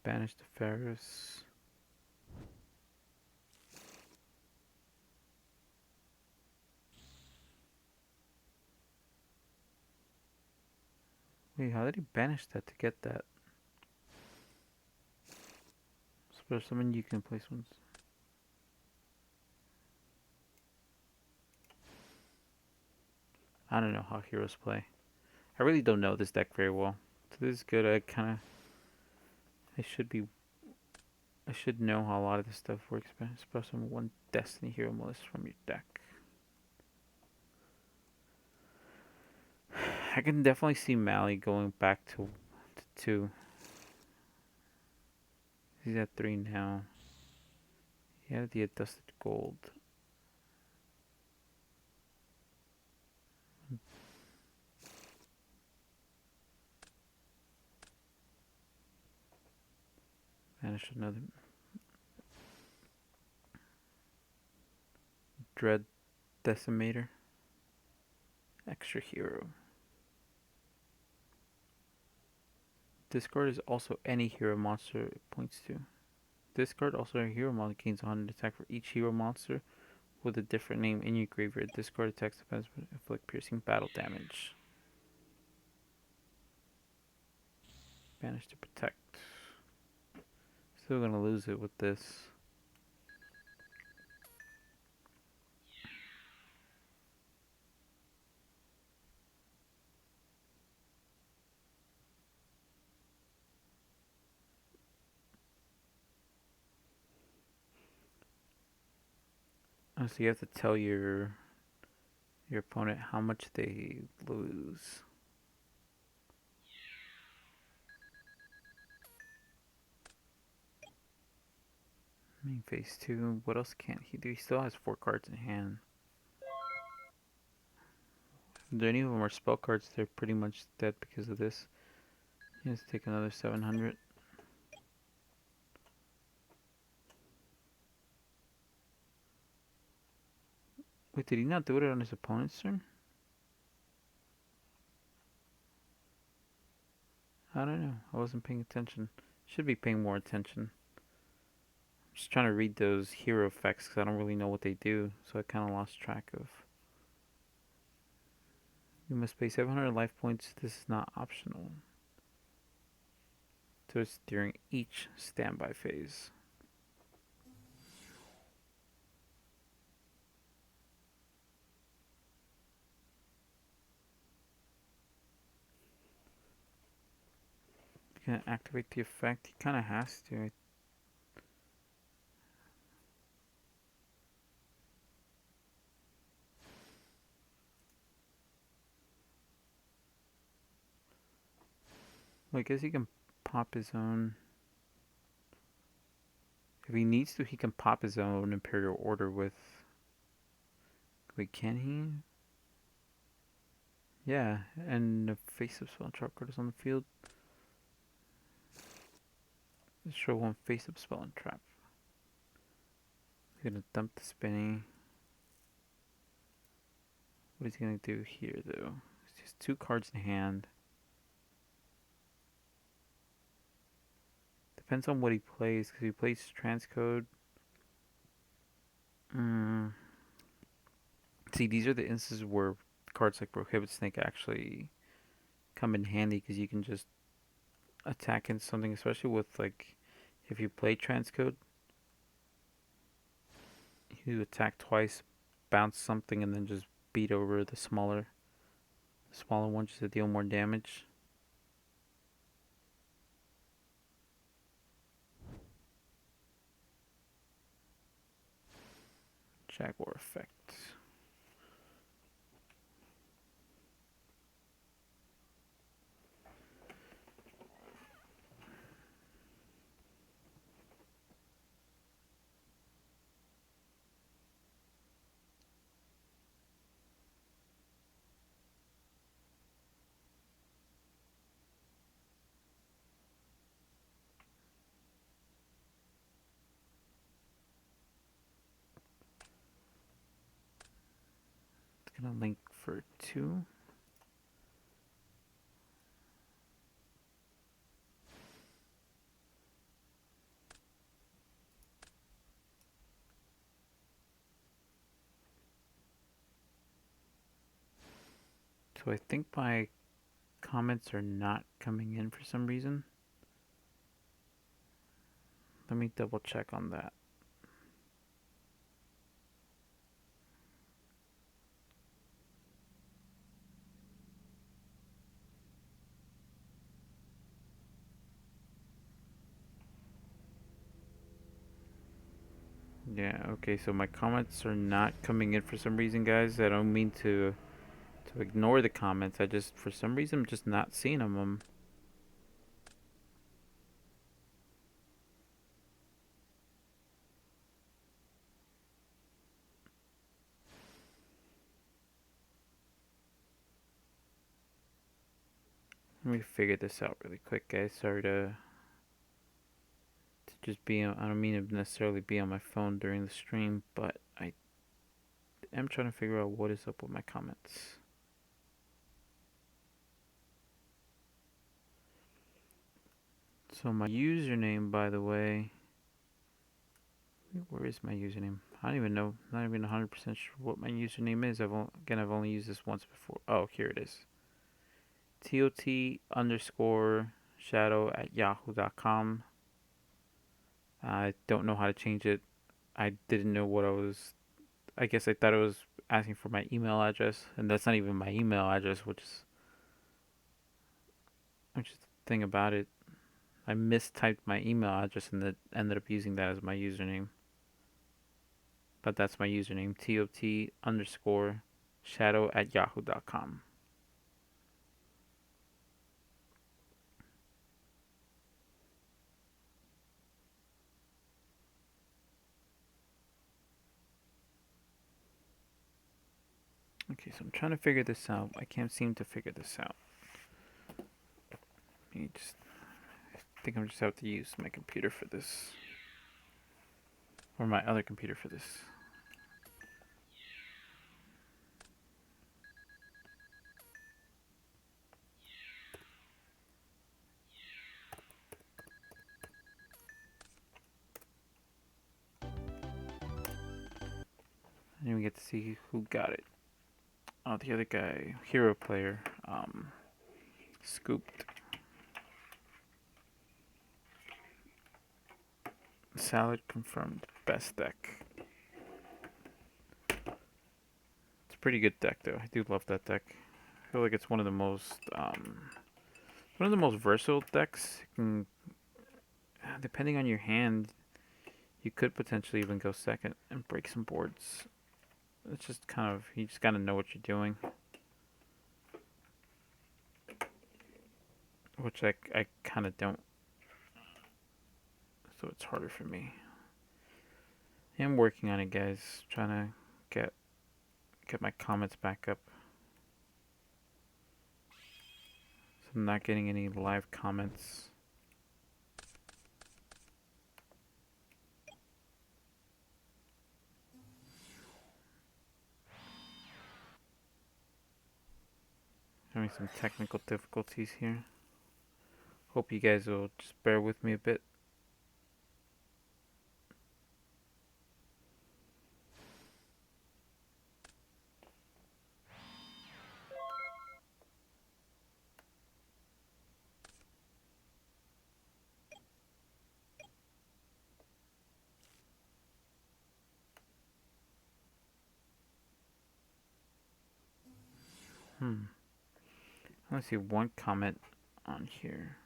Banish the Ferris. Wait, how did he banish that to get that? Special summon, you can place ones. I don't know how heroes play. I really don't know this deck very well. So this is good. I should know how a lot of this stuff works. Special summon one Destiny Hero list from your deck. I can definitely see Mally going back to 2. He's at 3 now. He had the Dusted Gold. Banish another Dread Decimator. Extra hero. This card is also any hero monster it points to. This card also a hero monster gains 100 attack for each hero monster with a different name in your graveyard. This card attacks depends on inflict piercing battle damage. Banish to protect. Still gonna lose it with this. Oh, so you have to tell your opponent how much they lose. Main phase 2. What else can't he do? He still has 4 cards in hand. If any of them are spell cards, they're pretty much dead because of this. He has to take another 700. Wait, did he not do it on his opponent's turn? I don't know. I wasn't paying attention. Should be paying more attention. I'm just trying to read those hero effects because I don't really know what they do, so I kind of lost track of. You must pay 700 life points. This is not optional. So it's during each standby phase. You can activate the effect. He kind of has to. Well, I guess he can pop his own. If he needs to, he can pop his own Imperial Order with. Wait, can he? Yeah, and the face up spell trap card is on the field. Let's show one face up spell and trap. He's gonna dump the spinny. What is he gonna do here, though? It's just 2 cards in hand. Depends on what he plays, because he plays Transcode. See, these are the instances where cards like Prohibit Snake actually come in handy because you can just attack into something, especially with like if you play Transcode, you attack twice, bounce something, and then just beat over the smaller one just to deal more damage. Jaguar effect. It's gonna link for 2. So I think my comments are not coming in for some reason. Let me double check on that. Yeah, okay, so my comments are not coming in for some reason, guys. I don't mean to ignore the comments. I just, for some reason, I'm just not seeing them. Let me figure this out really quick, guys. Sorry to just be on, I don't mean to necessarily be on my phone during the stream, but I am trying to figure out what is up with my comments. So my username, by the way, where is my username? I don't even know, not even 100% sure what my username is. I've only used this once before. Oh, here it is. TOT_shadow@yahoo.com. I don't know how to change it. I didn't know what I guess I thought it was asking for my email address, and that's not even my email address, which is the thing about it. I mistyped my email address and ended up using that as my username. But that's my username, TOT_shadow@yahoo.com. Okay, so I'm trying to figure this out. I can't seem to figure this out. I think I'm just have to use my computer for this. Or my other computer for this. I didn't even get to see who got it. Oh, the other guy, hero player, scooped. Salad confirmed best deck. It's a pretty good deck, though. I do love that deck. I feel like it's one of the most versatile decks. Depending on your hand, you could potentially even go second and break some boards. It's just kind of, you just gotta know what you're doing. Which I kind of don't. So it's harder for me. I'm working on it, guys. Trying to get my comments back up. So I'm not getting any live comments. Having some technical difficulties here. Hope you guys will just bear with me a bit. Let's see one comment on here.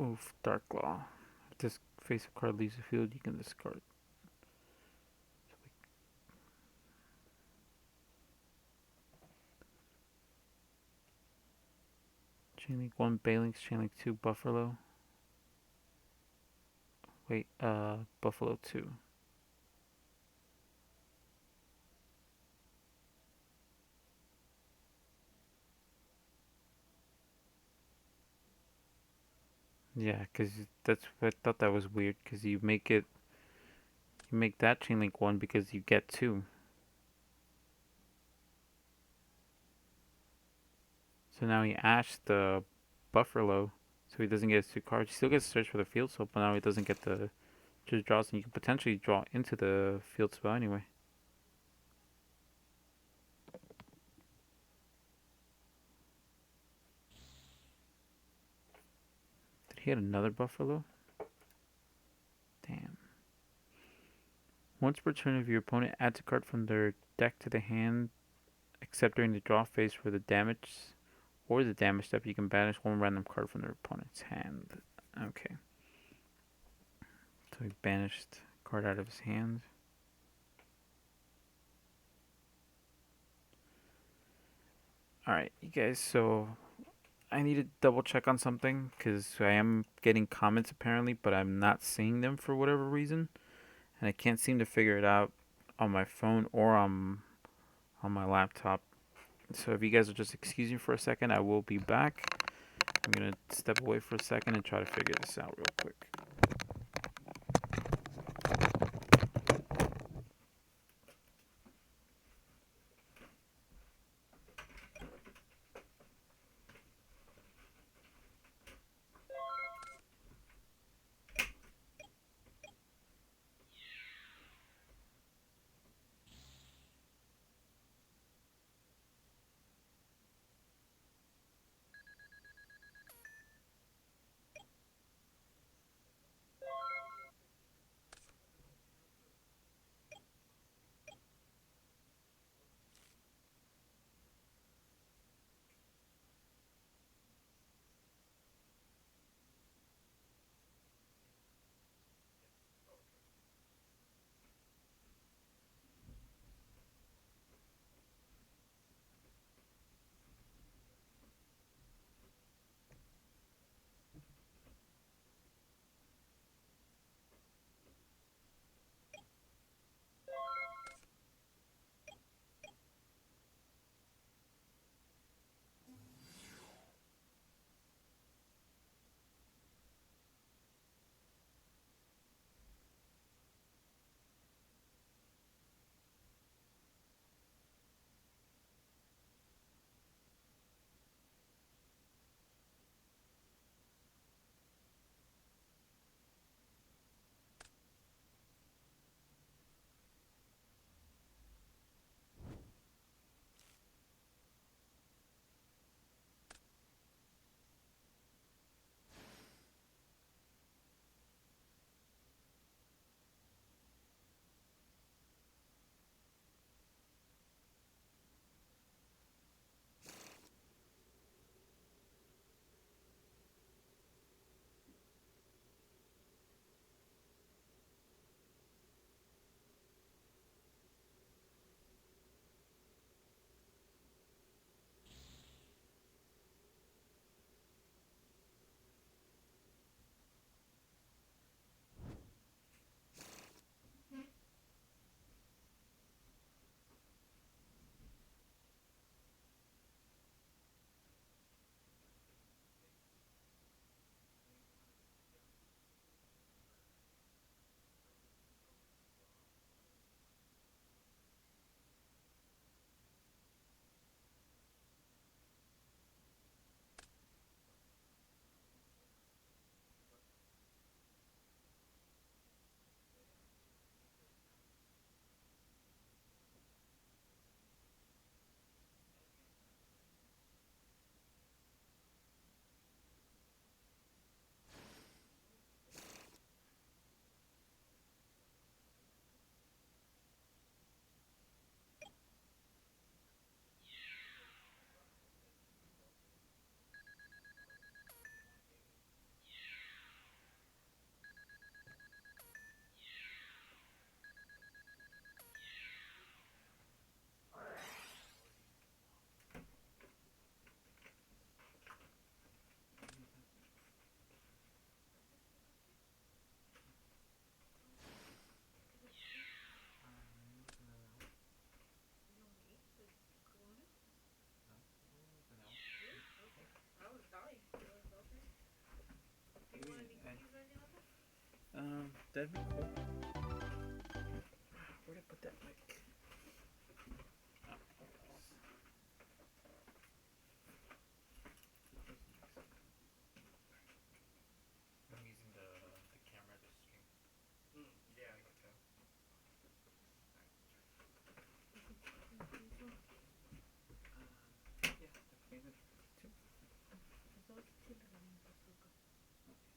Oof, Dark Law. If this face of card leaves the field, you can discard. Chainlink 1, Balinks, Chainlink 2, Buffalo. Wait, Buffalo 2. Yeah, because that's I thought that was weird because you make that Chainlink 1 because you get 2. So now he ashed the Buffalo, so he doesn't get his 2 cards. He still gets to search for the field spell, but now he doesn't get the just draws, and you can potentially draw into the field spell anyway. Did he hit another Buffalo? Damn. Once per turn, if your opponent adds a card from their deck to the hand, except during the draw phase for the damage or the damage step, you can banish one random card from their opponent's hand. Okay. So he banished a card out of his hand. Alright, you guys, so I need to double check on something because I am getting comments apparently, but I'm not seeing them for whatever reason. And I can't seem to figure it out on my phone or on my laptop. So if you guys will just excuse me for a second, I will be back. I'm going to step away for a second and try to figure this out real quick. That'd be cool. Where'd I put that mic? I'm using the camera to stream. Yeah, I can tell. Yeah, definitely. Two.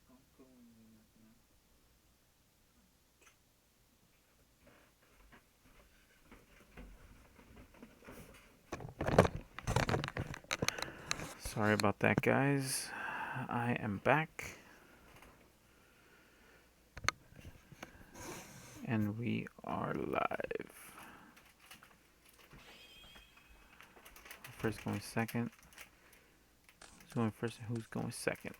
I'll go in now. Sorry about that, guys. I am back. And we are live. First going second. Who's going first and who's going second?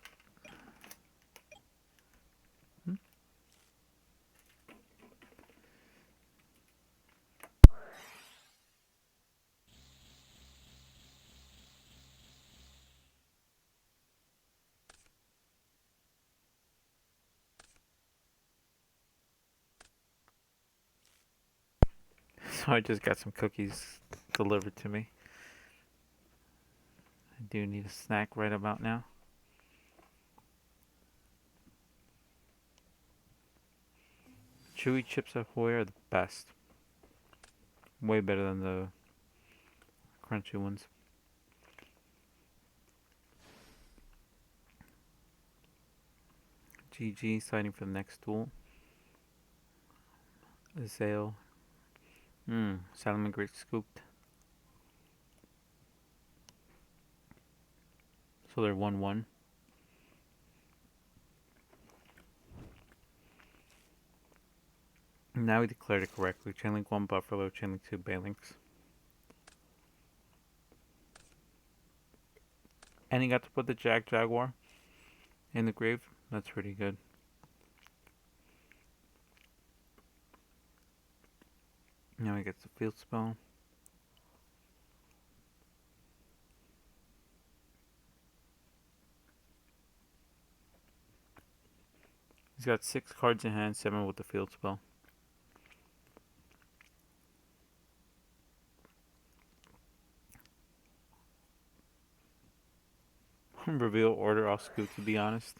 So I just got some cookies delivered to me. I do need a snack right about now. Chewy chips Ahoy are the best. Way better than the crunchy ones. GG, sighting for the next duel. Azale. Salmon Great scooped. So they're 1-1. Now we declared it correctly. Chainlink 1 Buffalo, Chainlink 2 Balinks. And he got to put the Jaguar in the grave. That's pretty good. Now he gets the field spell. He's got 6 cards in hand, 7 with the field spell. Reveal order, I'll scoot to be honest.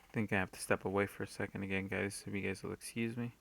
I think I have to step away for a second again, guys, if you guys will excuse me.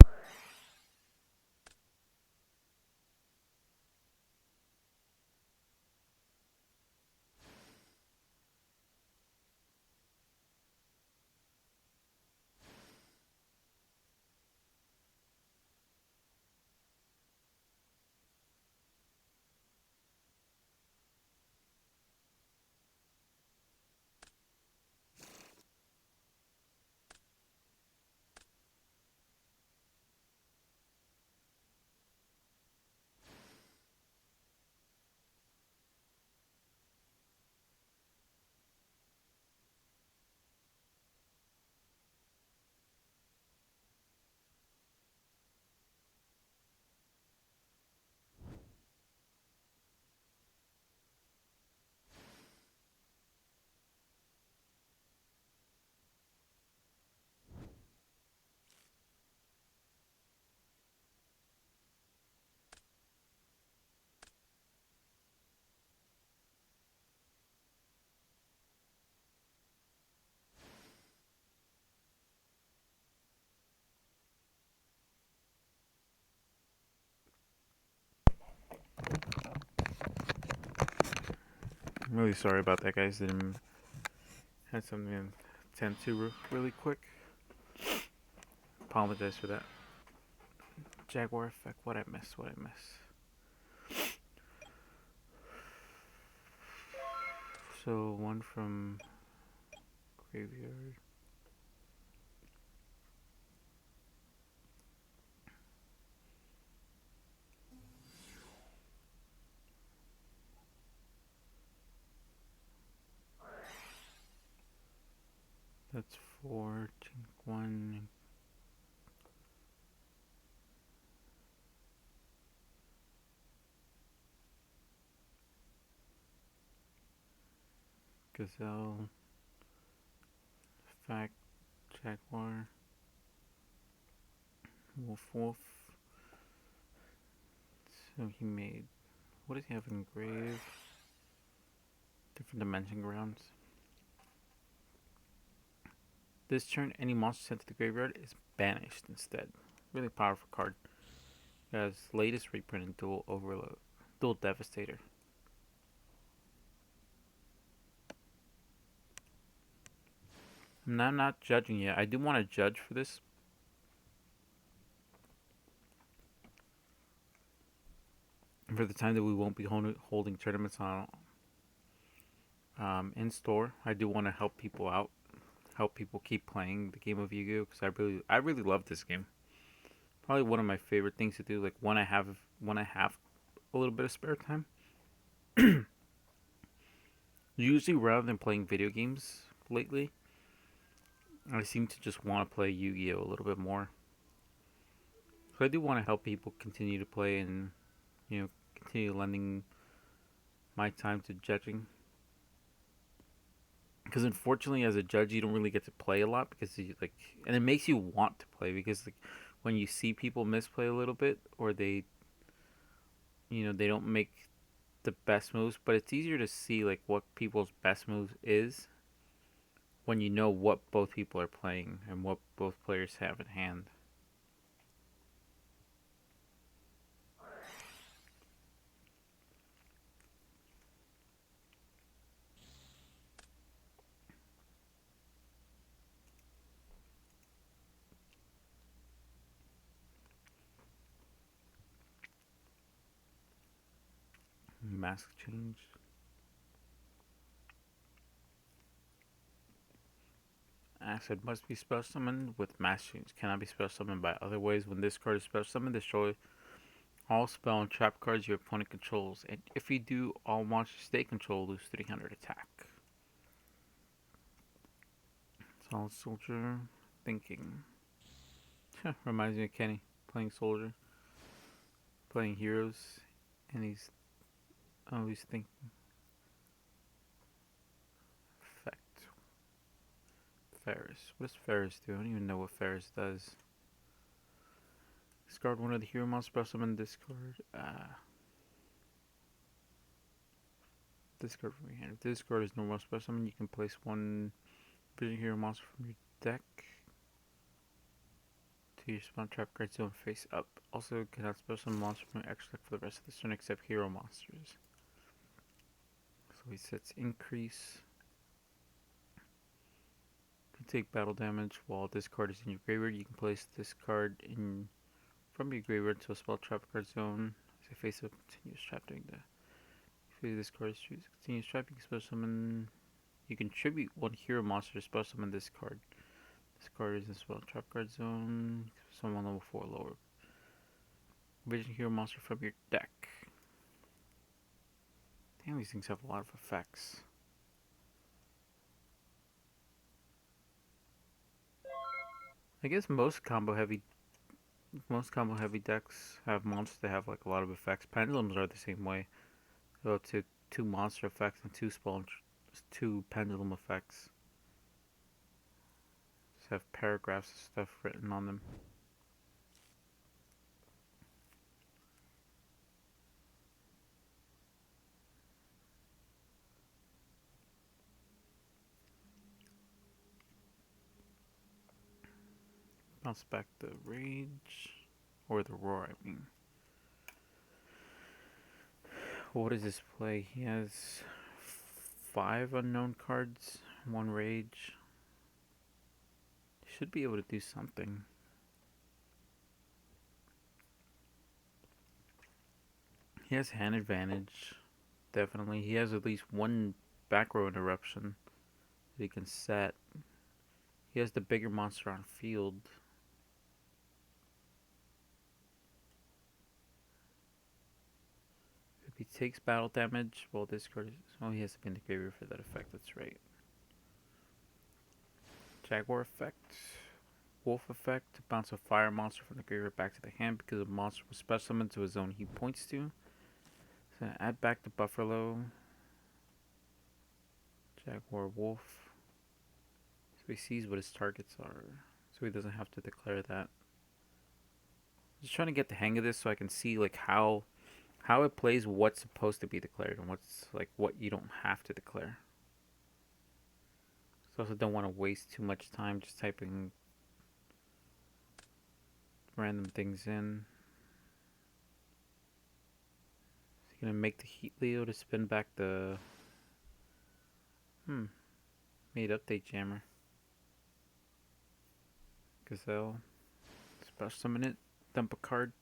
I'm really sorry about that, guys. Had something to attend to really quick. Apologize for that. Jaguar effect. What I miss? So one from graveyard. That's 4, chink 1. Gazelle, Fact, Jaguar, Wolf Wolf. So he made. What does he have engraved? Different dimension grounds. This turn, any monster sent to the graveyard is banished instead. Really powerful card. It has latest reprint and dual overload. Dual Devastator. I'm not judging yet. I do want to judge for this. For the time that we won't be holding tournaments on in store, I do want to help people out, help people keep playing the game of Yu-Gi-Oh because I really love this game. Probably one of my favorite things to do. Like when I have a little bit of spare time. Usually, rather than playing video games lately, I seem to just want to play Yu-Gi-Oh a little bit more. So I do want to help people continue to play and continue lending my time to judging. Because unfortunately, as a judge, you don't really get to play a lot and it makes you want to play because when you see people misplay a little bit or they don't make the best moves, but it's easier to see like what people's best moves is when you know what both people are playing and what both players have in hand. Mask change. Acid must be spell summoned with mask change. Cannot be spell summoned by other ways. When this card is spell summoned, destroy all spell and trap cards your opponent controls. And if you do, all monsters they control lose 300 attack. Solid Soldier. Thinking. Reminds me of Kenny. Playing Soldier. Playing Heroes. And he's always thinking. Effect. Ferris. What does Ferris do? I don't even know what Ferris does. Discard one of the hero monsters, spell summon this card. Discard from your hand. If this card is normal spell summon, you can place one vision hero monster from your deck to your spawn trap card zone face up. Also, cannot spell summon monster from your extra deck for the rest of the turn except hero monsters. So he sets increase. You can take battle damage while this card is in your graveyard. You can place this card from your graveyard to a spell trap card zone. As a face up, continuous trap during the phase this card is choose continuous trap. You can spell summon. You can tribute one hero monster to spell summon this card. This card is in spell trap card zone. Summon level 4 lower. Vision hero monster from your deck. Damn, these things have a lot of effects. I guess most combo heavy decks have monsters that have like a lot of effects. Pendulums are the same way. Go to 2 monster effects and 2 pendulum effects. Just have paragraphs of stuff written on them. Bounce back the rage. Or the roar, I mean. What does this play? He has 5 unknown cards, 1 rage. Should be able to do something. He has hand advantage. Definitely. He has at least 1 back row interruption that he can set. He has the bigger monster on field. If he takes battle damage, well, this card is. Oh, he has to be in the graveyard for that effect. That's right. Jaguar effect. Wolf effect. To bounce a fire monster from the graveyard back to the hand because a monster was special summoned to a zone he points to. So add back the Buffalo. Jaguar wolf. So he sees what his targets are. So he doesn't have to declare that. Just trying to get the hang of this so I can see like how it plays, what's supposed to be declared, and what's like what you don't have to declare. So I also don't want to waste too much time just typing random things in. So you're gonna make the Heat Leo to spin back the made update jammer. Gazelle. Special summon it. Dump a card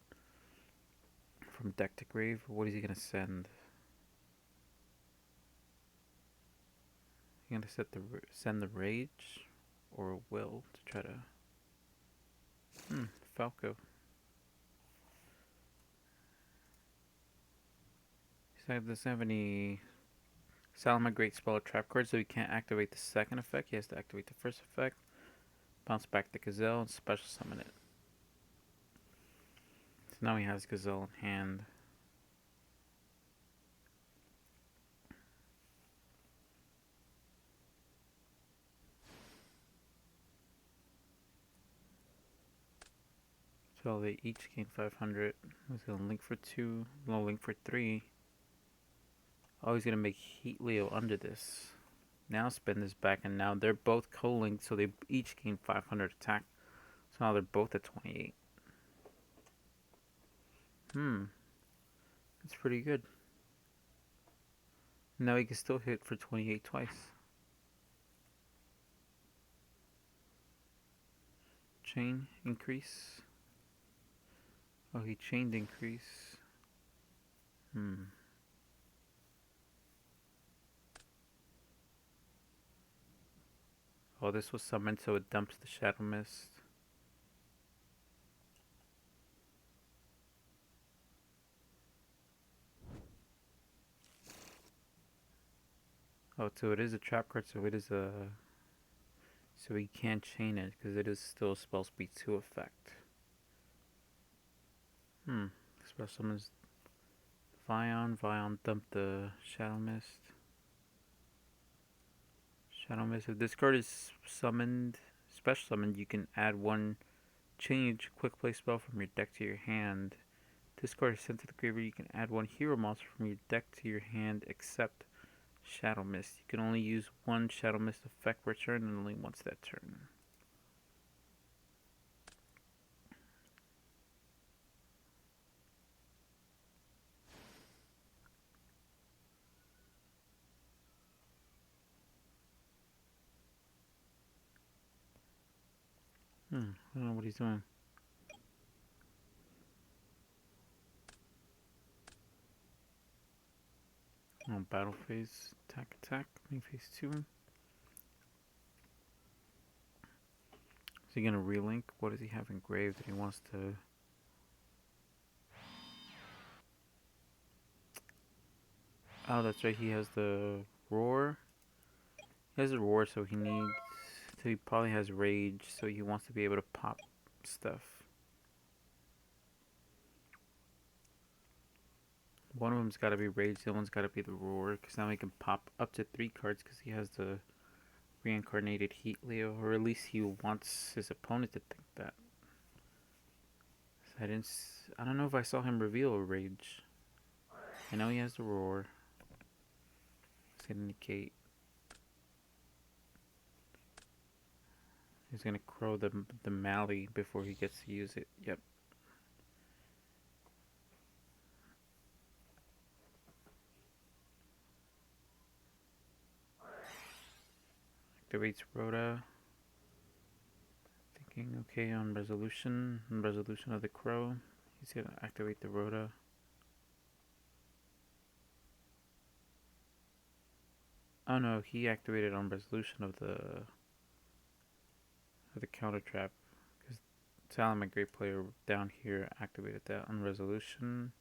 from deck to grave. What is he gonna send? He's gonna send the rage or will to try to Falco. He doesn't have any Salama Great Spell or Trap card, so he can't activate the second effect. He has to activate the first effect. Bounce back the Gazelle and special summon it. So now he has Gazelle in hand. So they each gain 500. He's gonna link for 2, no link for 3. Oh, he's gonna make Heat Leo under this. Now spin this back, and now they're both co-linked, so they each gain 500 attack. So now they're both at 28. That's pretty good. Now he can still hit for 28 twice. Chain increase. Oh, he chained increase. Oh, this was summoned, so it dumps the Shadow Mist. Oh, so it is a trap card, so it is a... So he can't chain it, because it is still a spell speed 2 effect. Special summons Vion. Vion dumped the Shadow Mist. Shadow Mist. If this card is summoned, special summoned, you can add one change quick play spell from your deck to your hand. This card is sent to the graveyard. You can add one hero monster from your deck to your hand except Shadow Mist. You can only use one Shadow Mist effect per turn and only once that turn. I don't know what he's doing. Oh, battle phase, attack, main phase 2. Is he gonna relink? What does he have engraved that he wants to... Oh, that's right, he has the roar. He has a roar, so he needs... So he probably has rage, so he wants to be able to pop stuff. One of them's got to be rage, the other one's got to be the roar, because now he can pop up to 3 cards because he has the reincarnated Heat Leo, or at least he wants his opponent to think that. So I don't know if I saw him reveal a rage. I know he has the roar. It's gonna negate. He's gonna crow the Mally before he gets to use it. Yep. Activates Rhoda. Thinking okay on resolution. On resolution of the crow. He's gonna activate the Rhoda. Oh no, he activated on resolution of the counter trap. Because Salam, a great player down here, activated that on resolution.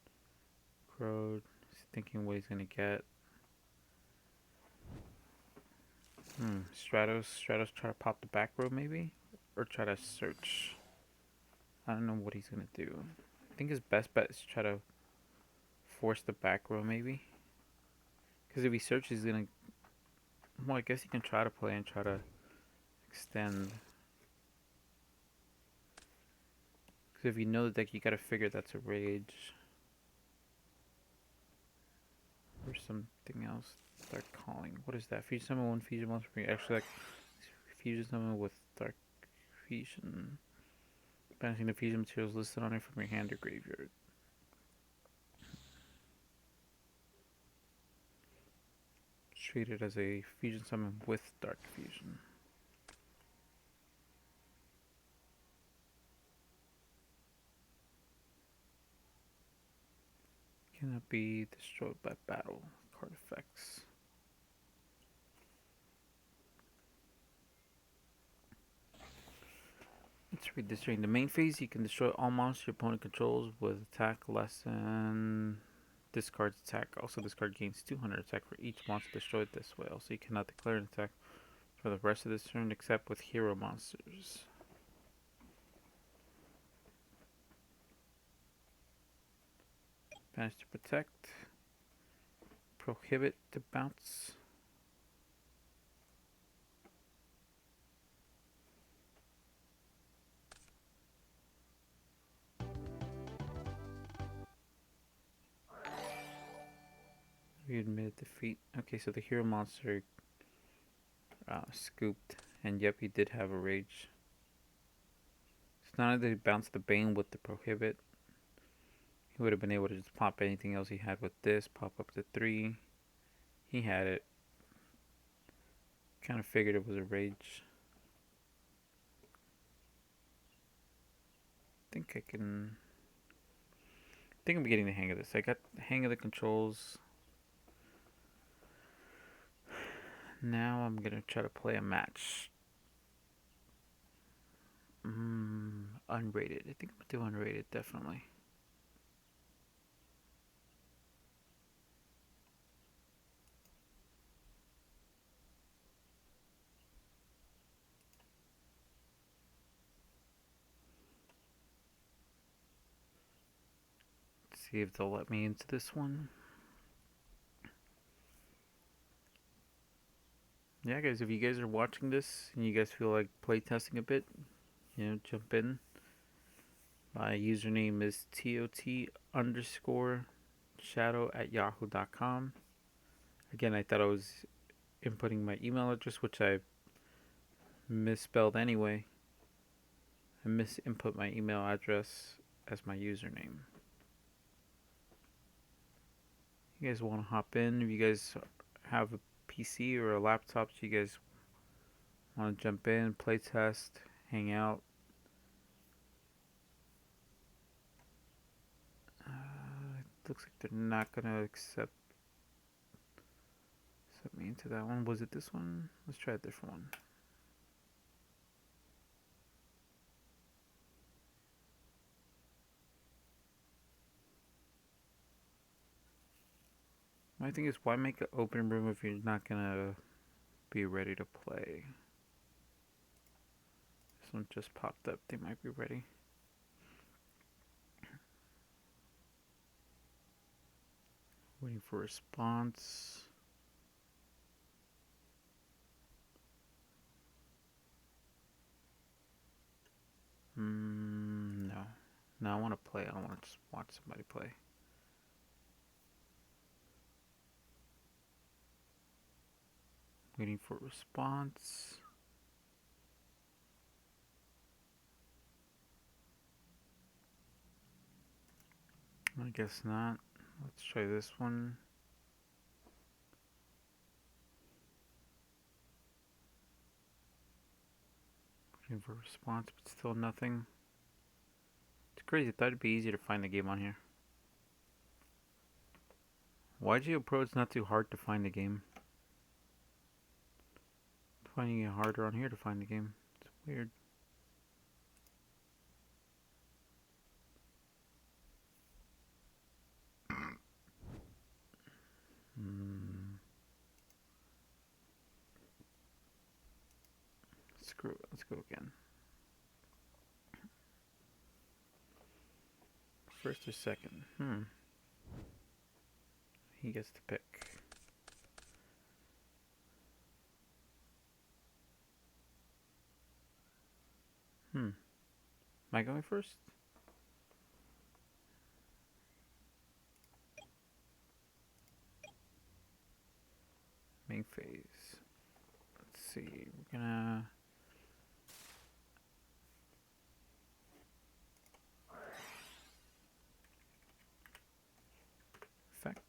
Crow. He's thinking what he's gonna get. Stratos try to pop the back row maybe? Or try to search. I don't know what he's gonna do. I think his best bet is to try to force the back row maybe. Because if he searches, he's gonna Well, I guess you can try to play and try to extend. Because if you know the deck, you gotta figure that's a rage. Or something else. Start calling. What is that? Fusion summon one fusion monster from your actually like fusion summon with dark fusion. Banishing the fusion materials listed on it from your hand or graveyard. Treat it as a fusion summon with dark fusion. Cannot be destroyed by battle. Card effects. Let's read this. During the main phase, you can destroy all monsters your opponent controls with attack less than discard's attack. Also, this card gains 200 attack for each monster destroyed this way. Also, you cannot declare an attack for the rest of this turn except with hero monsters. Banish to protect. Prohibit to bounce. We admit defeat. Okay, so the hero monster scooped, and yep, he did have a rage. So not only did he bounce the Bane with the prohibit, he would have been able to just pop anything else he had with this, pop up to 3. He had it. Kind of figured it was a rage. I think I'm getting the hang of this. I got the hang of the controls. Now I'm gonna try to play a match. Unrated. I think I'm gonna do unrated, definitely. Let's see if they'll let me into this one. Yeah, guys, if you guys are watching this and you guys feel like playtesting a bit, jump in. My username is tot_shadow@yahoo.com. Again, I thought I was inputting my email address, which I misspelled anyway. I misinput my email address as my username. You guys want to hop in? If you guys have a PC or a laptop, so you guys want to jump in, play test, hang out. Looks like they're not gonna accept me into that one. Was it this one? Let's try a different one. My thing is, why make an open room if you're not gonna be ready to play? This one just popped up. They might be ready. Waiting for a response. No. No, I want to play. I don't want to just watch somebody play. Waiting for a response. I guess not. Let's try this one. Waiting for a response, but still nothing. It's crazy. I thought it'd be easier to find the game on here. YGO Pro, it's not too hard to find the game. I'm finding it harder on here to find the game. It's weird. Screw it. Let's go again. First or second? He gets to pick. Am I going first? Main phase. Let's see. We're gonna effect.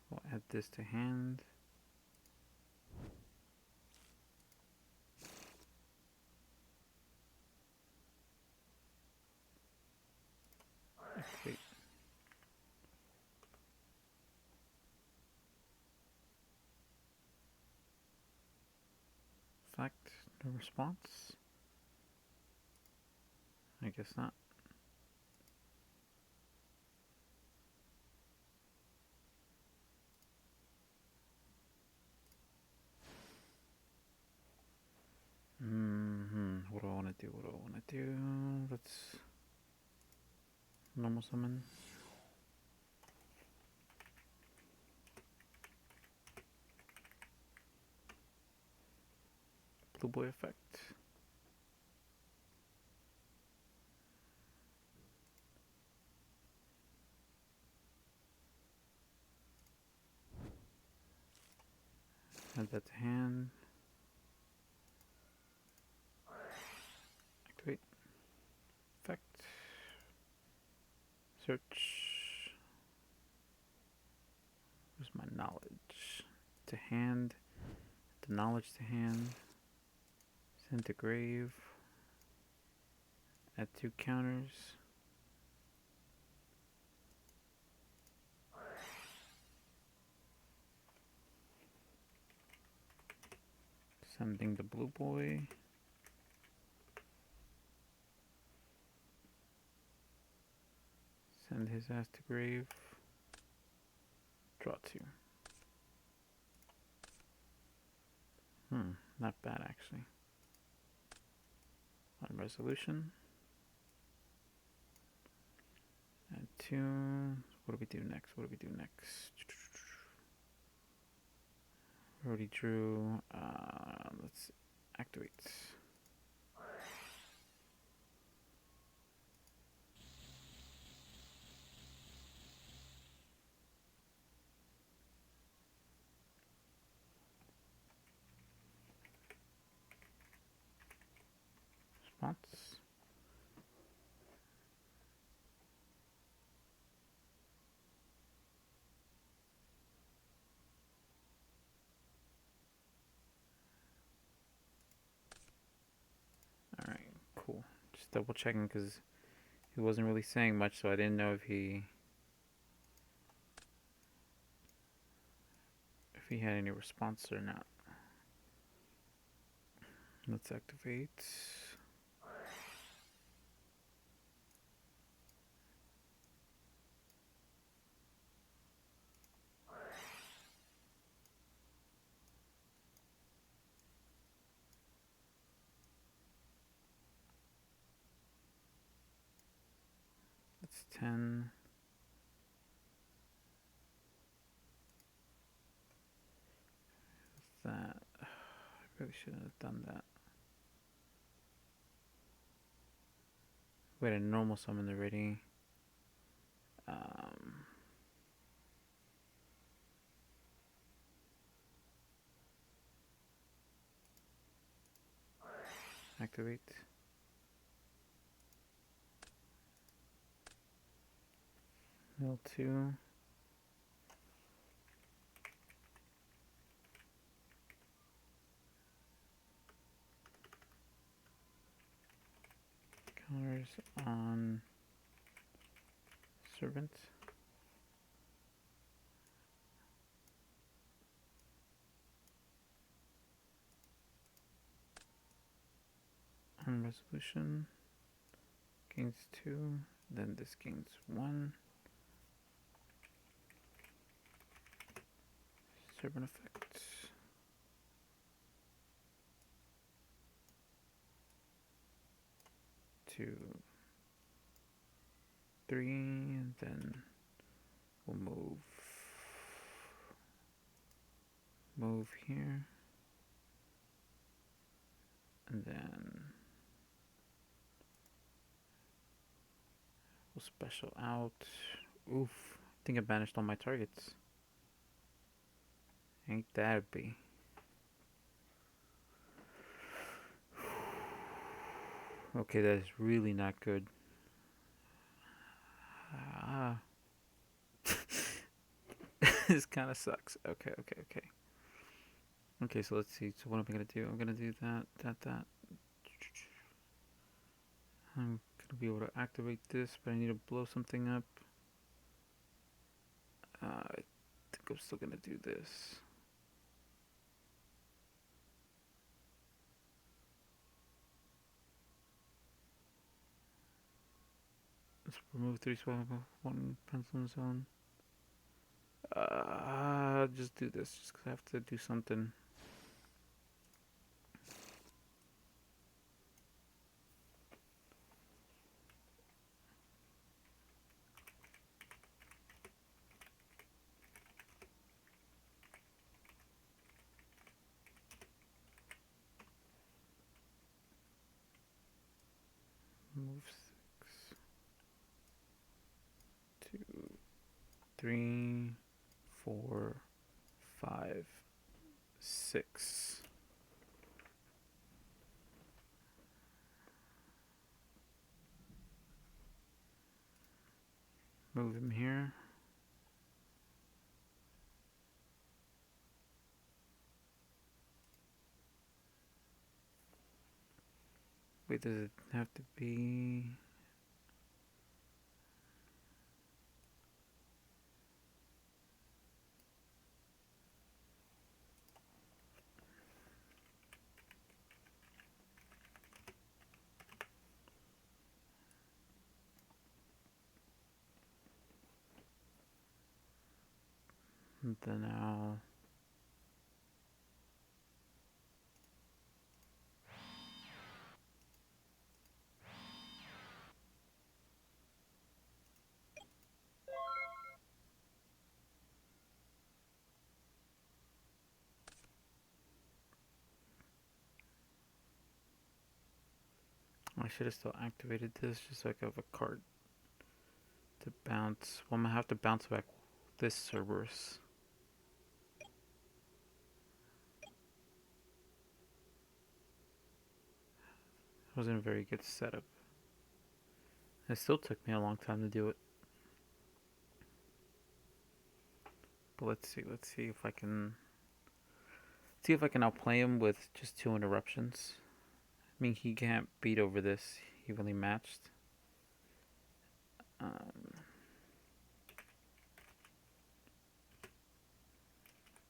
We'll add this to hand. Activate. Effect. No response. I guess not. What do I want to do? What do I want to do? Let's normal summon. Blue boy effect. Add that to hand. Activate. Effect. Search. Where's my knowledge? To hand. The knowledge to hand. Send to grave. Add 2 counters. Sending the blue boy. Send his ass to grave. Draw 2. Not bad actually. On resolution. Add 2. What do we do next? What do we do next? We already drew. Let's activate. Response. Alright, cool. Just double checking because he wasn't really saying much, so I didn't know if he had any response or not. Let's activate. That's 10. That. I really shouldn't have done that. We had a normal summon already. Activate. Mill 2. Counters on servant. On resolution. Gains 2. Then this gains 1. Servant effect. 2, 3, and then we'll move here, and then we'll special out. Oof, I think I banished all my targets. Ain't that a be? Okay, that is really not good. This kind of sucks. Okay. Okay, so let's see. So what am I gonna do? I'm gonna do that. I'm gonna be able to activate this, but I need to blow something up. I think I'm still gonna do this. Let's remove 3 swap, 1 pencil zone. Just do this, just 'cause I have to do something. Move 6, 2, 3, 4, 5, 6. Move him here. Wait, does it have to be? And then now. I should have still activated this just so I could have a card to bounce. Well, I'm gonna have to bounce back this Cerberus. Wasn't a very good setup. It still took me a long time to do it. But let's see if I can outplay him with just 2 interruptions. I mean, he can't beat over this evenly matched.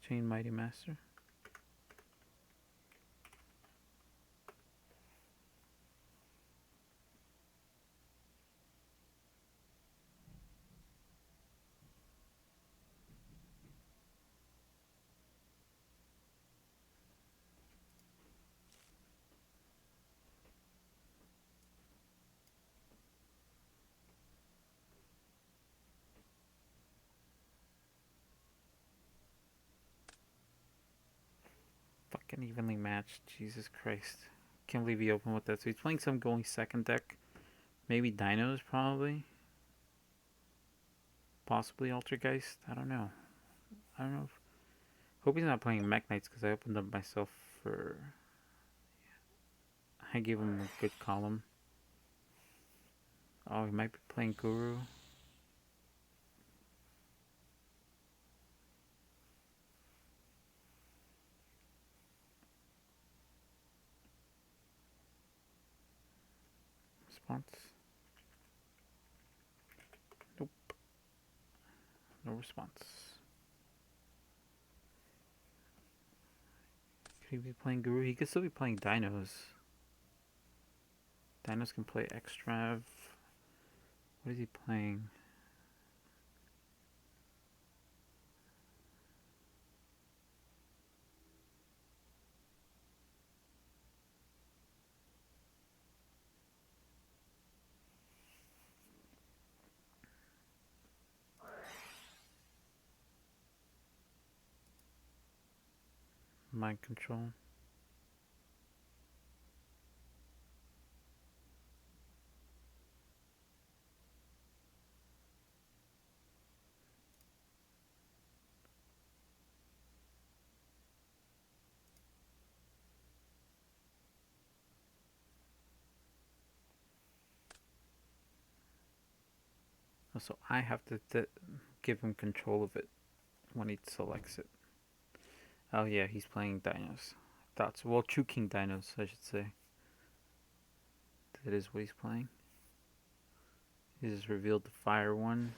Chain Mighty Master. Fucking evenly matched. Jesus Christ. Can't believe he opened with that. So he's playing some going second deck. Maybe Dinos, probably. Possibly Altergeist. I don't know. Hope he's not playing Mech Knights because I opened up myself for. I gave him a good column. Oh, he might be playing Guru. Response. Nope. No response. Could he be playing Guru? He could still be playing Dinos. Dinos can play Extrav. What is he playing? Mind control. So I have to give him control of it when he selects it. Oh yeah, he's playing dinos. Thoughts. Well, True King dinos, I should say. That is what he's playing. He just revealed the fire one.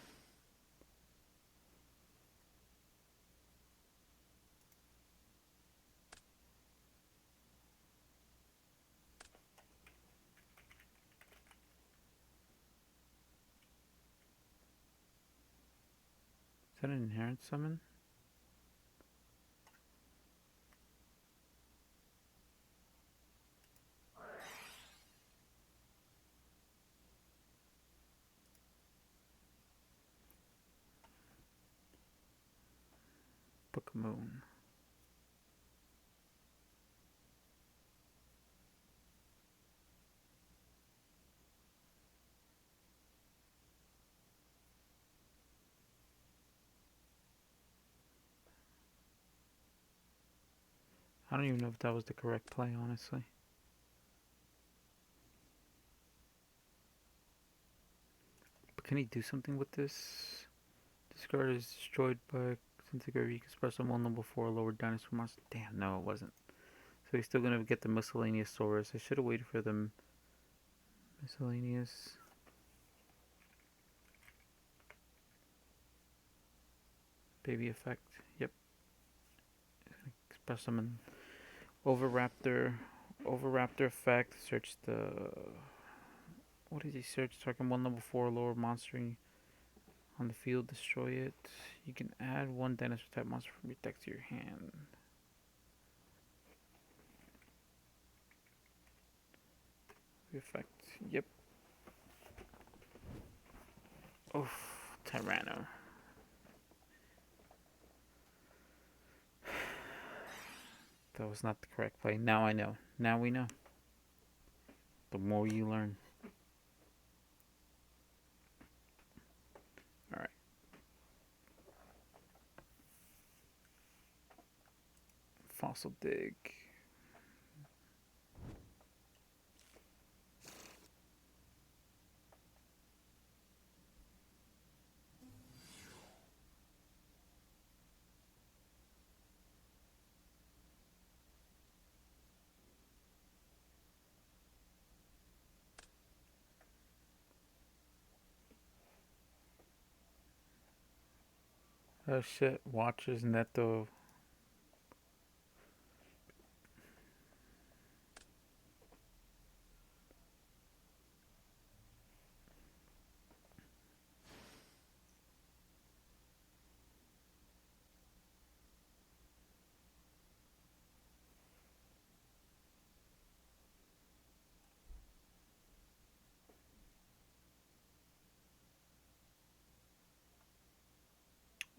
Is that an inherent summon? Book of Moon. I don't even know if that was the correct play, honestly. But can he do something with this? This card is destroyed by disintegrate. You can express a one level 4 lower dinosaur monster. Damn, no, it wasn't. So he's still gonna get the miscellaneous Saurus. I should have waited for the miscellaneous. Baby effect. Yep. Express summon. Overraptor. Overraptor effect. Search the. What did he search? Target one level 4 lower monster on the field. Destroy it. You can add one dinosaur type monster from your deck to your hand. Effect. Yep. Oof. Tyranno. That was not the correct play. Now I know. Now we know. The more you learn. Alright. Fossil dig. Oh shit. Watches Neto.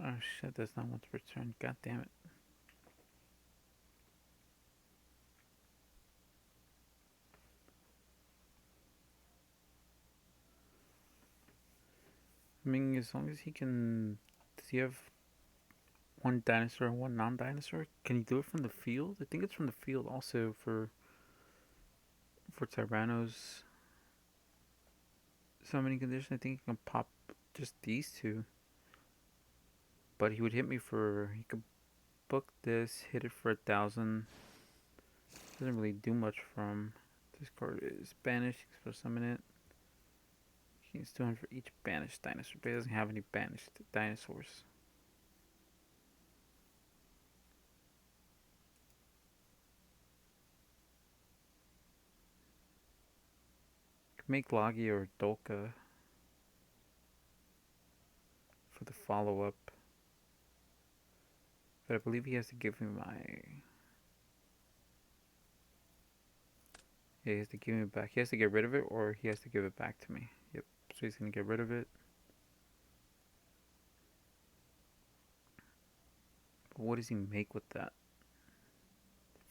Oh shit. That's not what's returned. God damn it. I mean, as long as he can. Does he have one dinosaur and one non dinosaur? Can he do it from the field? I think it's from the field also for Tyranno's summoning condition. I think he can pop just these two. But he would hit me for. He could book this, hit it for 1,000. Doesn't really do much from. This card is banished. Express summon it. He needs 200 for each banished dinosaur, but he doesn't have any banished dinosaurs. Could make Logi or Dolka for the follow up. But I believe he has to give me my. Yeah, he has to give me back. He has to get rid of it, or he has to give it back to me. Yep. So he's gonna get rid of it. But what does he make with that?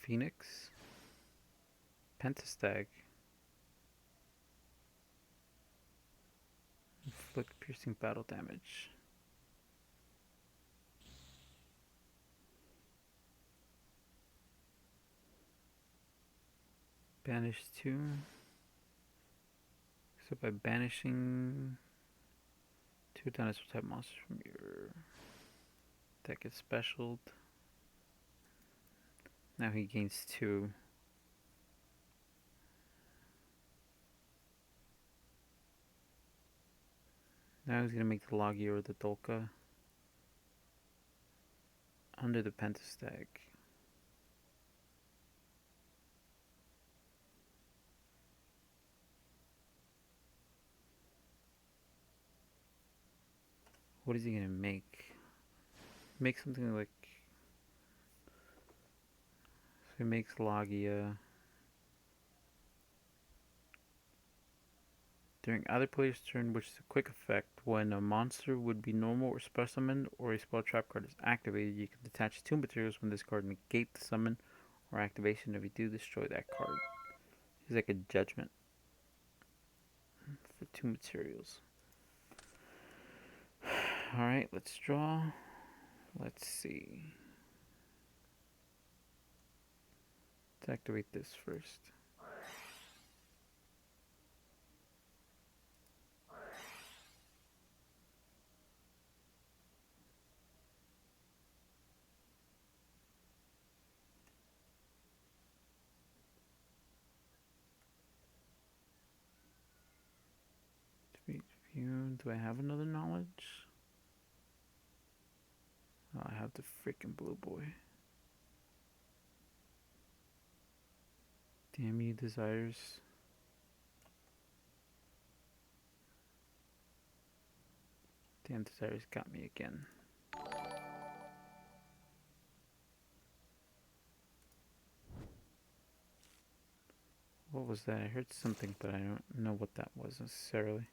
Phoenix. Pentastag. Inflict piercing battle damage. Banish 2. So by banishing 2 dinosaur type monsters from your deck, gets specialed. Now he gains 2. Now he's gonna make the Logia or the Dolka under the Pentastag. What is he gonna make? Make something like, so he makes Logia. During either player's turn, which is a quick effect, when a monster would be normal or special summoned or a spell trap card is activated, you can detach 2 materials from this card and negate the summon or activation. If you do, destroy that card. He's like a judgment for 2 materials. Alright, let's draw. Let's see. Let's activate this first. Do I have another knowledge? Oh, I have the freaking blue boy. Damn you, desires. Damn, desires got me again. What was that? I heard something, but I don't know what that was necessarily.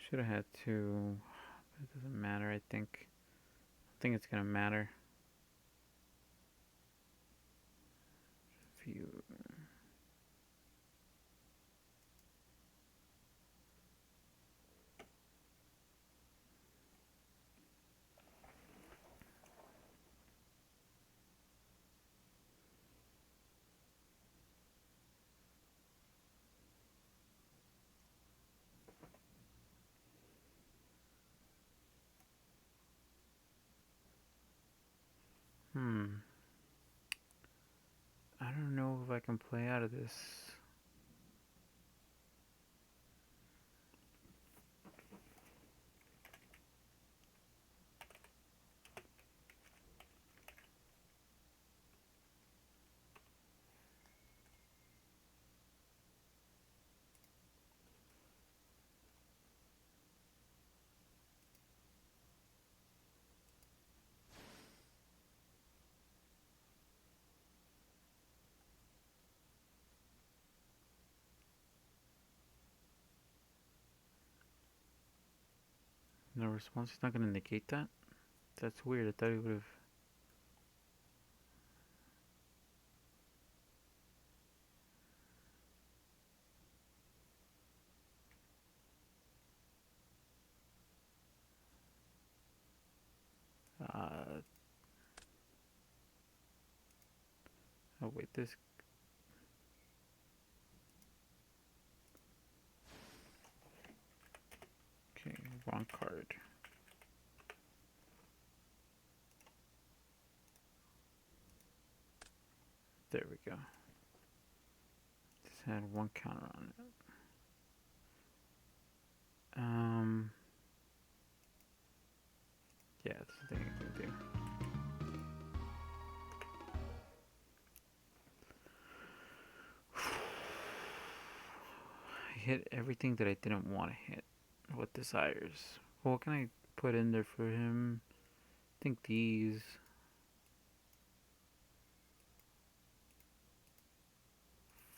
Should have had to, but it doesn't matter, I think. I think it's gonna matter. If you... I don't know if I can play out of this. No response, he's not gonna negate that? That's weird, I thought he would have... oh wait, this... Okay, wrong card. There we go. Just had 1 counter on it. Yeah, that's the thing I can do. I hit everything that I didn't want to hit with desires. Well, what can I put in there for him? I think these.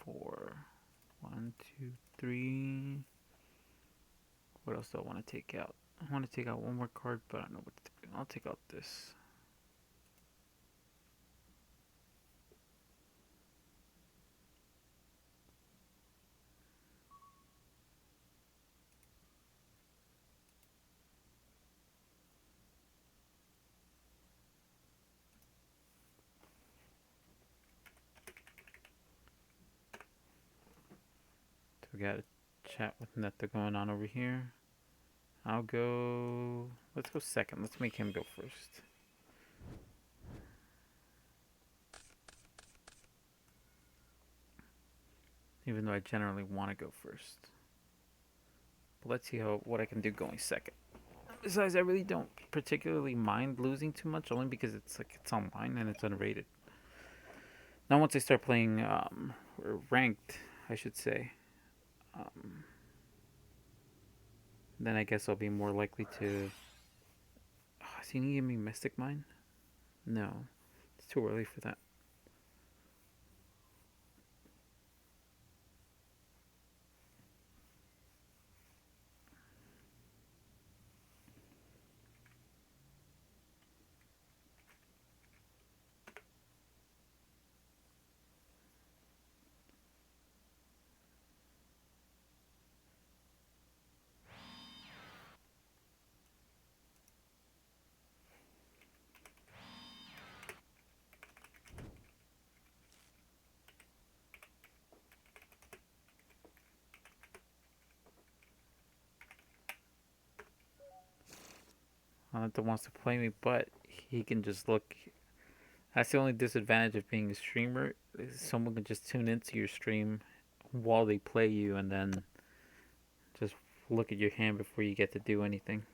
4. 1, 2, 3. What else do I want to take out? I want to take out one more card, but I don't know what to do. I'll take out this. So we got a chat with Netta going on over here. I'll go. Let's go second. Let's make him go first. Even though I generally want to go first. But let's see what I can do going second. Besides, I really don't particularly mind losing too much, only because it's online and it's unrated. Now, once I start playing ranked, I should say, um, then I guess I'll be more likely to. Oh, is he gonna give me Mystic Mine? No, it's too early for that. Ananta wants to play me, but he can just look. That's the only disadvantage of being a streamer. Is someone can just tune into your stream while they play you, and then just look at your hand before you get to do anything.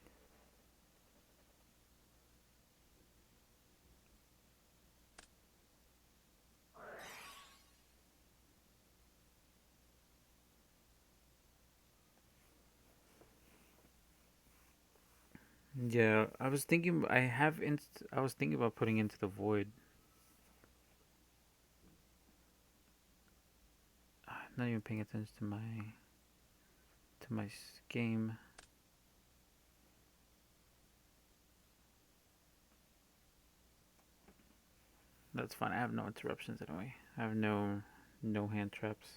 Yeah, I was thinking. I was thinking about putting Into the Void. I'm not even paying attention to my game. That's fine. I have no interruptions anyway. I have no hand traps.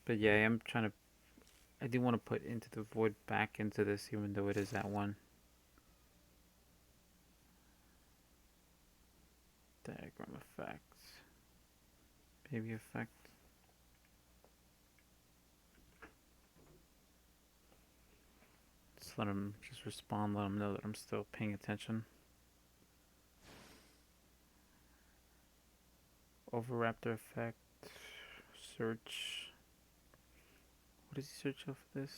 But yeah, I am trying to. I do want to put Into the Void back into this, even though it is at 1. Diagram effects. Baby effect. Just let him just respond. Let him know that I'm still paying attention. Overraptor effect. Search. What does he search of this?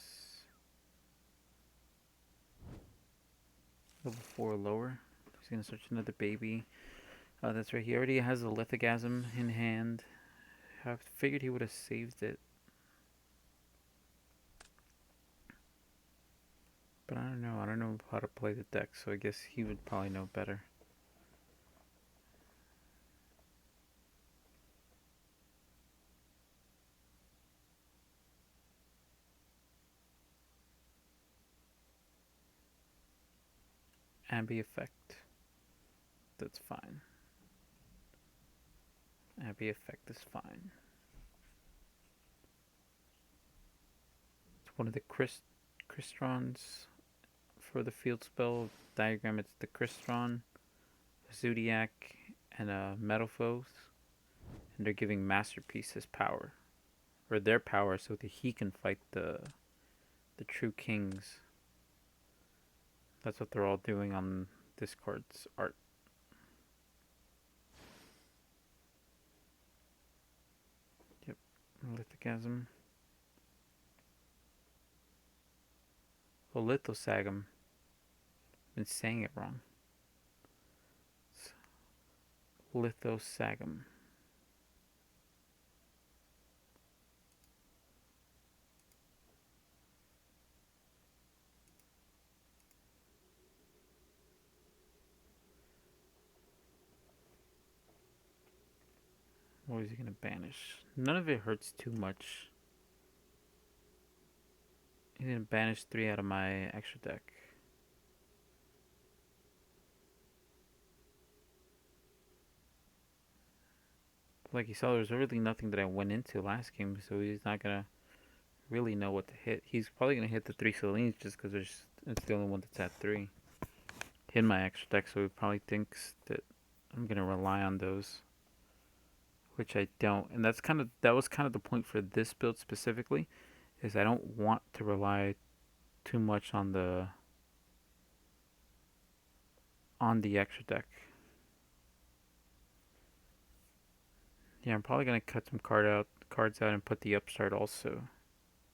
Level 4 lower. He's gonna search another baby. Oh, that's right. He already has the Lithogasm in hand. I figured he would have saved it. But I don't know. I don't know how to play the deck, so I guess he would probably know better. Ambi effect. That's fine. Ambi effect is fine. It's one of the Crystons for the field spell diagram. It's the Crystron, Zodiac, and Metalphos, and they're giving Masterpiece his power, or their power, so that he can fight the true kings. That's what they're all doing on this card's art. Yep, Lithogasm. Oh, Lithosagam. I've been saying it wrong. It's Lithosagam. What is he gonna banish? None of it hurts too much. He's gonna banish 3 out of my extra deck. Like you saw, there's really nothing that I went into last game, so he's not gonna really know what to hit. He's probably gonna hit the 3 Selene just because it's the only one that's at 3. Hit my extra deck, so he probably thinks that I'm gonna rely on those, which I don't. And that was kind of the point for this build specifically, is I don't want to rely too much on the extra deck. Yeah, I'm probably gonna cut some cards out and put the upstart also.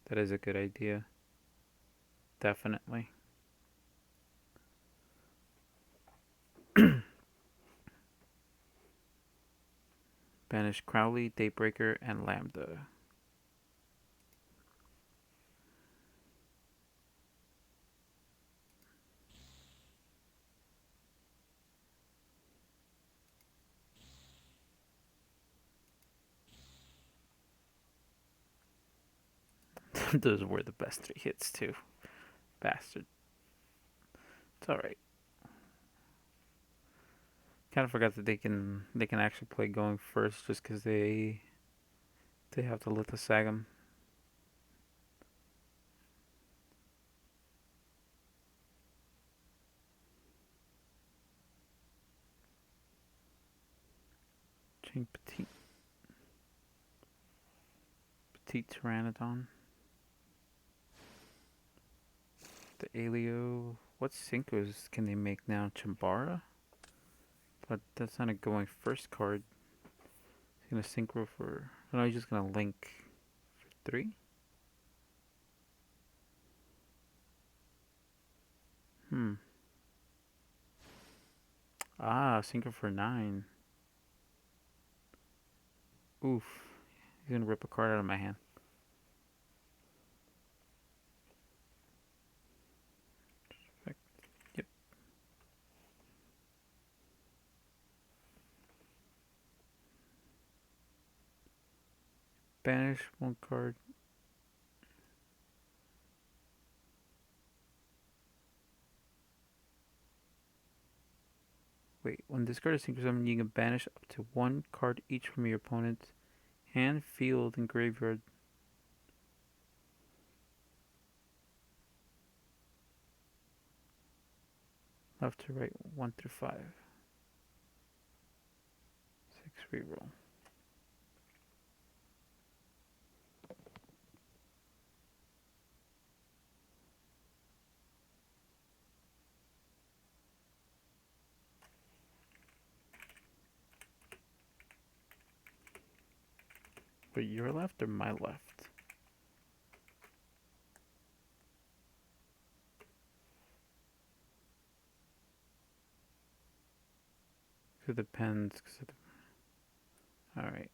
That is a good idea. Definitely. Banish Crowley, Daybreaker, and Lambda. Those were the best 3 hits too. Bastard. It's alright. Kind of forgot that they can actually play going first just because they have to let the Sagam. Chain Petite Pteranodon. The Alio. What Syncos can they make now? Chambara? But that's not a going first card. He's gonna synchro for. Oh, no, he's just gonna link for 3. Hmm. Ah, synchro for 9. Oof. He's gonna rip a card out of my hand. Yep. Banish 1 card. Wait, when this card is synchro summoned, you can banish up to 1 card each from your opponent's hand, field, and graveyard. Left to right, 1 through 5. 6 reroll. But your left or my left? It depends. Alright.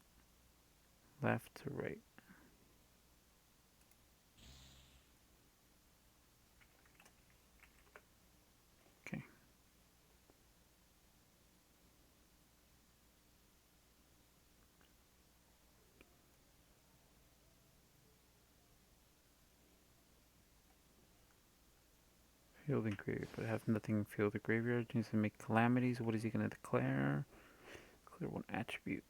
Left to right. Okay. Field and graveyard, but I have nothing field or graveyard. He needs to make calamities. What is he going to declare? Clear 1 attribute.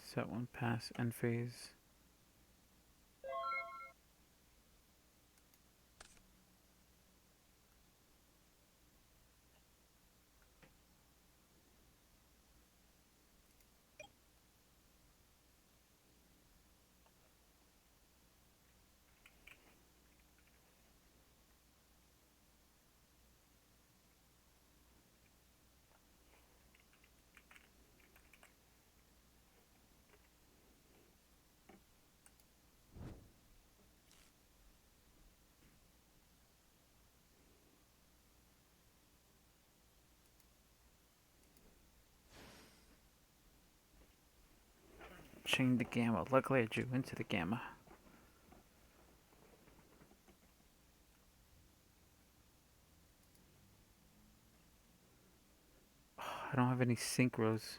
Set 1 pass, end phase. Chain the Gamma. Luckily I drew into the Gamma. have any synchros.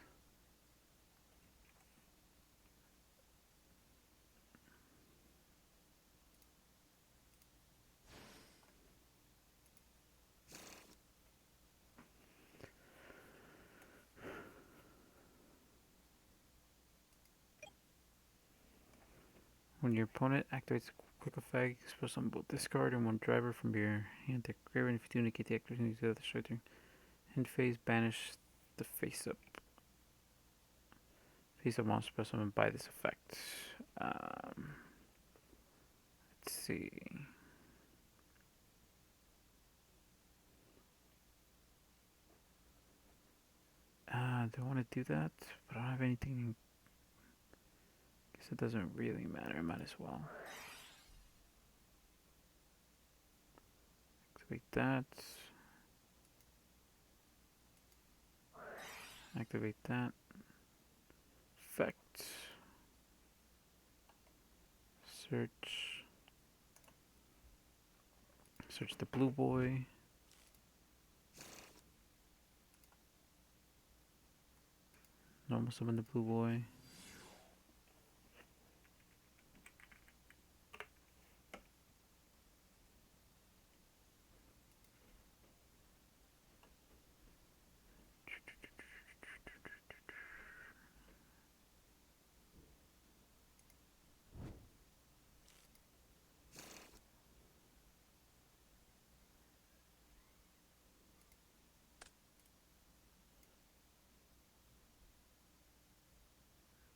When your opponent activates a quick effect, you special summon both discard and one driver from your hand to graveyard. If you do indicate the activation of the destroy turn end phase, banish the face up monster special summon by this effect. Let's see. Do I want to do that? But I don't have anything. Guess it doesn't really matter. I might as well. Activate that. Activate that. Effect. Search. Search the blue boy. Normal summon the blue boy.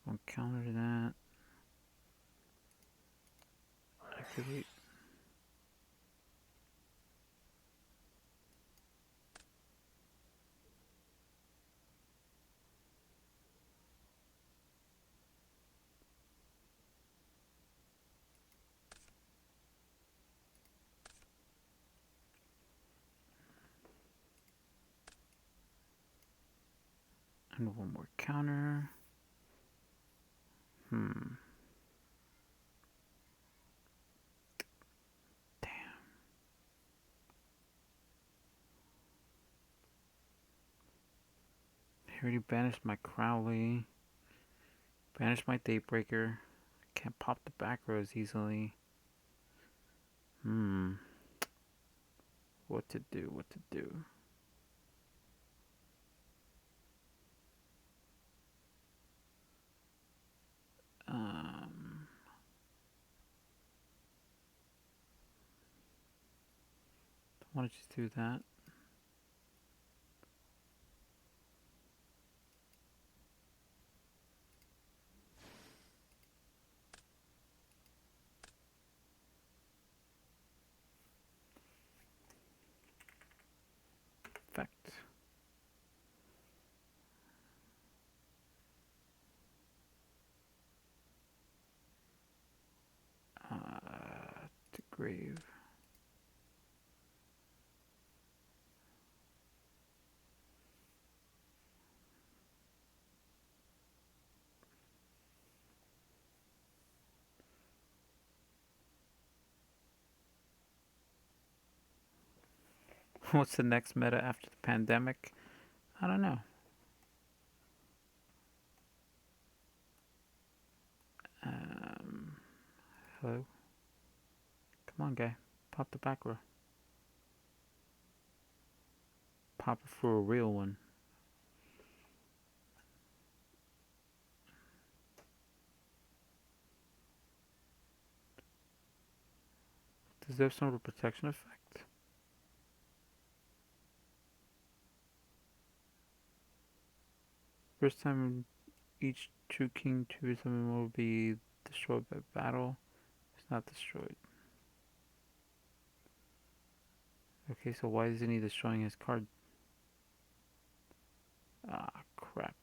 One counter to that. Activate. And one more counter. Damn. I already banished my Crowley. Banished my Daybreaker. Can't pop the back rows easily. What to do? What to do? I want to just do that. Effect. To grave. What's the next meta after the pandemic? I don't know. Hello? Come on, guy. Pop the back row. Pop it for a real one. Does it have some sort of protection effect? First time each true king tribute summon will be destroyed by battle. It's not destroyed. Okay, so why isn't he destroying his card? Ah, crap.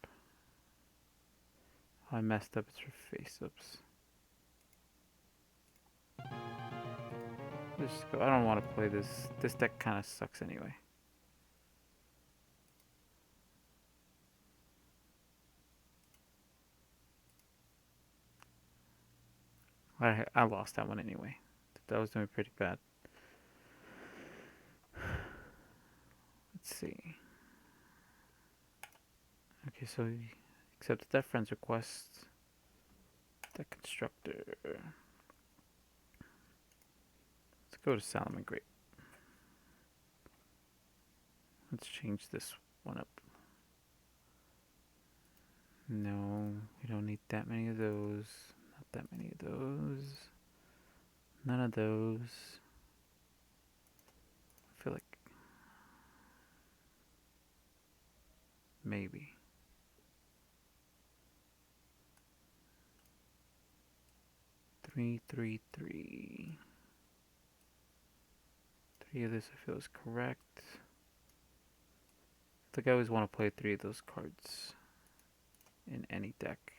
I messed up. It's for face-ups. Let's just go. I don't want to play this. This deck kind of sucks anyway. I lost that one anyway. That was doing pretty bad. Let's see. Okay, so he accepted that friend's request. That constructor. Let's go to Salomon Great. Let's change this one up. No, we don't need that many of those. Not that many of those. None of those. I feel like maybe. Three, three, three. Three of this I feel is correct. I think I always want to play three of those cards in any deck.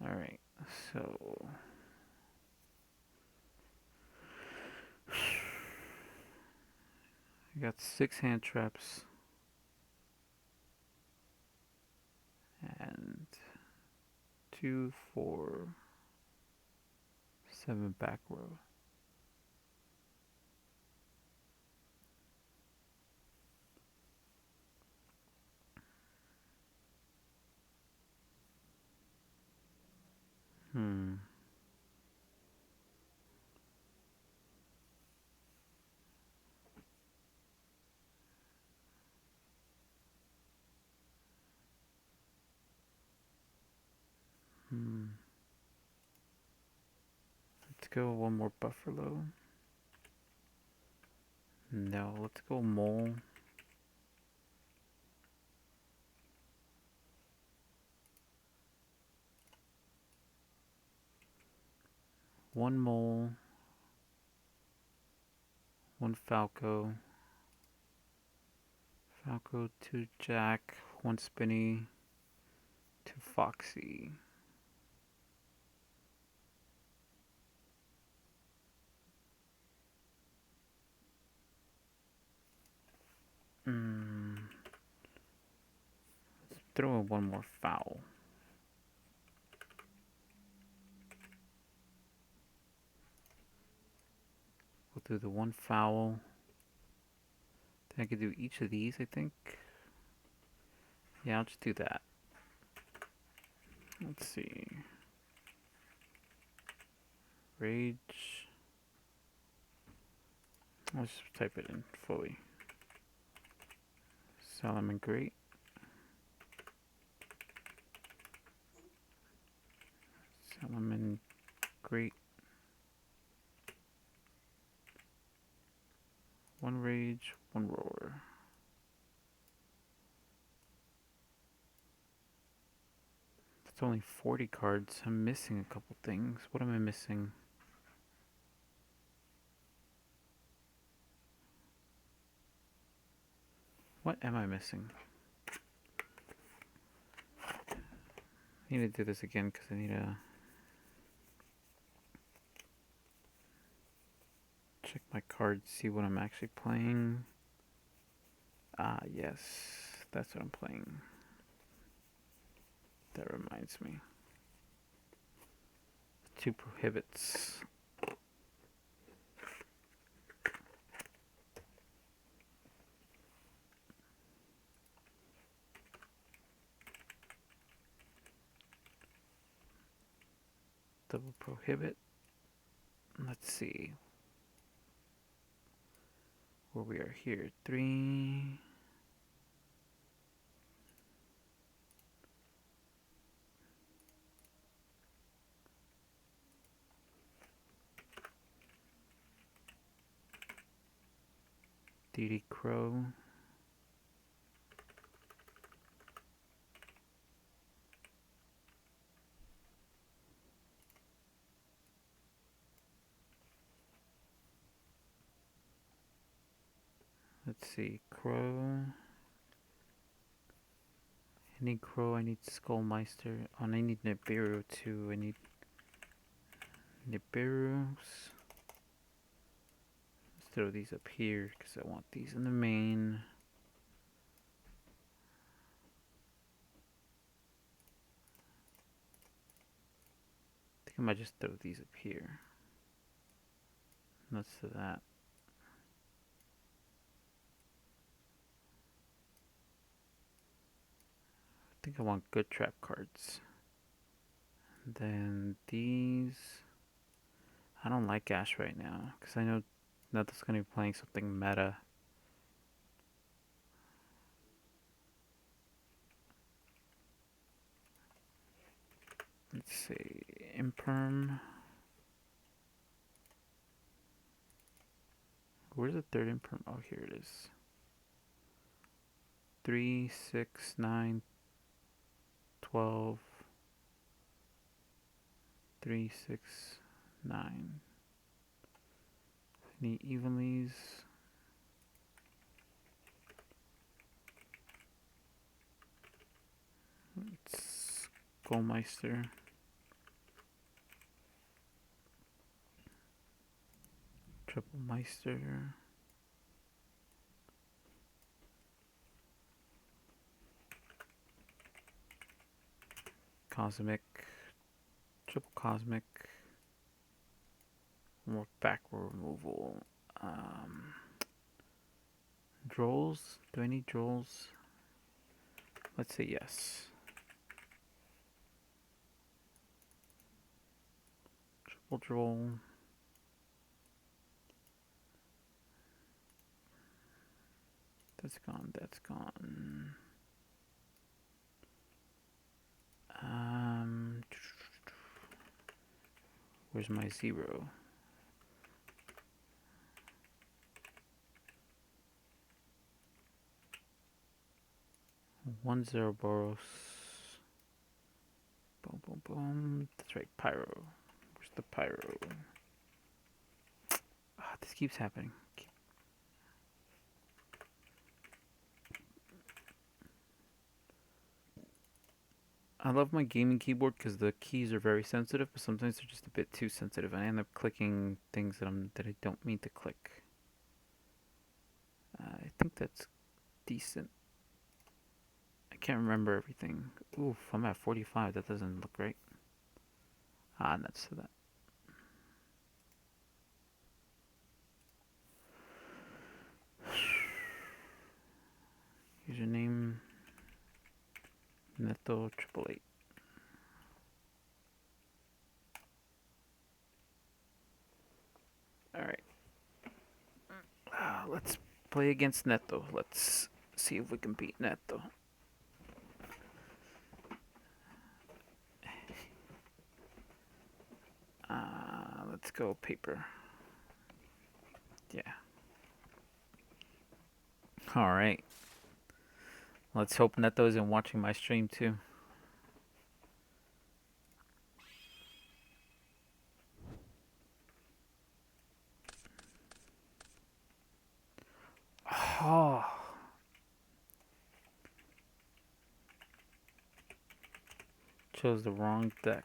Alright, so I got 6 hand traps and 2, 4, 7 back row. Hmm. Hmm. Let's go one more Buffalo. No, let's go Mole. One Mole. One Falco. Falco, 2 Jack. 1 Spinny. 2 Foxy. Hmm. Let's throw in one more foul. We'll do the one foul. Then I could do each of these, I think. Yeah, I'll just do that. Let's see. Rage. Let's just type it in fully. Salomon Great. Salomon Great. One Rage, one Roar. That's only 40 cards. I'm missing a couple things. What am I missing? What am I missing? I need to do this again because I need to check my cards, see what I'm actually playing. Ah, yes, that's what I'm playing. That reminds me. 2 prohibits. Double prohibit. Let's see where we are here. 3. DD Crow. Let's see, Crow. I need Crow, I need Skullmeister. Oh, and I need Nibiru too. I need Nibiru's. Let's throw these up here because I want these in the main. I think I might just throw these up here. Nuts to that. I think I want good trap cards. And then these. I don't like Ash right now because I know Netto's going to be playing something meta. Let's see. Imperm. Where's the third imperm? Oh, here it is. 3, 6, 9, 12. 3, 6, 9. Any evenlies? It's Goldmeister. Triple Meister. Cosmic. Triple Cosmic. More back removal. Drolls? Do I need Drolls? Let's say yes. Triple Droll. That's gone. That's gone. Where's my 0? One Boros. Boom, boom, boom. That's right, Pyro. Where's the Pyro? Ah, this keeps happening. I love my gaming keyboard because the keys are very sensitive, but sometimes they're just a bit too sensitive. I end up clicking things that I don't mean to click. I think that's decent. I can't remember everything. Oof, I'm at 45. That doesn't look great. Ah, that's to that. Username Netto 888. Alright. Let's play against Netto. Let's see if we can beat Netto. Let's go paper. Yeah. Alright. Let's hope Netto isn't watching my stream too. Oh. Chose the wrong deck.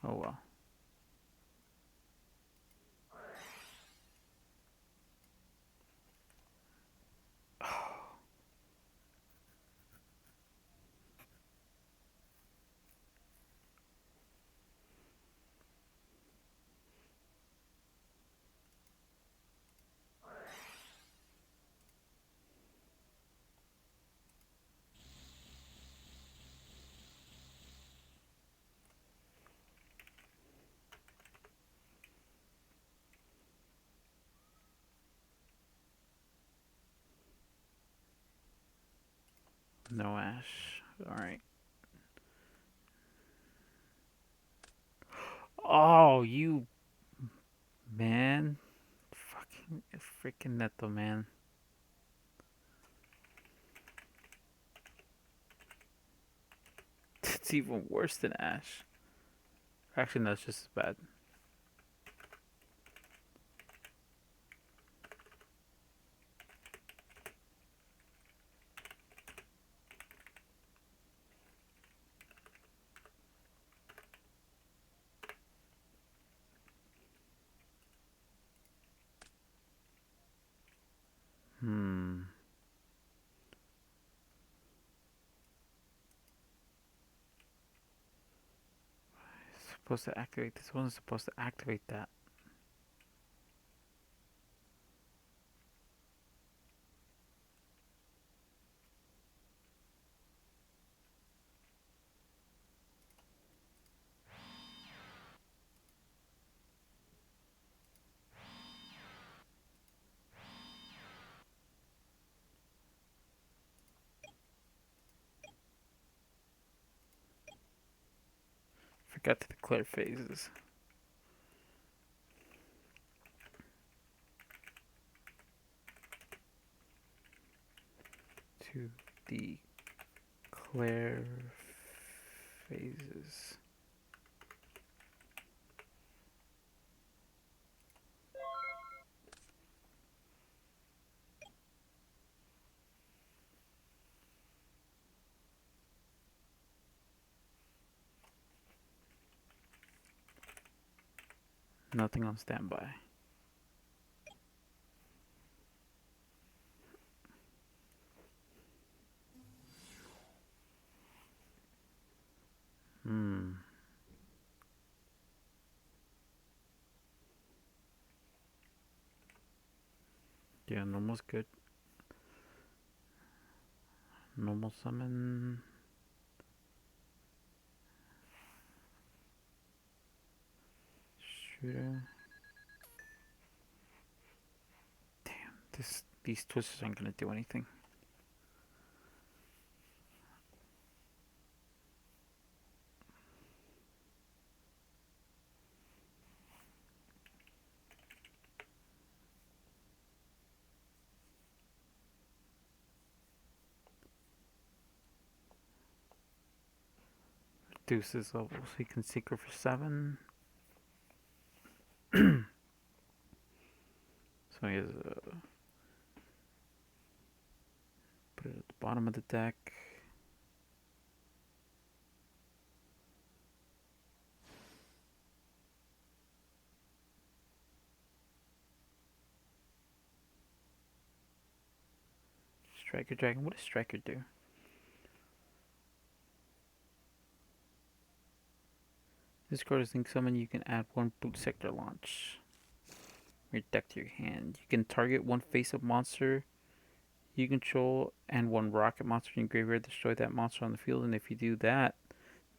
Oh well. No Ash. Alright. Oh, you Freaking Neto, man. It's even worse than Ash. Actually, no, it's just as bad. Hmm. It's supposed to activate. This wasn't supposed to activate that. Forgot to declare phases. To declare phases. Nothing on standby. Hmm. Yeah, normal's good. Normal summon. Shooter. These twisters aren't gonna do anything. Reduces level so you can secret for 7. So he has put it at the bottom of the deck. Striker Dragon. What does Striker do? This card is Link Summon. You can add 1 Boot Sector launch. Your deck to your hand. You can target 1 face-up monster you control and 1 rocket monster in your graveyard. Destroy that monster on the field, and if you do that,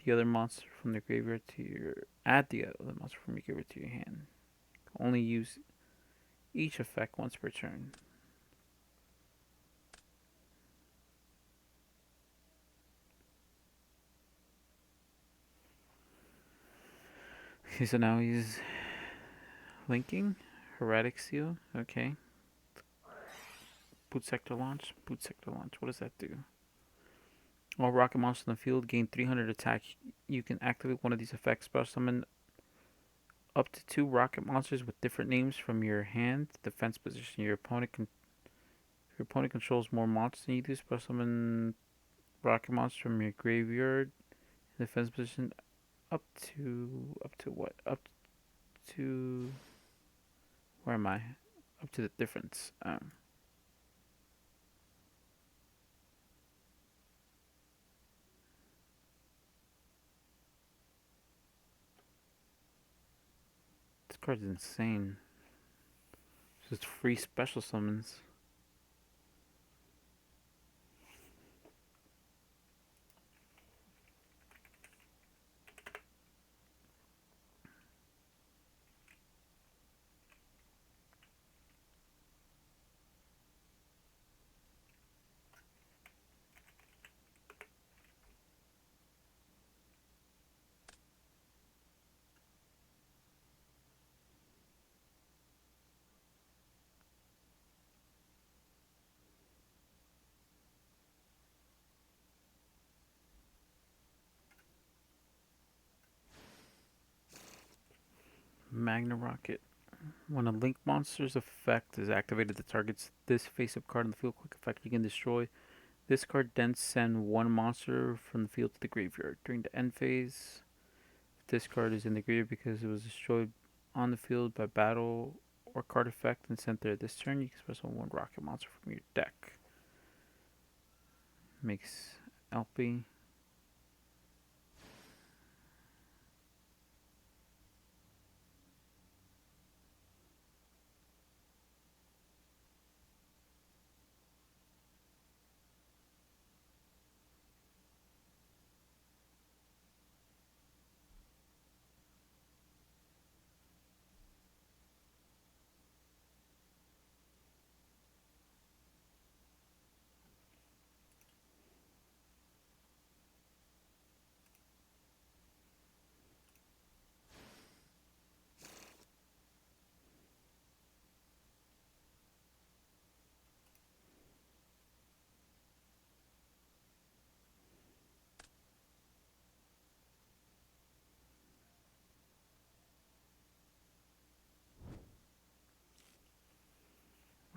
the other monster from the graveyard to your add the other monster from your graveyard to your hand. Only use each effect once per turn. Okay, so now he's linking. Hermetic Seal. Okay. Boot Sector Launch. Boot Sector Launch. What does that do? All rocket monsters in the field gain 300 attack. You can activate one of these effects. Special summon up to 2 rocket monsters with different names from your hand. Defense position. Your opponent controls more monsters than you do. Special summon rocket monsters from your graveyard. Defense position up to what? Up to where am I? Up to the difference. This card's insane. Just free special summons. Magna Rocket. When a Link monster's effect is activated that targets this face-up card in the field, quick effect you can destroy. This card then send one monster from the field to the graveyard. During the end phase, if this card is in the graveyard because it was destroyed on the field by battle or card effect and sent there this turn, you can special one rocket monster from your deck. Makes LP.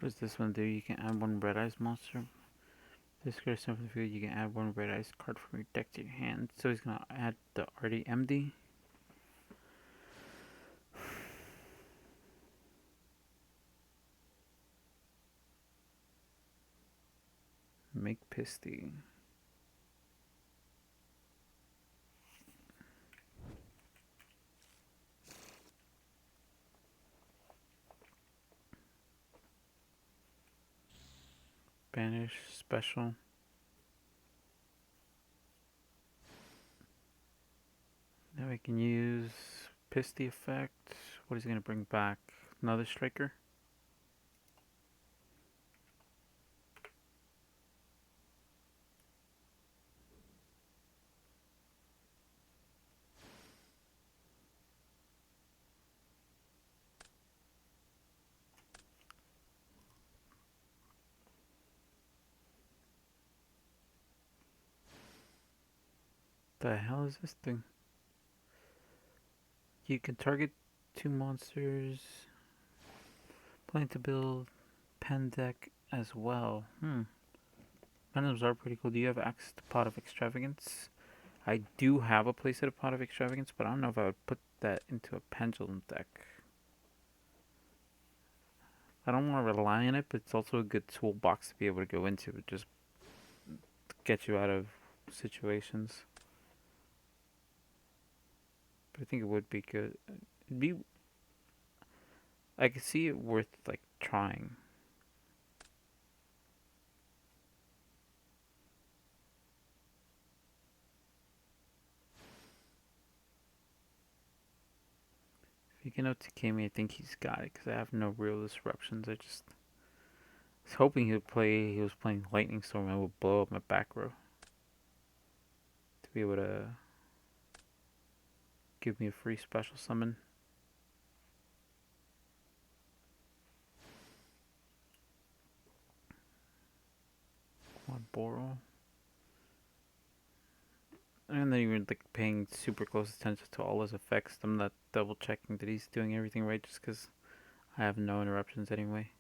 What does this one do? You can add one red eyes monster. This card is from the field. You can add one red eyes card from your deck to your hand. So he's gonna add the RDMD. Make Pisty. Banish special. Now we can use Pisty effect. What is he gonna bring back? Another striker. The hell is this thing? You can target two monsters. Plan to build pen deck as well. Randoms are pretty cool. Do you have access to Pot of Extravagance? I do have a playset of Pot of Extravagance, but I don't know if I would put that into a Pendulum deck. I don't want to rely on it, but it's also a good toolbox to be able to go into. It just get you out of situations. But I think it would be good. It'd be. I could see it worth like trying. If you can know Takemi, I think he's got it because I have no real disruptions. I just was hoping he would play. He was playing Lightning Storm and would blow up my back row to be able to give me a free special summon. One Boral. And then you're like paying super close attention to all his effects. I'm not double checking that he's doing everything right just because I have no interruptions anyway.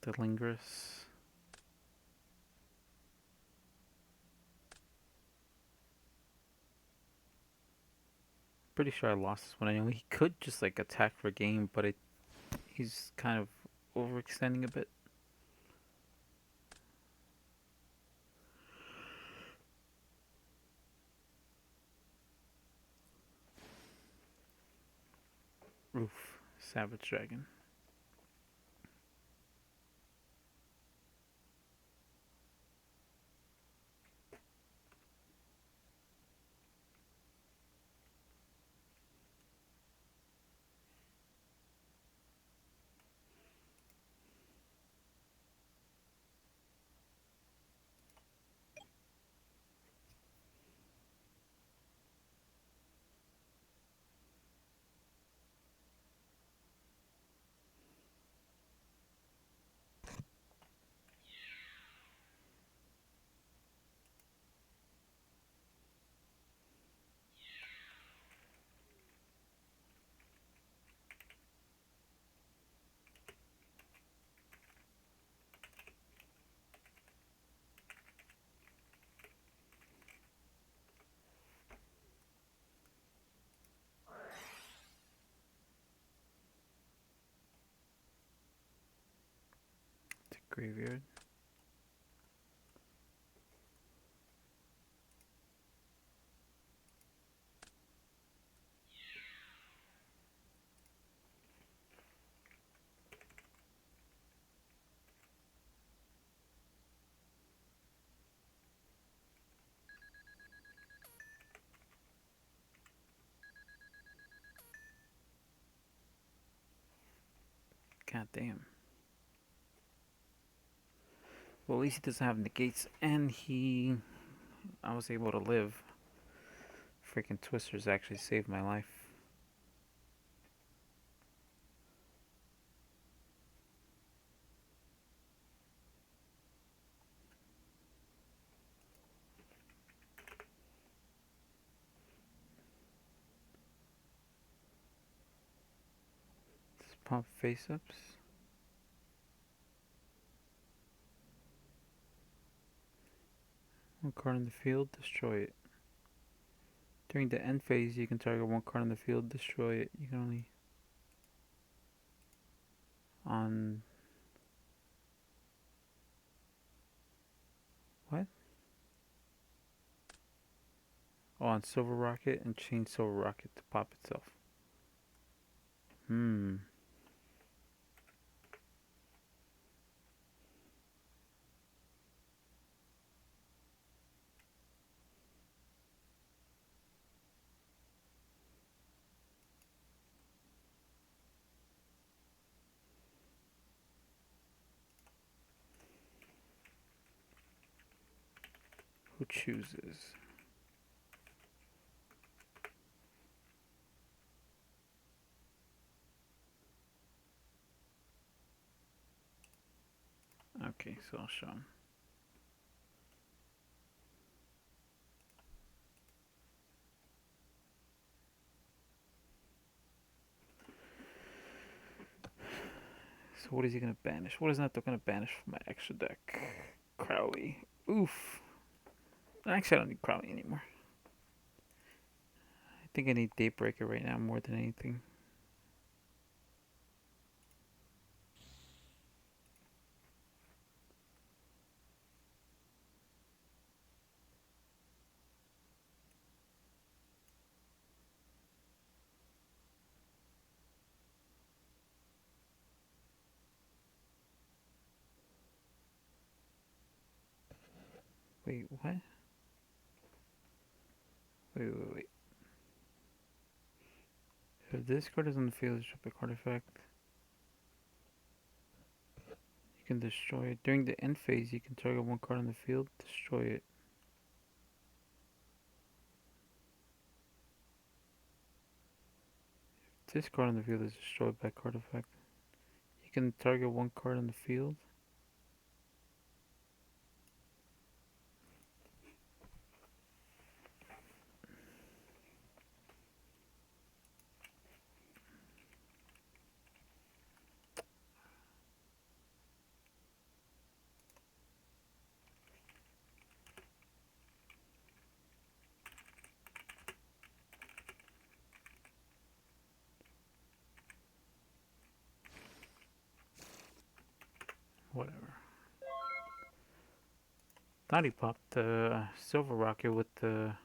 The Lingrous. Pretty sure I lost this one anyway. He could just like attack for game, but he's kind of overextending a bit. Oof. Savage Dragon. graveyard. God damn. Well, at least he doesn't have negates, and I was able to live. Freaking Twisters actually saved my life. Let's pump face ups. One card in the field, destroy it. During the end phase, you can target one card in the field, destroy it. You can only on what? Oh, on Silver Rocket and change Silver Rocket to pop itself. Hmm. Who chooses? Okay, so I'll show him. So what is he gonna banish? What is Nato gonna banish from my extra deck? Crowley. Oof. Actually, I don't need Crowley anymore. I think I need Daybreaker right now more than anything. Wait, what? Wait. If this card is on the field, drop a card effect. You can destroy it. During the end phase, you can target one card on the field, destroy it. If this card on the field is destroyed by card effect, you can target one card on the field. Whatever. Thought he popped the Silver Rocket with the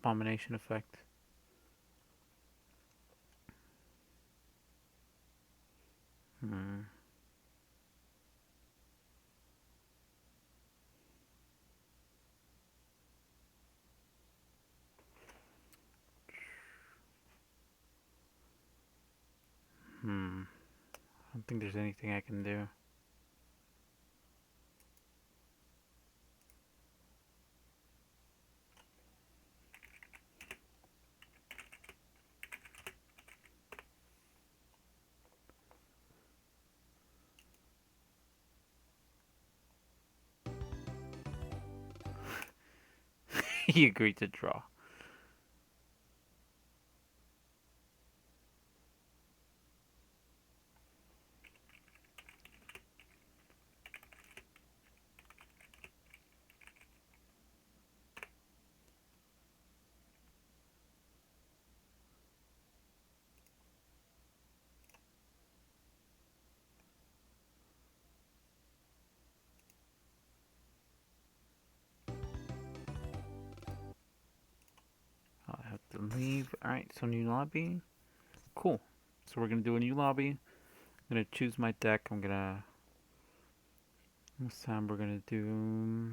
Abomination effect. Hmm. I don't think there's anything I can do. He agreed to draw. Leave. Alright, so new lobby. Cool. So we're gonna do a new lobby. I'm gonna choose my deck. This time we're gonna do.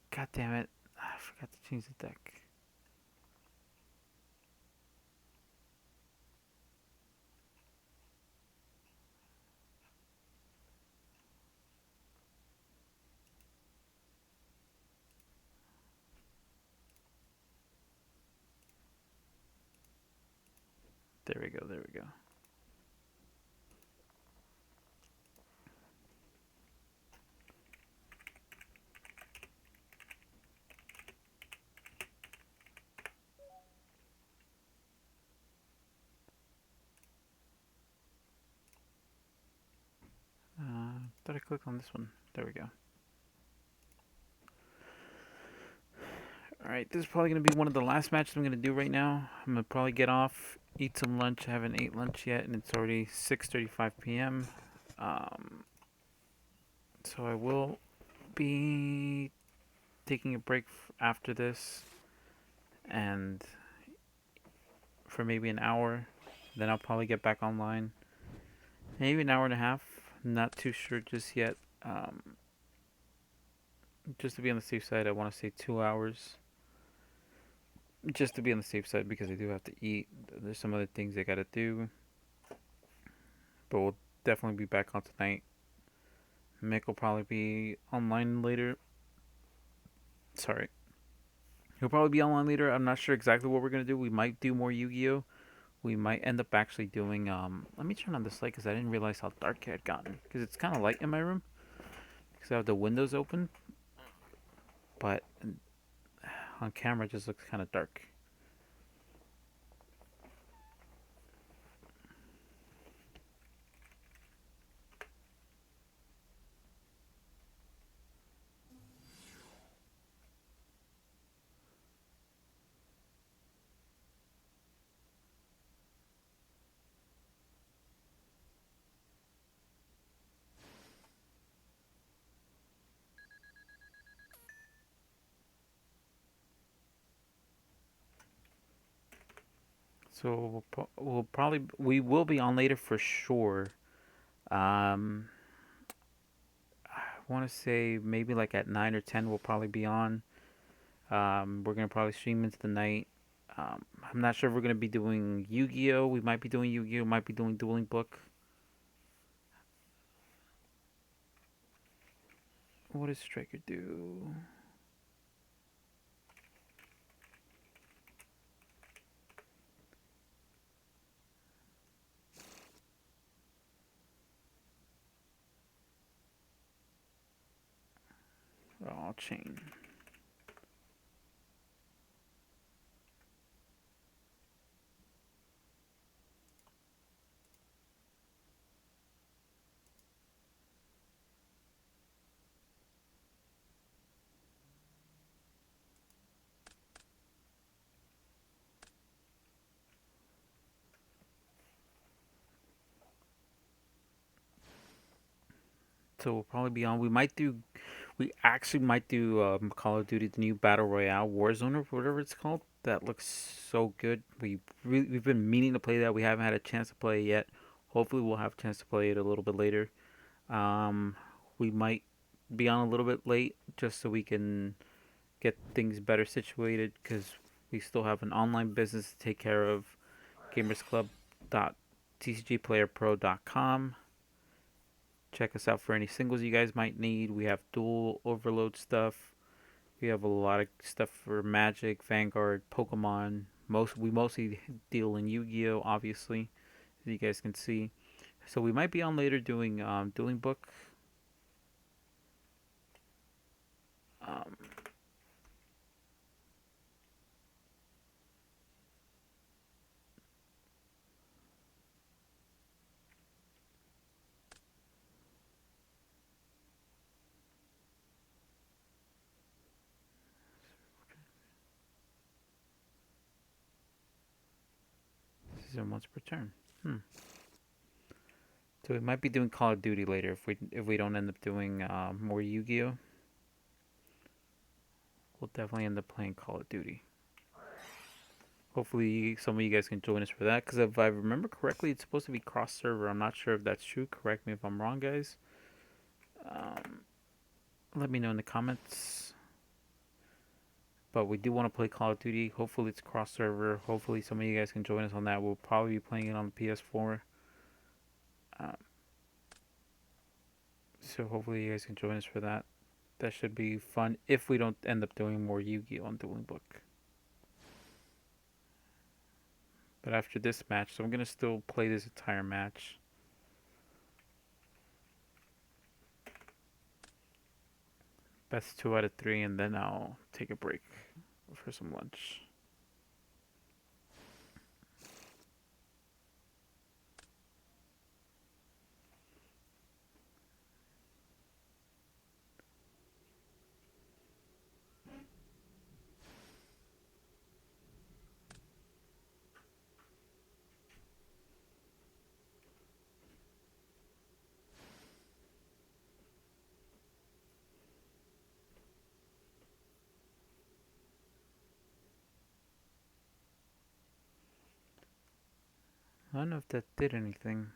God damn it. I forgot to change the deck. There we go, there we go. Thought I clicked on this one. There we go. Alright, this is probably going to be one of the last matches I'm going to do right now. I'm going to probably get off, eat some lunch. I haven't ate lunch yet, and it's already 6:35 p.m. So I will be taking a break after this, and for maybe an hour. Then I'll probably get back online. Maybe an hour and a half. Not too sure just yet. Just to be on the safe side, I want to say 2 hours. Just to be on the safe side because I do have to eat. There's some other things I gotta do. But we'll definitely be back on tonight. Mick will probably be online later. Sorry. He'll probably be online later. I'm not sure exactly what we're gonna do. We might do more Yu-Gi-Oh! We might end up actually doing. Let me turn on this light because I didn't realize how dark it had gotten. Because it's kind of light in my room. Because I have the windows open. But on camera, it just looks kind of dark. So we will be on later for sure. Um, I want to say maybe like at 9 or 10 we'll probably be on. We're gonna probably stream into the night. I'm not sure if we're gonna be doing Yu-Gi-Oh. We might be doing Yu-Gi-Oh. Might be doing Dueling Book. What does Striker do? Oh, chain. So we'll probably be on. We actually might do Call of Duty, the new Battle Royale Warzone or whatever it's called. That looks so good. We've been meaning to play that. We haven't had a chance to play it yet. Hopefully, we'll have a chance to play it a little bit later. Um, we might be on a little bit late just so we can get things better situated because we still have an online business to take care of. gamersclub.tcgplayerpro.com. Check us out for any singles you guys might need. We have dual overload stuff. We have a lot of stuff for Magic, Vanguard, Pokemon, We mostly deal in Yu-Gi-Oh, obviously, as you guys can see. So we might be on later doing Dueling Book. Um, season once per turn. So we might be doing Call of Duty later if we don't end up doing more Yu-Gi-Oh. We'll definitely end up playing Call of Duty. Hopefully, some of you guys can join us for that. Because if I remember correctly, it's supposed to be cross server. I'm not sure if that's true. Correct me if I'm wrong, guys. Um, Let me know in the comments. But we do want to play Call of Duty. Hopefully, it's cross server. Hopefully, some of you guys can join us on that. We'll probably be playing it on the PS4. Um, so hopefully, you guys can join us for that. That should be fun if we don't end up doing more Yu-Gi-Oh on Dueling Book. But after this match, so I'm gonna still play this entire match. Best 2 out of 3, and then I'll take a break for some lunch. I don't know if that did anything.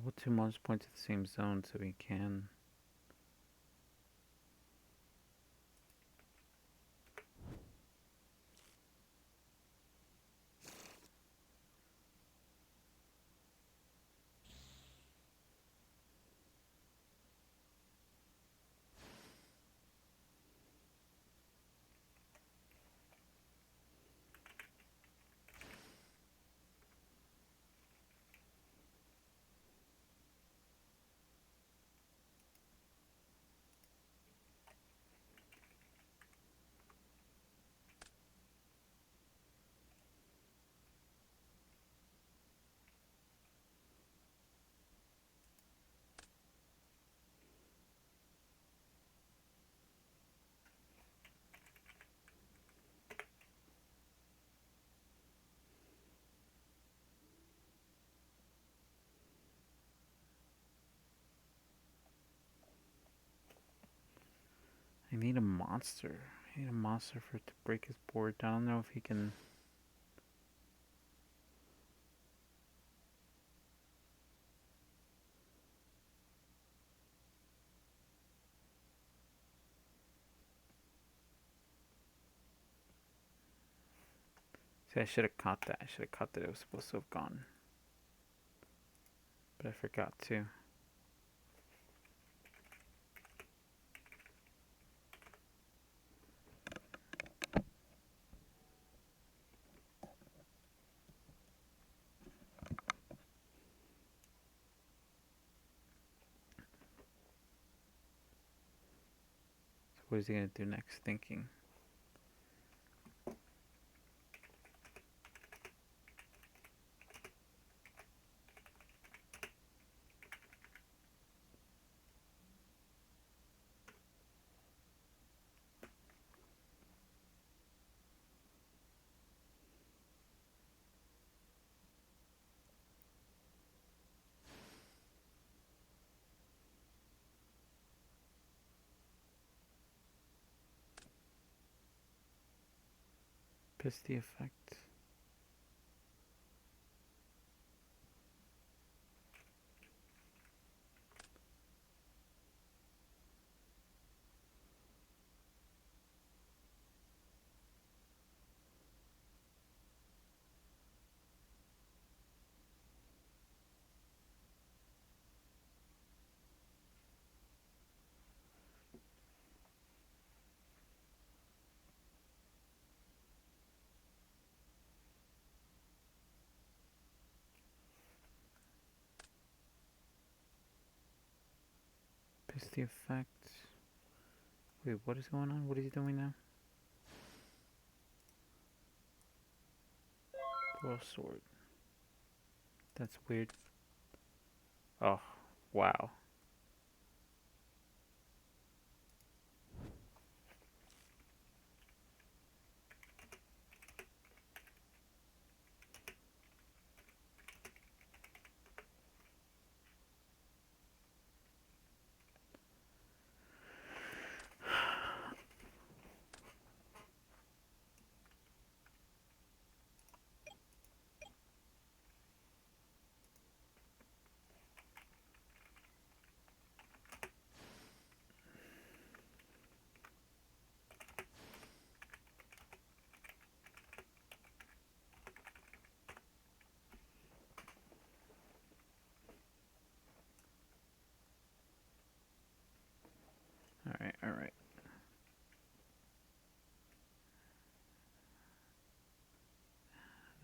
We'll 2 months point to the same zone so we can. I need a monster. I need a monster for it to break his board. I don't know if he can. See, I should have caught that. I should have caught that it was supposed to have gone. But I forgot to. So what is he going to do next? Thinking. Piss the effect. Piss the effect. Wait, what is going on? What is he doing now? Sword. That's weird. Oh, wow. Alright, alright.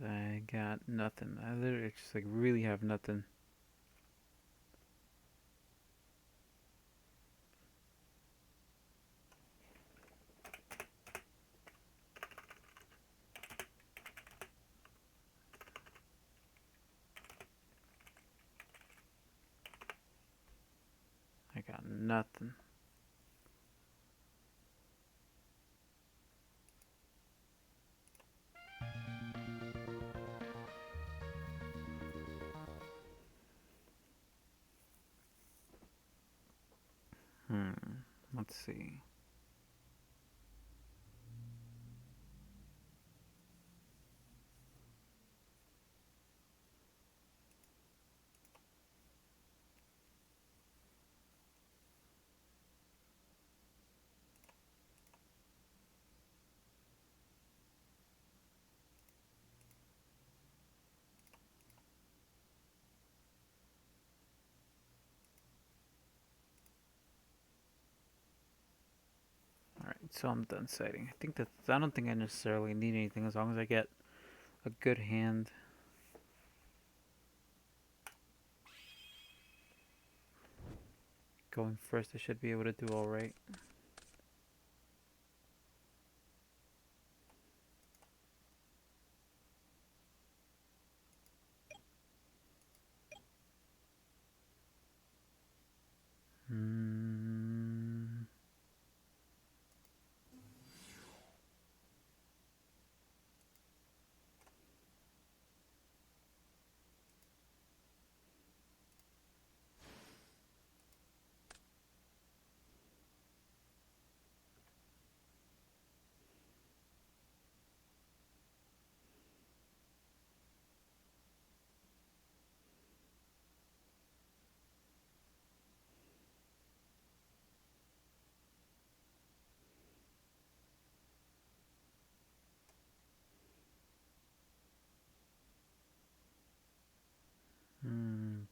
I got nothing. I literally just like really have nothing. I got nothing. Let's see. Alright, so I'm done sighting. I don't think I necessarily need anything as long as I get a good hand. Going first, I should be able to do alright.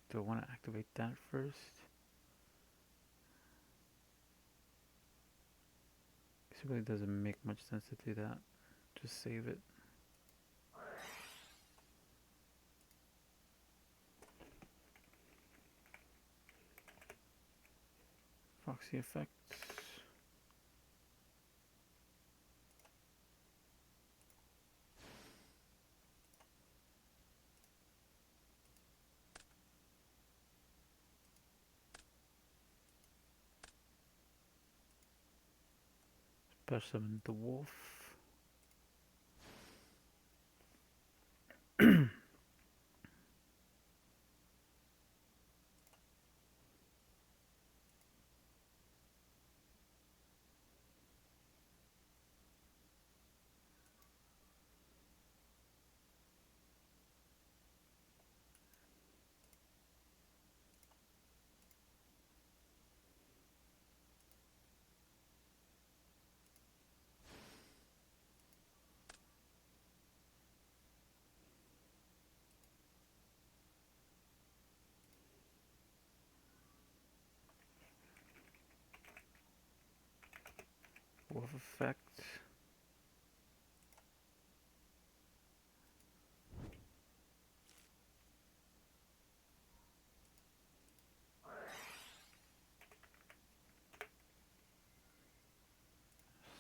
Do I want to activate that first? It really doesn't make much sense to do that. Just save it. Proxy effects. Special summon the wolf. Wolf effect.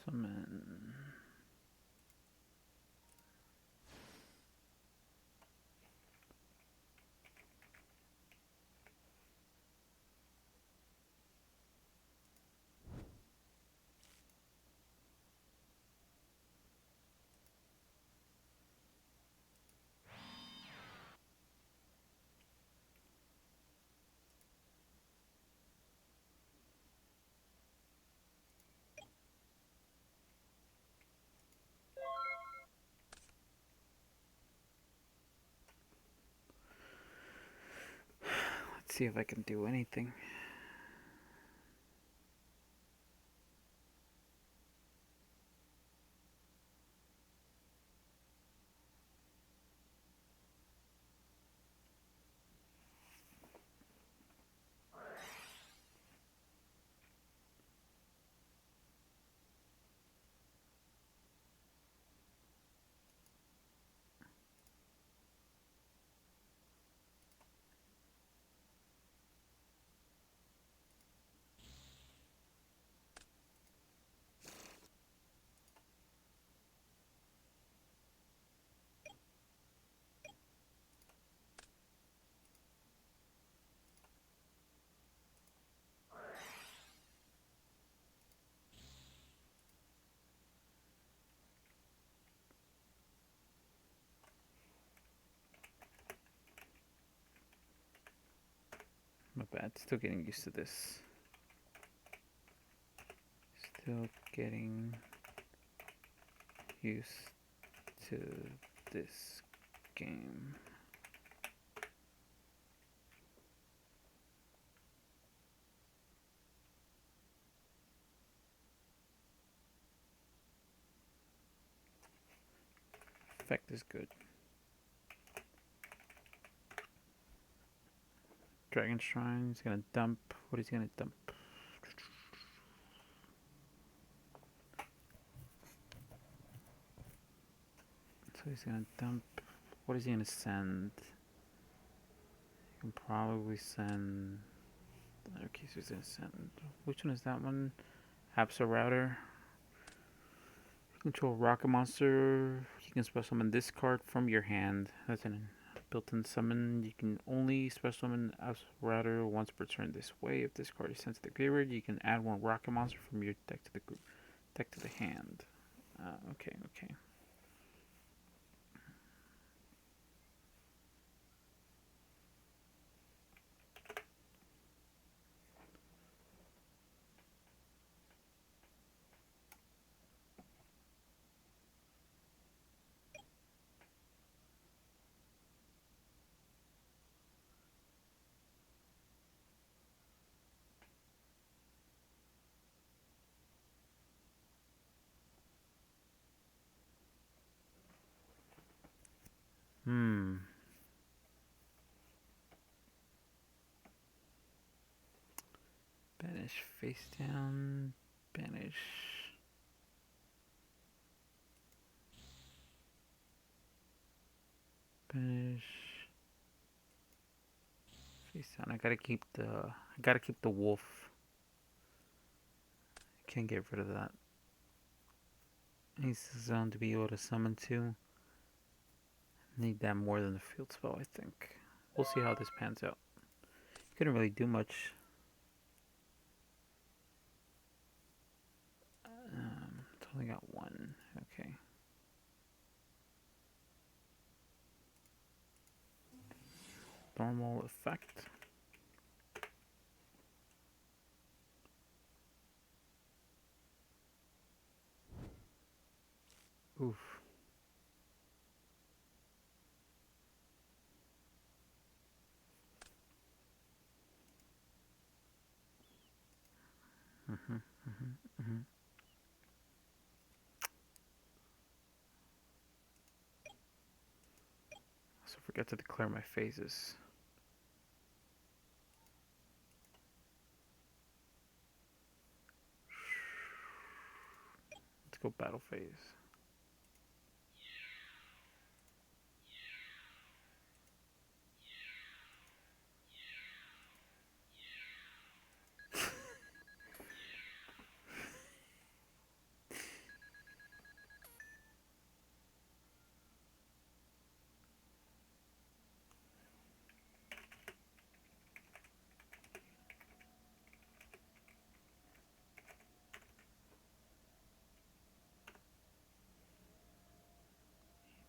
Summon. Let's see if I can do anything. My bad. Still getting used to this. Still getting used to this game. Effect is good. Dragon Shrine. He's gonna dump. What is he gonna dump? So he's gonna dump. What is he gonna send? He can probably send. Okay, so he's gonna send. Which one is that one? Absa Router. Control Rocket Monster. You can special summon this card from your hand. That's an built-in summon. You can only special summon Absa Router once per turn this way. If this card is sent to the graveyard, you can add one Rocket Monster from your deck to the hand. Okay. Banish face down. Banish. Face down. I gotta keep the wolf. Can't get rid of that. He's zoned to be able to summon too. Need that more than the field spell, I think. We'll see how this pans out. Couldn't really do much. It's only got one. Okay. Normal effect. Oof. Also forgot to declare my phases. go battle phase.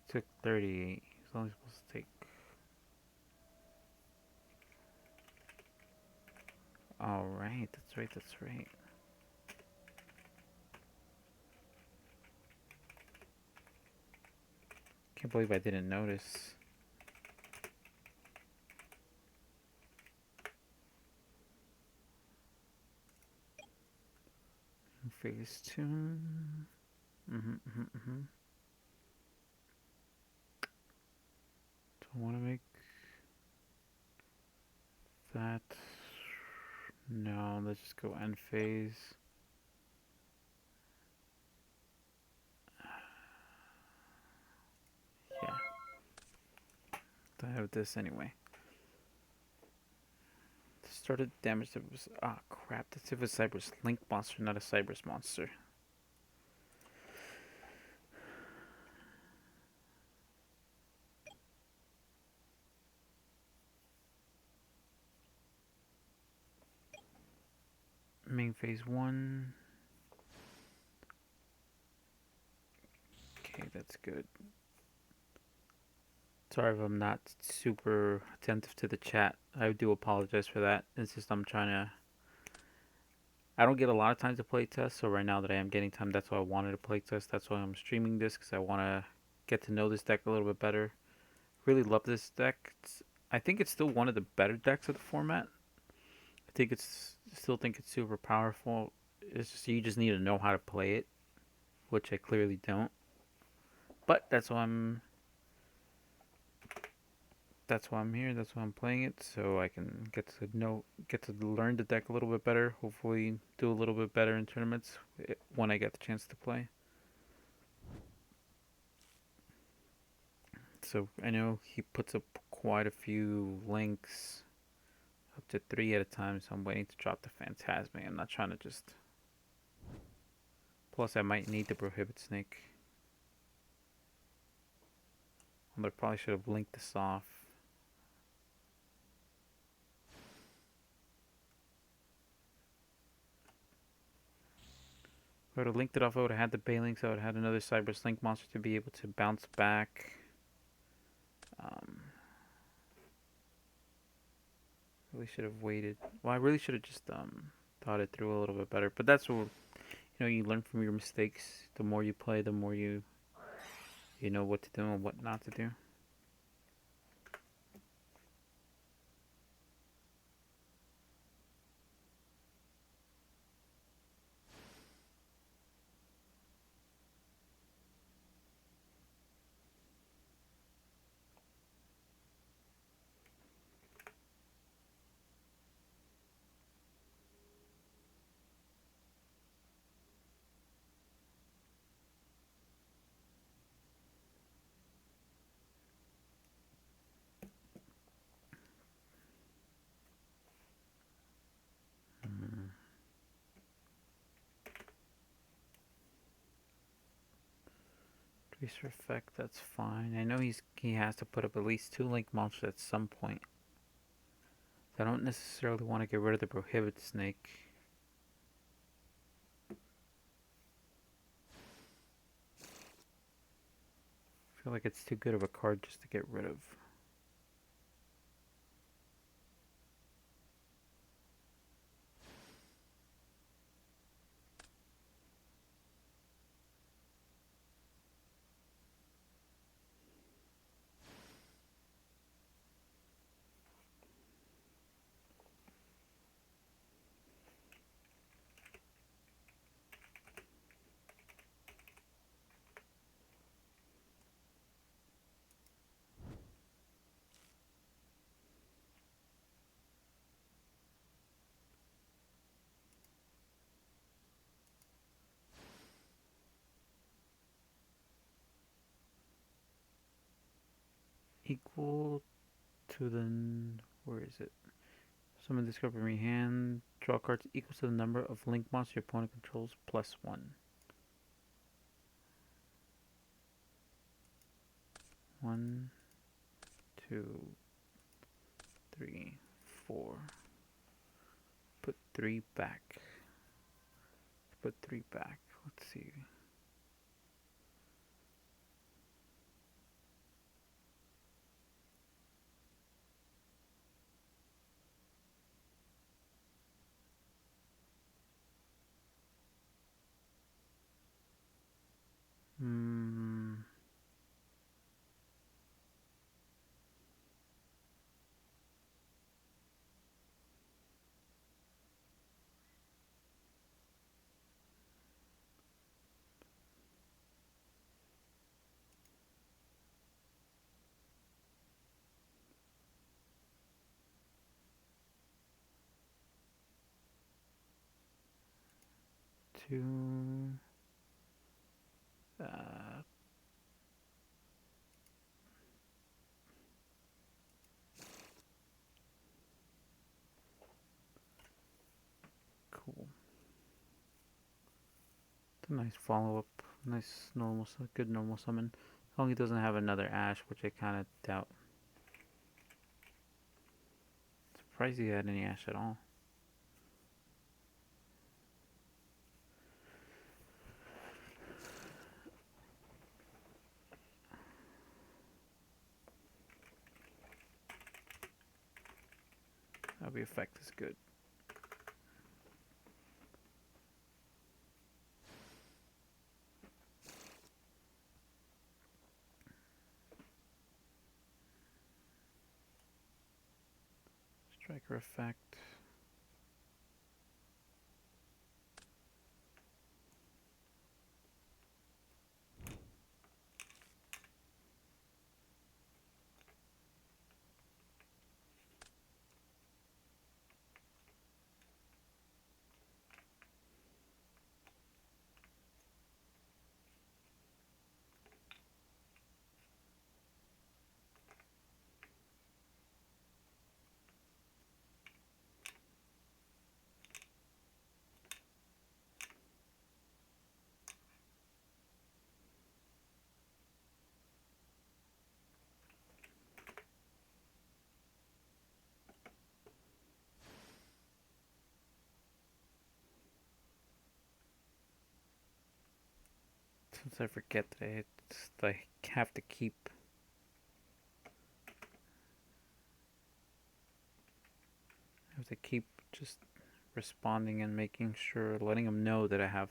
Took 38. He's only supposed to take. Alright, that's right, that's right. Can't believe I didn't notice. Phase 2. Do I want to make that? No, let's just go end phase. Yeah. I have this anyway. Started damage that was. Ah, crap. That's if it's Cyber's Link monster, not a Cyber's monster. Main phase 1. Okay, that's good. Sorry if I'm not super attentive to the chat. I do apologize for that. It's just I'm trying to. I don't get a lot of time to play test, so right now that I am getting time, that's why I wanted to play test. That's why I'm streaming this, because I want to get to know this deck a little bit better. Really love this deck. I think it's still one of the better decks of the format. Still think it's super powerful. It's just you just need to know how to play it, which I clearly don't. But that's why I'm here. That's why I'm playing it, so I can get to learn the deck a little bit better. Hopefully, do a little bit better in tournaments when I get the chance to play. So I know he puts up quite a few links, up to 3 at a time. So I'm waiting to drop the Phantasmic. I'm not trying to just. Plus, I might need the Prohibit Snake. I probably should have linked this off. If I would have linked it off, I would have had the Baylink, so I would have had another Cyber Slink monster to be able to bounce back. Really should have waited. Well, I really should have just thought it through a little bit better. But that's what you learn from your mistakes. The more you play, the more you know what to do and what not to do. Tracer effect, that's fine. I know he has to put up at least 2 Link monsters at some point. So I don't necessarily want to get rid of the Prohibit Snake. I feel like it's too good of a card just to get rid of. equal to the... Where is it? Summon this card from your hand. Draw cards equal to the number of link monsters your opponent controls plus 1. 1, 2, 3, 4. Put 3 back. Put 3 back. Let's see. Hmm. Two. Cool. It's a nice follow up. Nice normal, good normal summon. As long as he doesn't have another Ash, which I kind of doubt. Surprised he had any Ash at all. Every effect is good. Striker effect. Since I forget that I have to keep just responding and making sure, letting them know that I have.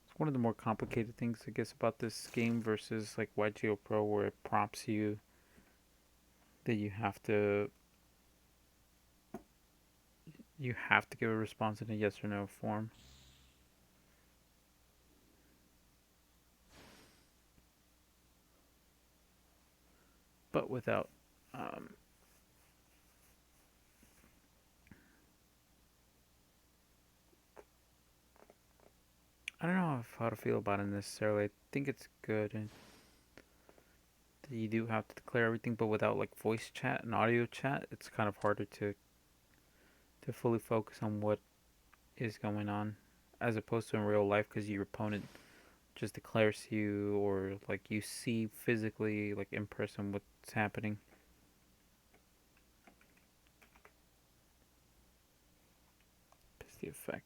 It's one of the more complicated things, I guess, about this game versus like YGO Pro, where it prompts you that you have to give a response in a yes or no form. But without I don't know how to feel about it necessarily. I think it's good, and you do have to declare everything, but without like voice chat and audio chat, it's kind of harder to fully focus on what is going on, as opposed to in real life, because your opponent just declares to you, or like you see physically, like in person, what's happening. It's the effect.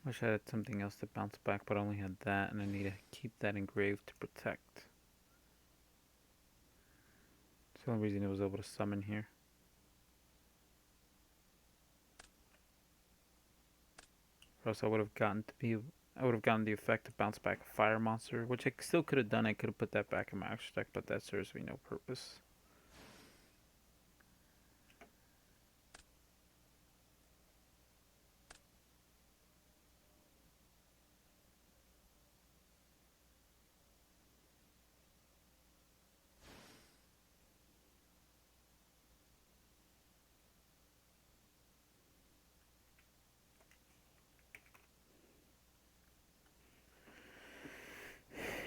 Wish I had something else to bounce back, but I only had that, and I need to keep that engraved to protect. It's the only reason it was able to summon here. Or else I would have gotten the effect to bounce back a fire monster, which I still could have done. I could have put that back in my extra deck, but that serves me no purpose.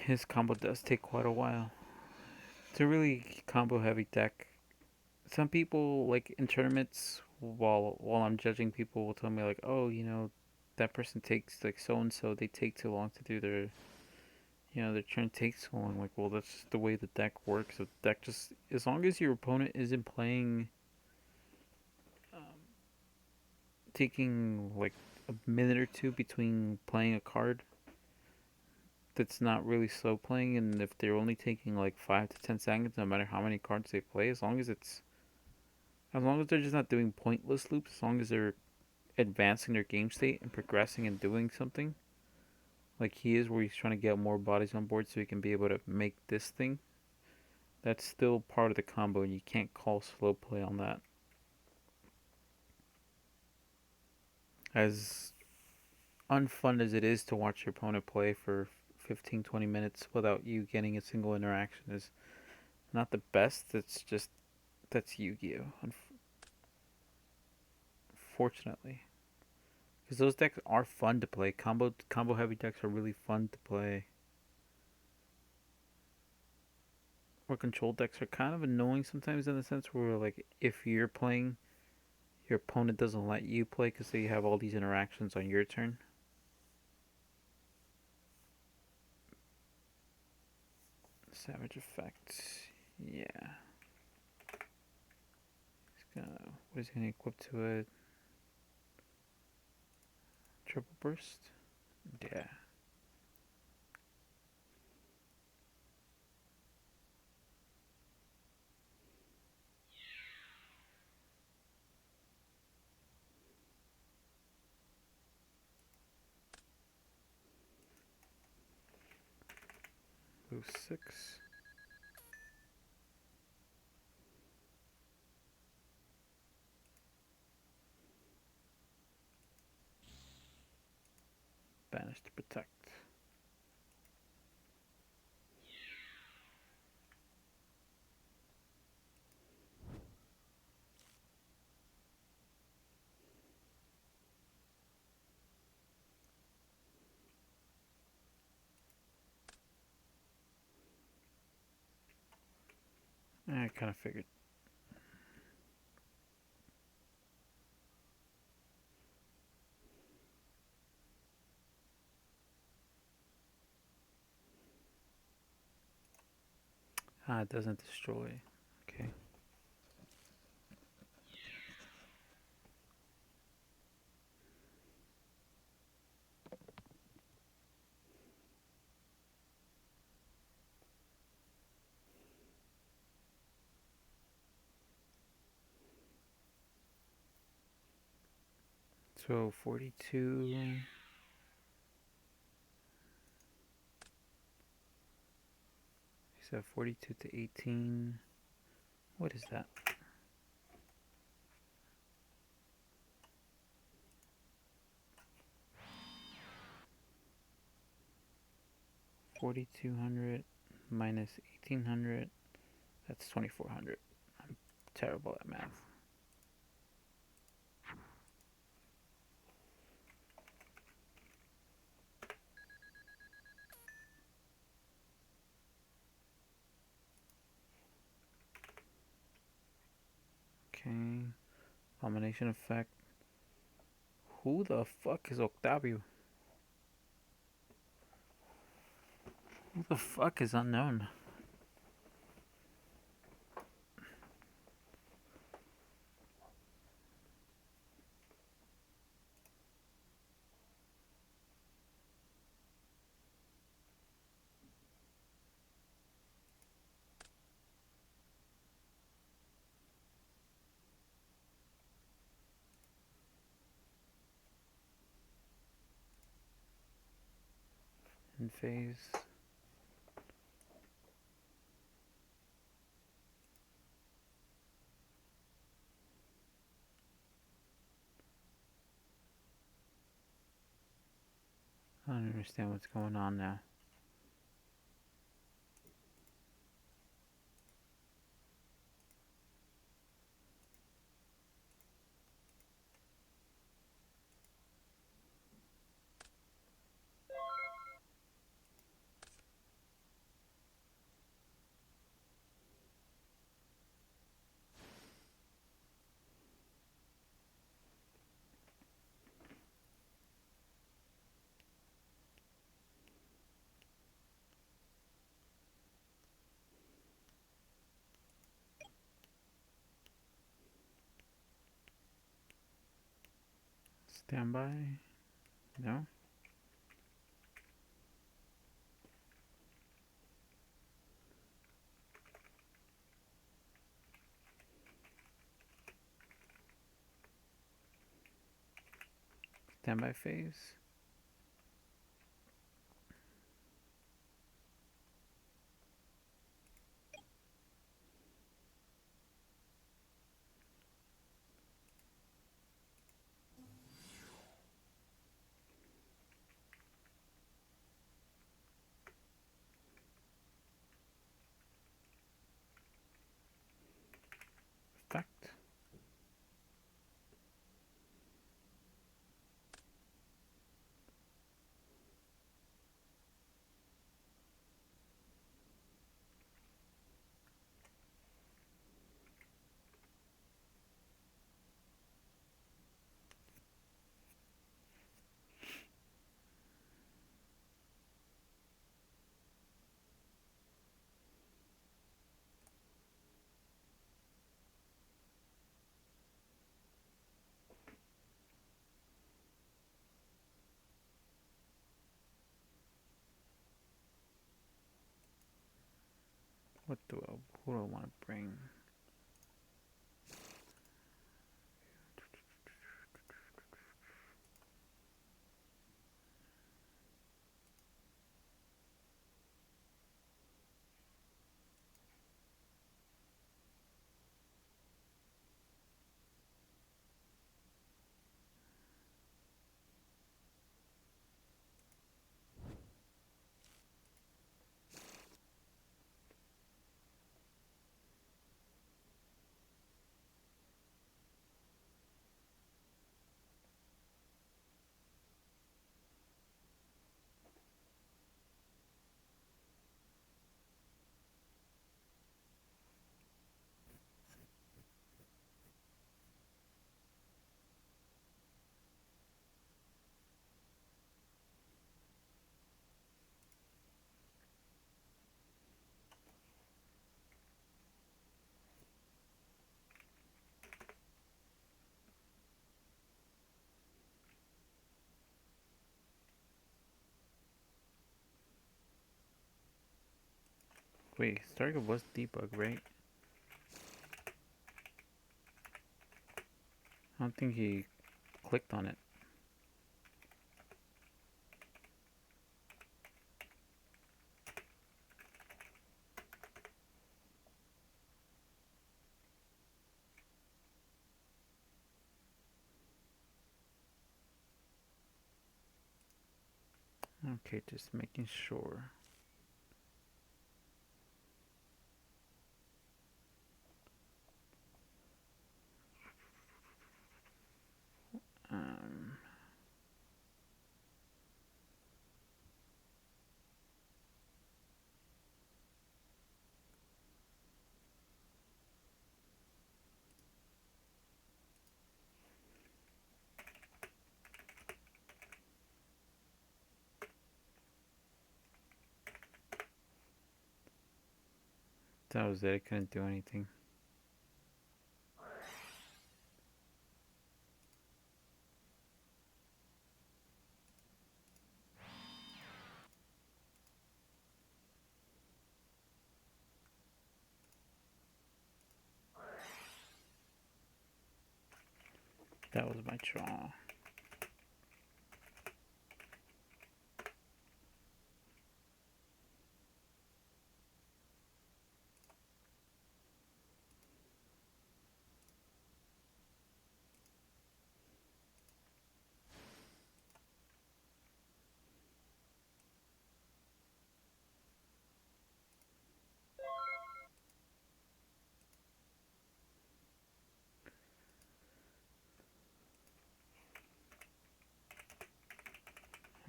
his combo does take quite a while. It's a really combo heavy deck. Some people like in tournaments, while I'm judging, people will tell me like, oh, that person takes like so and so. They take too long to do their turn takes so long. Like, well, that's just the way the deck works. The deck just, as long as your opponent isn't playing, um, taking like a minute or two between playing a card that's not really slow playing, and if they're only taking like 5 to 10 seconds, no matter how many cards they play, as long as they're just not doing pointless loops, as long as they're advancing their game state and progressing and doing something, like he is, where he's trying to get more bodies on board so he can be able to make this thing, that's still part of the combo, and you can't call slow play on that. As unfun as it is to watch your opponent play for 15-20 minutes without you getting a single interaction is not the best. It's just, that's Yu-Gi-Oh! Unfortunately, because those decks are fun to play. Combo heavy decks are really fun to play. Or control decks are kind of annoying sometimes, in the sense where like if you're playing, your opponent doesn't let you play because they have all these interactions on your turn. Savage effect. Yeah. What is he gonna equip to it? Triple burst? Yeah. Move 6. Banish to protect. I kind of figured. It doesn't destroy. Okay. So 42. He said 42 to 18. What is that? 4,200 minus 1,800. That's 2,400. I'm terrible at math. Okay. Domination effect. Who the fuck is Octavio? Who the fuck is unknown? In phase. I don't understand what's going on now. Standby. No. Standby phase. Effect. What do I? Who do I want to bring? Wait, Stargate was debug, right? I don't think he clicked on it. Okay, just making sure. Um, that was it. I couldn't do anything. That was my draw.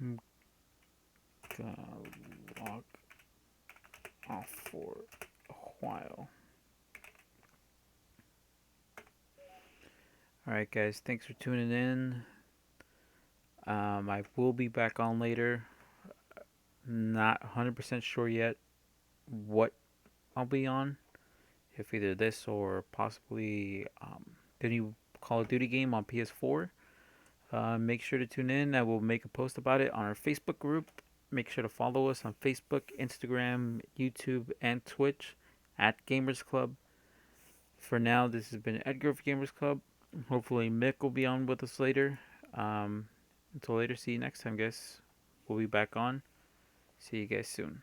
I'm gonna log off for a while. Alright, guys, thanks for tuning in. I will be back on later. Not 100% sure yet what I'll be on. If either this or possibly the new Call of Duty game on PS4. Make sure to tune in. I will make a post about it on our Facebook group. Make sure to follow us on Facebook, Instagram, YouTube, and Twitch at Gamers Club. For now, this has been Edgar of Gamerz Klubb. Hopefully, Mick will be on with us later. Until later, see you next time, guys. We'll be back on. See you guys soon.